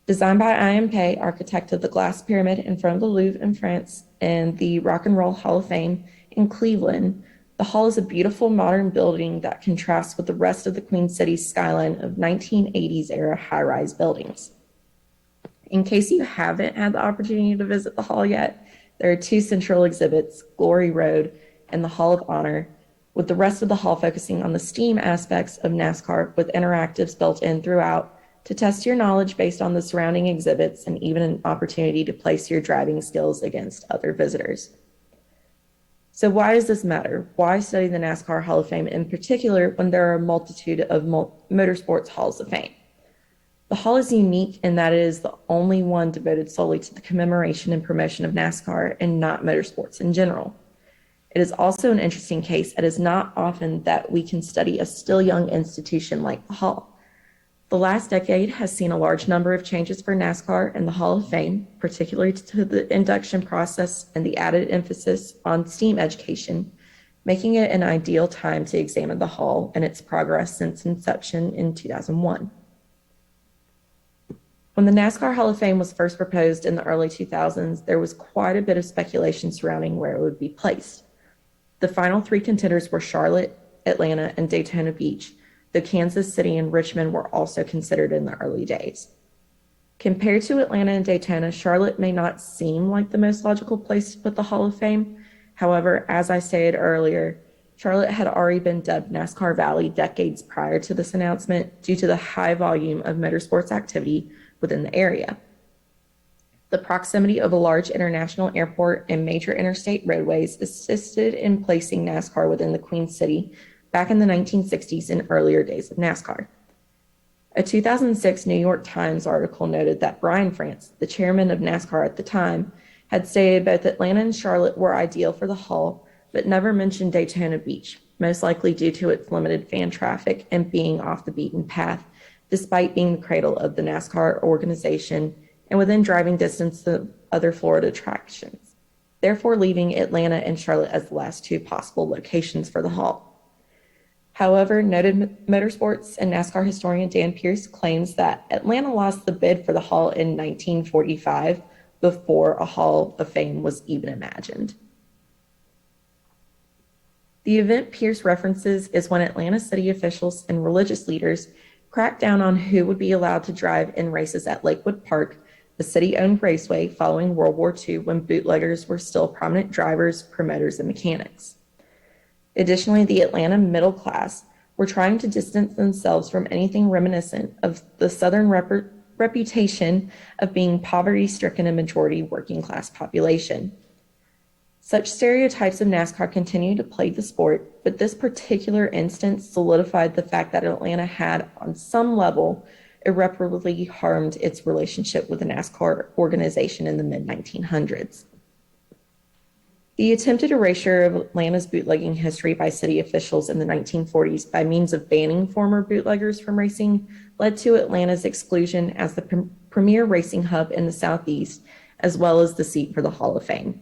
Designed by IMK, architect of the Glass Pyramid in front of the Louvre in France and the Rock and Roll Hall of Fame in Cleveland, the hall is a beautiful modern building that contrasts with the rest of the Queen City's skyline of 1980s era high-rise buildings. In case you haven't had the opportunity to visit the hall yet, there are two central exhibits, Glory Road and the Hall of Honor, with the rest of the hall focusing on the STEAM aspects of NASCAR with interactives built in throughout to test your knowledge based on the surrounding exhibits and even an opportunity to place your driving skills against other visitors. So why does this matter? Why study the NASCAR Hall of Fame in particular when there are a multitude of motorsports halls of fame? The hall is unique in that it is the only one devoted solely to the commemoration and promotion of NASCAR and not motorsports in general. It is also an interesting case. It is not often that we can study a still young institution like the hall. The last decade has seen a large number of changes for NASCAR and the Hall of Fame, particularly to the induction process and the added emphasis on STEAM education, making it an ideal time to examine the hall and its progress since inception in 2001. When the NASCAR Hall of Fame was first proposed in the early 2000s, there was quite a bit of speculation surrounding where it would be placed. The final three contenders were Charlotte, Atlanta, and Daytona Beach, though Kansas City and Richmond were also considered in the early days. Compared to Atlanta and Daytona, Charlotte may not seem like the most logical place to put the Hall of Fame. However, as I stated earlier, Charlotte had already been dubbed NASCAR Valley decades prior to this announcement due to the high volume of motorsports activity within the area. The proximity of a large international airport and major interstate roadways assisted in placing NASCAR within the Queen City back in the 1960s and earlier days of NASCAR. A 2006 New York Times article noted that Brian France, the chairman of NASCAR at the time, had stated both Atlanta and Charlotte were ideal for the hall, but never mentioned Daytona Beach, most likely due to its limited fan traffic and being off the beaten path, despite being the cradle of the NASCAR organization and within driving distance of other Florida attractions, therefore leaving Atlanta and Charlotte as the last two possible locations for the hall. However, noted motorsports and NASCAR historian Dan Pierce claims that Atlanta lost the bid for the hall in 1945 before a Hall of Fame was even imagined. The event Pierce references is when Atlanta city officials and religious leaders cracked down on who would be allowed to drive in races at Lakewood Park a city-owned raceway following World War II when bootleggers were still prominent drivers, promoters, and mechanics. Additionally, the Atlanta middle class were trying to distance themselves from anything reminiscent of the Southern reputation of being poverty-stricken and majority working-class population. Such stereotypes of NASCAR continue to plague the sport, but this particular instance solidified the fact that Atlanta had, on some level, irreparably harmed its relationship with the NASCAR organization in the mid-1900s. The attempted erasure of Atlanta's bootlegging history by city officials in the 1940s by means of banning former bootleggers from racing led to Atlanta's exclusion as the premier racing hub in the Southeast, as well as the seat for the Hall of Fame.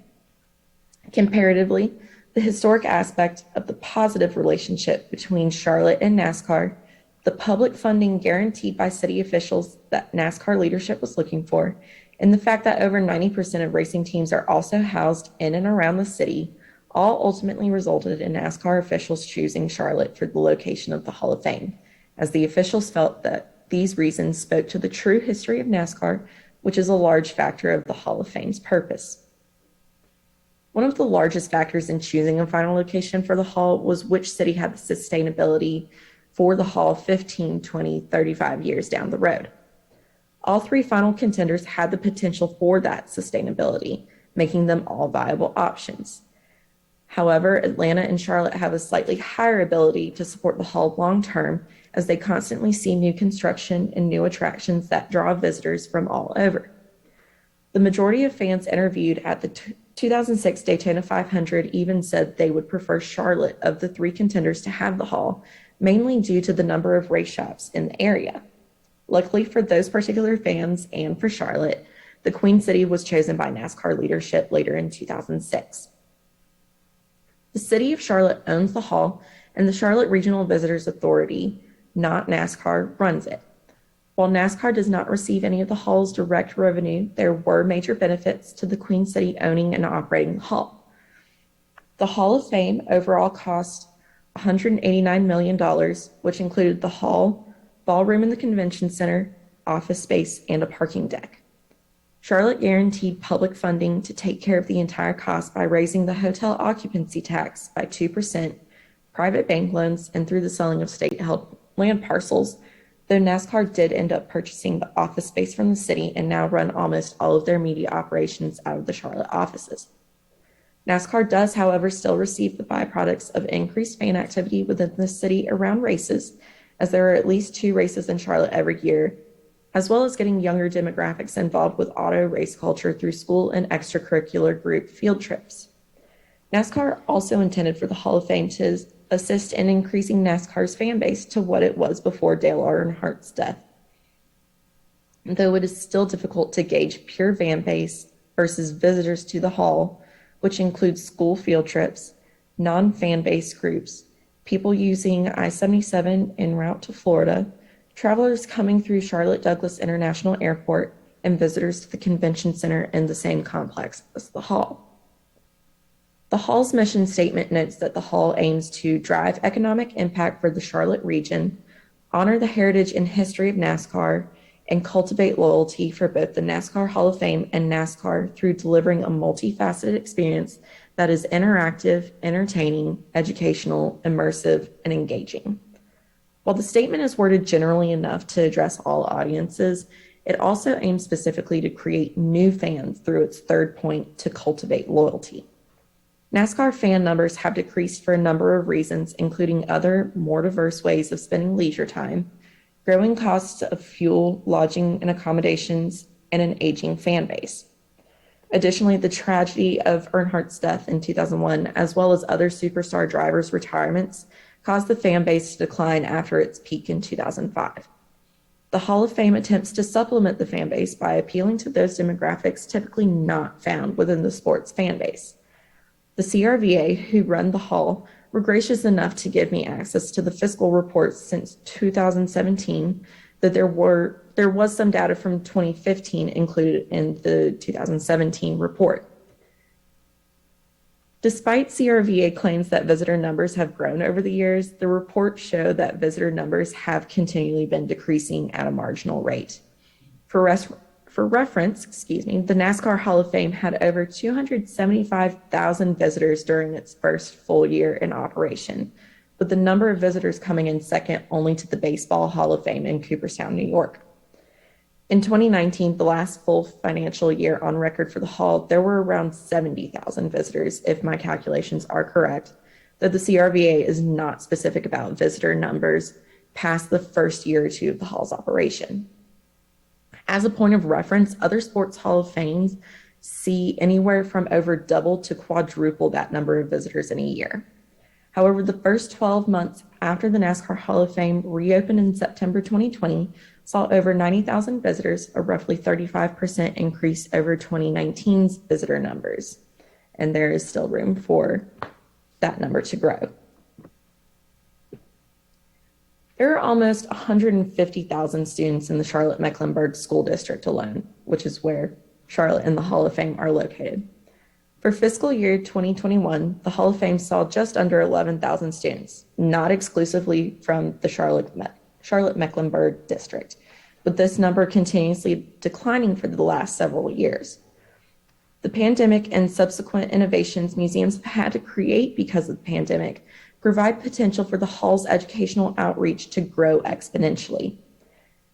Comparatively, the historic aspect of the positive relationship between Charlotte and NASCAR, the public funding guaranteed by city officials that NASCAR leadership was looking for, and the fact that over 90% of racing teams are also housed in and around the city, all ultimately resulted in NASCAR officials choosing Charlotte for the location of the Hall of Fame, as the officials felt that these reasons spoke to the true history of NASCAR, which is a large factor of the Hall of Fame's purpose. One of the largest factors in choosing a final location for the Hall was which city had the sustainability for the Hall 15, 20, 35 years down the road. All three final contenders had the potential for that sustainability, making them all viable options. However, Atlanta and Charlotte have a slightly higher ability to support the Hall long-term, as they constantly see new construction and new attractions that draw visitors from all over. The majority of fans interviewed at the 2006 Daytona 500 even said they would prefer Charlotte of the three contenders to have the Hall, mainly due to the number of race shops in the area. Luckily for those particular fans and for Charlotte, the Queen City was chosen by NASCAR leadership later in 2006. The city of Charlotte owns the Hall, and the Charlotte Regional Visitors Authority, not NASCAR, runs it. While NASCAR does not receive any of the Hall's direct revenue, there were major benefits to the Queen City owning and operating the Hall. The Hall of Fame overall cost $189 million, which included the Hall, ballroom in the convention center, office space, and a parking deck. Charlotte guaranteed public funding to take care of the entire cost by raising the hotel occupancy tax by 2%, private bank loans, and through the selling of state-held land parcels, though NASCAR did end up purchasing the office space from the city and now run almost all of their media operations out of the Charlotte offices. NASCAR does, however, still receive the byproducts of increased fan activity within the city around races, as there are at least 2 races in Charlotte every year, as well as getting younger demographics involved with auto race culture through school and extracurricular group field trips. NASCAR also intended for the Hall of Fame to assist in increasing NASCAR's fan base to what it was before Dale Earnhardt's death. Though it is still difficult to gauge pure fan base versus visitors to the Hall, which includes school field trips, non-fan base groups, people using I-77 en route to Florida, travelers coming through Charlotte Douglas International Airport, and visitors to the convention center in the same complex as the Hall. The Hall's mission statement notes that the Hall aims to drive economic impact for the Charlotte region, honor the heritage and history of NASCAR, and cultivate loyalty for both the NASCAR Hall of Fame and NASCAR through delivering a multifaceted experience that is interactive, entertaining, educational, immersive, and engaging. While the statement is worded generally enough to address all audiences, it also aims specifically to create new fans through its third point to cultivate loyalty. NASCAR fan numbers have decreased for a number of reasons, including other, more diverse ways of spending leisure time, growing costs of fuel, lodging, and accommodations, and an aging fan base. Additionally, the tragedy of Earnhardt's death in 2001, as well as other superstar drivers' retirements, caused the fan base to decline after its peak in 2005. The Hall of Fame attempts to supplement the fan base by appealing to those demographics typically not found within the sports fan base. The CRVA, who run the Hall, were gracious enough to give me access to the fiscal reports since 2017, that there was some data from 2015 included in the 2017 report. Despite CRVA claims that visitor numbers have grown over the years, the reports show that visitor numbers have continually been decreasing at a marginal rate. For For reference, the NASCAR Hall of Fame had over 275,000 visitors during its first full year in operation, with the number of visitors coming in second only to the Baseball Hall of Fame in Cooperstown, New York. In 2019, the last full financial year on record for the Hall, there were around 70,000 visitors, if my calculations are correct, though the CRVA is not specific about visitor numbers past the first year or two of the Hall's operation. As a point of reference, other sports Hall of Fames see anywhere from over double to quadruple that number of visitors in a year. However, the first 12 months after the NASCAR Hall of Fame reopened in September 2020 saw over 90,000 visitors, a roughly 35% increase over 2019's visitor numbers. And there is still room for that number to grow. There are almost 150,000 students in the Charlotte-Mecklenburg School District alone, which is where Charlotte and the Hall of Fame are located. For fiscal year 2021, the Hall of Fame saw just under 11,000 students, not exclusively from the Charlotte-Mecklenburg district, with this number continuously declining for the last several years. The pandemic and subsequent innovations museums have had to create because of the pandemic provide potential for the Hall's educational outreach to grow exponentially.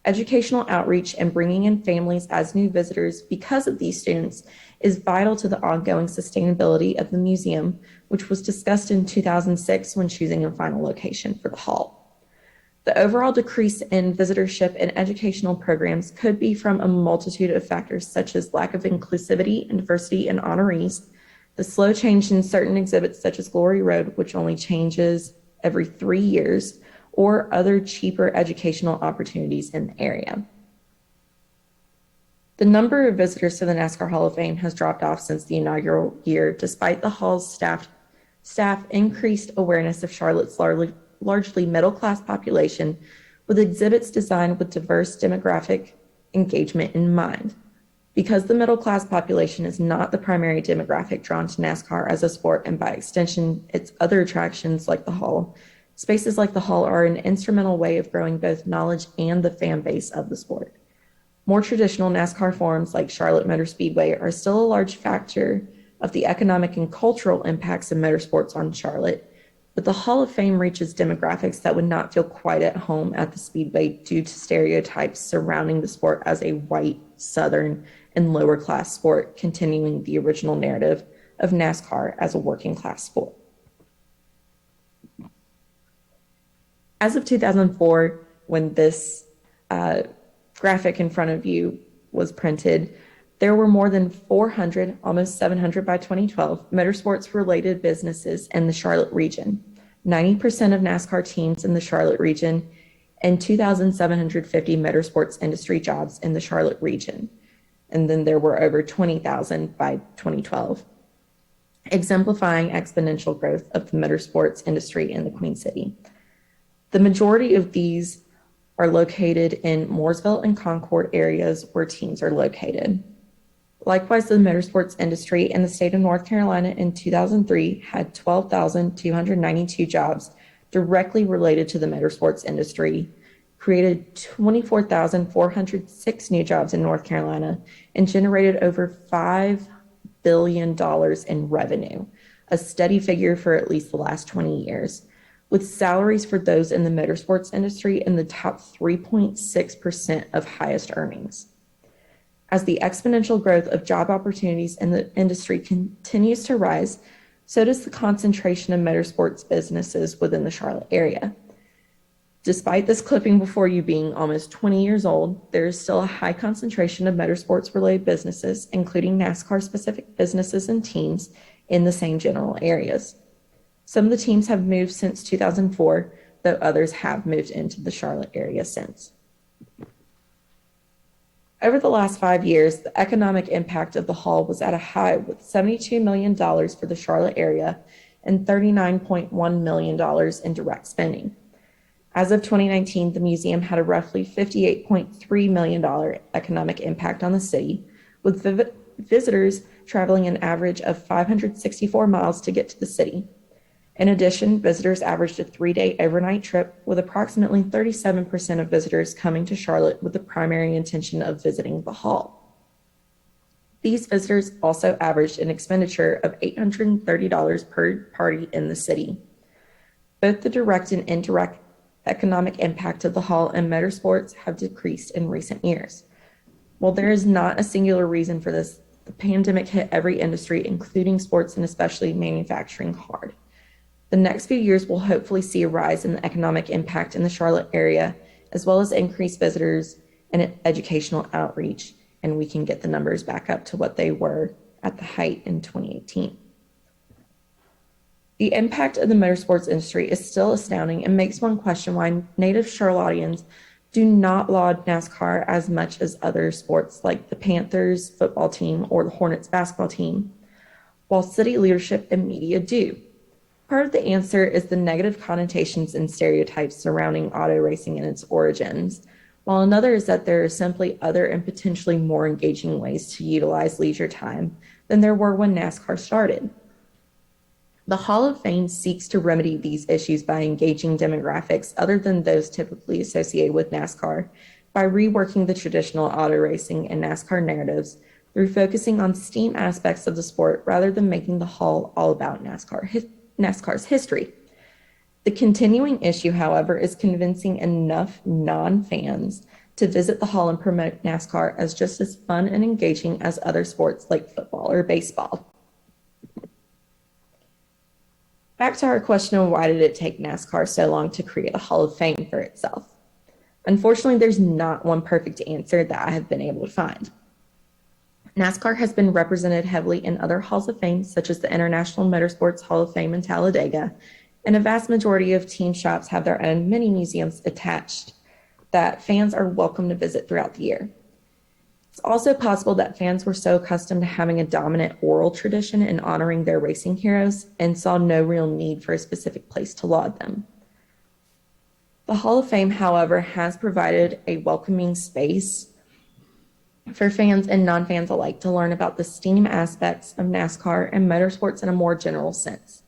Educational outreach and bringing in families as new visitors because of these students is vital to the ongoing sustainability of the museum, which was discussed in 2006 when choosing a final location for the Hall. The overall decrease in visitorship and educational programs could be from a multitude of factors such as lack of inclusivity and diversity in honorees, the slow change in certain exhibits such as Glory Road, which only changes every 3 years, or other cheaper educational opportunities in the area. The number of visitors to the NASCAR Hall of Fame has dropped off since the inaugural year, despite the Hall's staff increased awareness of Charlotte's largely middle-class population with exhibits designed with diverse demographic engagement in mind. Because the middle-class population is not the primary demographic drawn to NASCAR as a sport, and by extension, its other attractions like the Hall, spaces like the Hall are an instrumental way of growing both knowledge and the fan base of the sport. More traditional NASCAR forums like Charlotte Motor Speedway are still a large factor of the economic and cultural impacts of motorsports on Charlotte, but the Hall of Fame reaches demographics that would not feel quite at home at the Speedway due to stereotypes surrounding the sport as a white, Southern, and lower class sport, continuing the original narrative of NASCAR as a working class sport. As of 2004, when this graphic in front of you was printed, there were more than 400, almost 700 by 2012, motorsports-related businesses in the Charlotte region, 90% of NASCAR teams in the Charlotte region, and 2,750 motorsports industry jobs in the Charlotte region. And then there were over 20,000 by 2012, exemplifying exponential growth of the motorsports industry in the Queen City. The majority of these are located in Mooresville and Concord areas where teams are located. Likewise, the motorsports industry in the state of North Carolina in 2003 had 12,292 jobs directly related to the motorsports industry, created 24,406 new jobs in North Carolina, and generated over $5 billion in revenue, a steady figure for at least the last 20 years, with salaries for those in the motorsports industry in the top 3.6% of highest earnings. As the exponential growth of job opportunities in the industry continues to rise, so does the concentration of motorsports businesses within the Charlotte area. Despite this clipping before you being almost 20 years old, there is still a high concentration of motorsports-related businesses, including NASCAR-specific businesses and teams in the same general areas. Some of the teams have moved since 2004, though others have moved into the Charlotte area since. Over the last 5 years, the economic impact of the Hall was at a high with $72 million for the Charlotte area and $39.1 million in direct spending. As of 2019, the museum had a roughly $58.3 million economic impact on the city, with visitors traveling an average of 564 miles to get to the city. In addition, visitors averaged a 3-day overnight trip, with approximately 37% of visitors coming to Charlotte with the primary intention of visiting the Hall. These visitors also averaged an expenditure of $830 per party in the city. Both the direct and indirect economic impact of the hall and motorsports have decreased in recent years. While there is not a singular reason for this, the pandemic hit every industry, including sports and especially manufacturing, hard. The next few years will hopefully see a rise in the economic impact in the Charlotte area, as well as increased visitors and educational outreach, and we can get the numbers back up to what they were at the height in 2018. The impact of the motorsports industry is still astounding and makes one question why native Charlotteans do not laud NASCAR as much as other sports like the Panthers football team or the Hornets basketball team, while city leadership and media do. Part of the answer is the negative connotations and stereotypes surrounding auto racing and its origins, while another is that there are simply other and potentially more engaging ways to utilize leisure time than there were when NASCAR started. The Hall of Fame seeks to remedy these issues by engaging demographics other than those typically associated with NASCAR, by reworking the traditional auto racing and NASCAR narratives through focusing on STEAM aspects of the sport rather than making the Hall all about NASCAR's history. The continuing issue, however, is convincing enough non-fans to visit the Hall and promote NASCAR as just as fun and engaging as other sports like football or baseball. Back to our question of why did it take NASCAR so long to create a Hall of Fame for itself? Unfortunately, there's not one perfect answer that I have been able to find. NASCAR has been represented heavily in other Halls of Fame, such as the International Motorsports Hall of Fame in Talladega, and a vast majority of team shops have their own mini museums attached that fans are welcome to visit throughout the year. It's also possible that fans were so accustomed to having a dominant oral tradition in honoring their racing heroes and saw no real need for a specific place to laud them. The Hall of Fame, however, has provided a welcoming space for fans and non-fans alike to learn about the STEAM aspects of NASCAR and motorsports in a more general sense.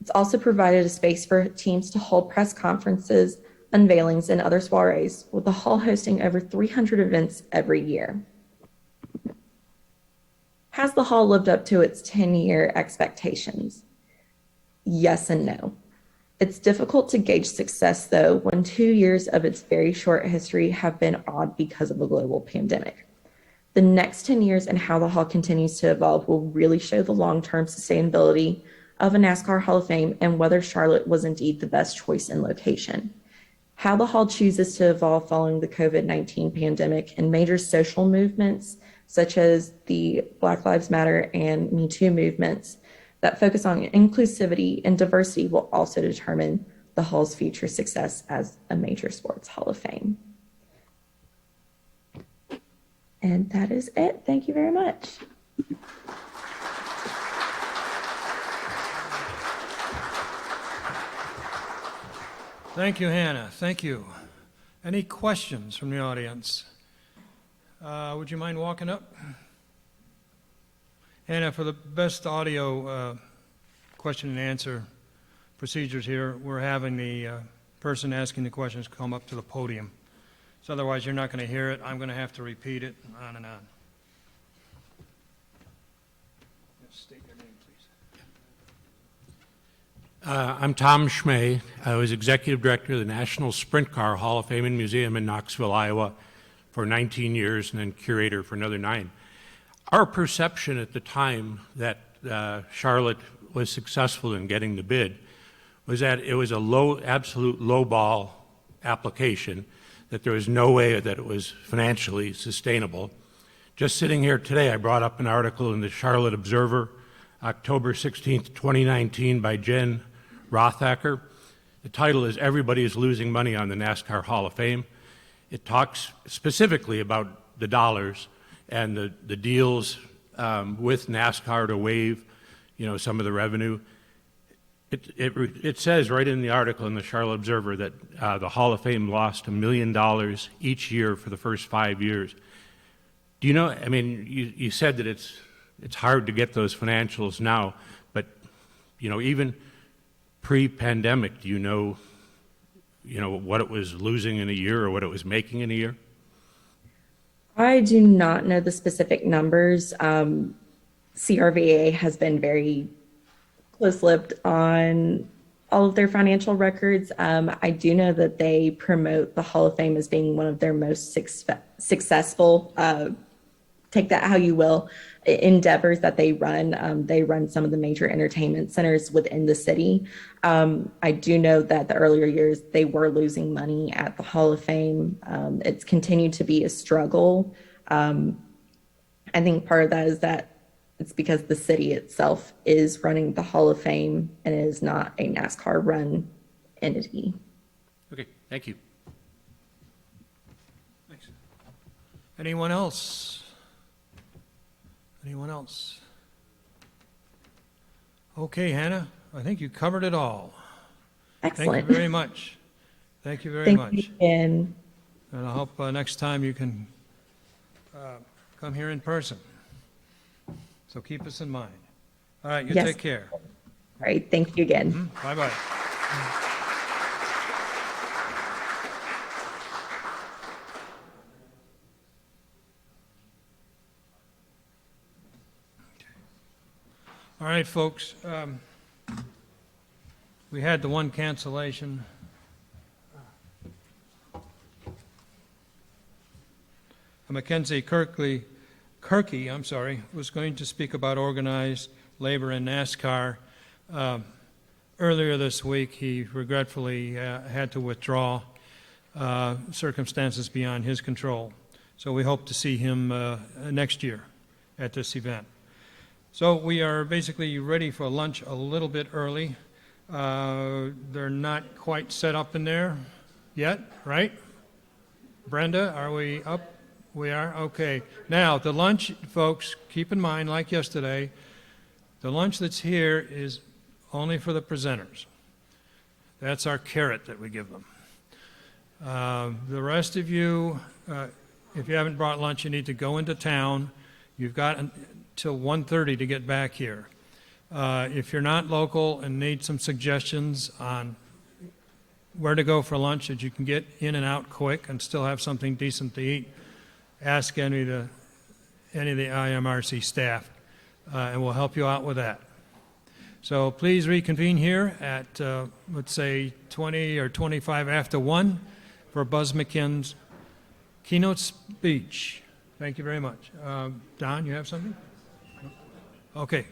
It's also provided a space for teams to hold press conferences, unveilings, and other soirees, with the Hall hosting over 300 events every year. Has the Hall lived up to its 10-year expectations? Yes and no. It's difficult to gauge success, though, when 2 years of its very short history have been odd because of a global pandemic. The next 10 years and how the Hall continues to evolve will really show the long-term sustainability of a NASCAR Hall of Fame and whether Charlotte was indeed the best choice in location. How the Hall chooses to evolve following the COVID-19 pandemic and major social movements, such as the Black Lives Matter and Me Too movements that focus on inclusivity and diversity, will also determine the Hall's future success as a major sports Hall of Fame. And that is it. Thank you very much. Thank you, Hannah. Thank you. Any questions from the audience? Would you mind walking up? Hannah, for the best audio question and answer procedures here, we're having the person asking the questions come up to the podium. So otherwise you're not going to hear it. I'm going to have to repeat it on and on. State your name, please. I'm Tom Schmay. I was Executive Director of the National Sprint Car Hall of Fame and Museum in Knoxville, Iowa for 19 years and then curator for another 9. Our perception at the time that Charlotte was successful in getting the bid was that it was a absolute lowball application, that there was no way that it was financially sustainable. Just sitting here today, I brought up an article in the Charlotte Observer, October 16th, 2019, by Jen Rothacker. The title is "Everybody is Losing Money on the NASCAR Hall of Fame." It talks specifically about the dollars and the deals with NASCAR to waive, some of the revenue. It says right in the article in the Charlotte Observer that the Hall of Fame lost $1 million each year for the first 5 years. Do you know? I mean, you said that it's hard to get those financials now, but even pre-pandemic, do you know what it was losing in a year or what it was making in a year? I do not know the specific numbers. CRVA has been very close-lipped on all of their financial records. I do know that they promote the Hall of Fame as being one of their most successful, take that how you will, endeavors that they run. They run some of the major entertainment centers within the city. I do know that the earlier years they were losing money at the Hall of Fame. It's continued to be a struggle. I think part of that is that it's because the city itself is running the Hall of Fame and it is not a NASCAR run entity. Okay, thank you. Thanks. Anyone else? Anyone else? Okay, Hannah, I think you covered it all. Excellent. Thank you very much. Thank you very much. Thank you again. And I hope next time you can come here in person. So keep us in mind. All right, you Yes. take care. All right, thank you again. Bye-bye. All right, folks. We had the one cancellation. Mackenzie Kirky, was going to speak about organized labor in NASCAR. Earlier this week, he regretfully had to withdraw, circumstances beyond his control. So we hope to see him next year at this event. So we are basically ready for lunch a little bit early. They're not quite set up in there yet, right? Brenda, are we up? We are? Okay. Now, the lunch, folks, keep in mind, like yesterday, the lunch that's here is only for the presenters. That's our carrot that we give them. The rest of you, if you haven't brought lunch, you need to go into town. You've got until 1:30 to get back here. If you're not local and need some suggestions on where to go for lunch that you can get in and out quick and still have something decent to eat, ask any of the IMRC staff, and we'll help you out with that. So please reconvene here at, let's say, 20 or 25 after 1 for Buzz McKinn's keynote speech. Thank you very much. Don, you have something? Okay.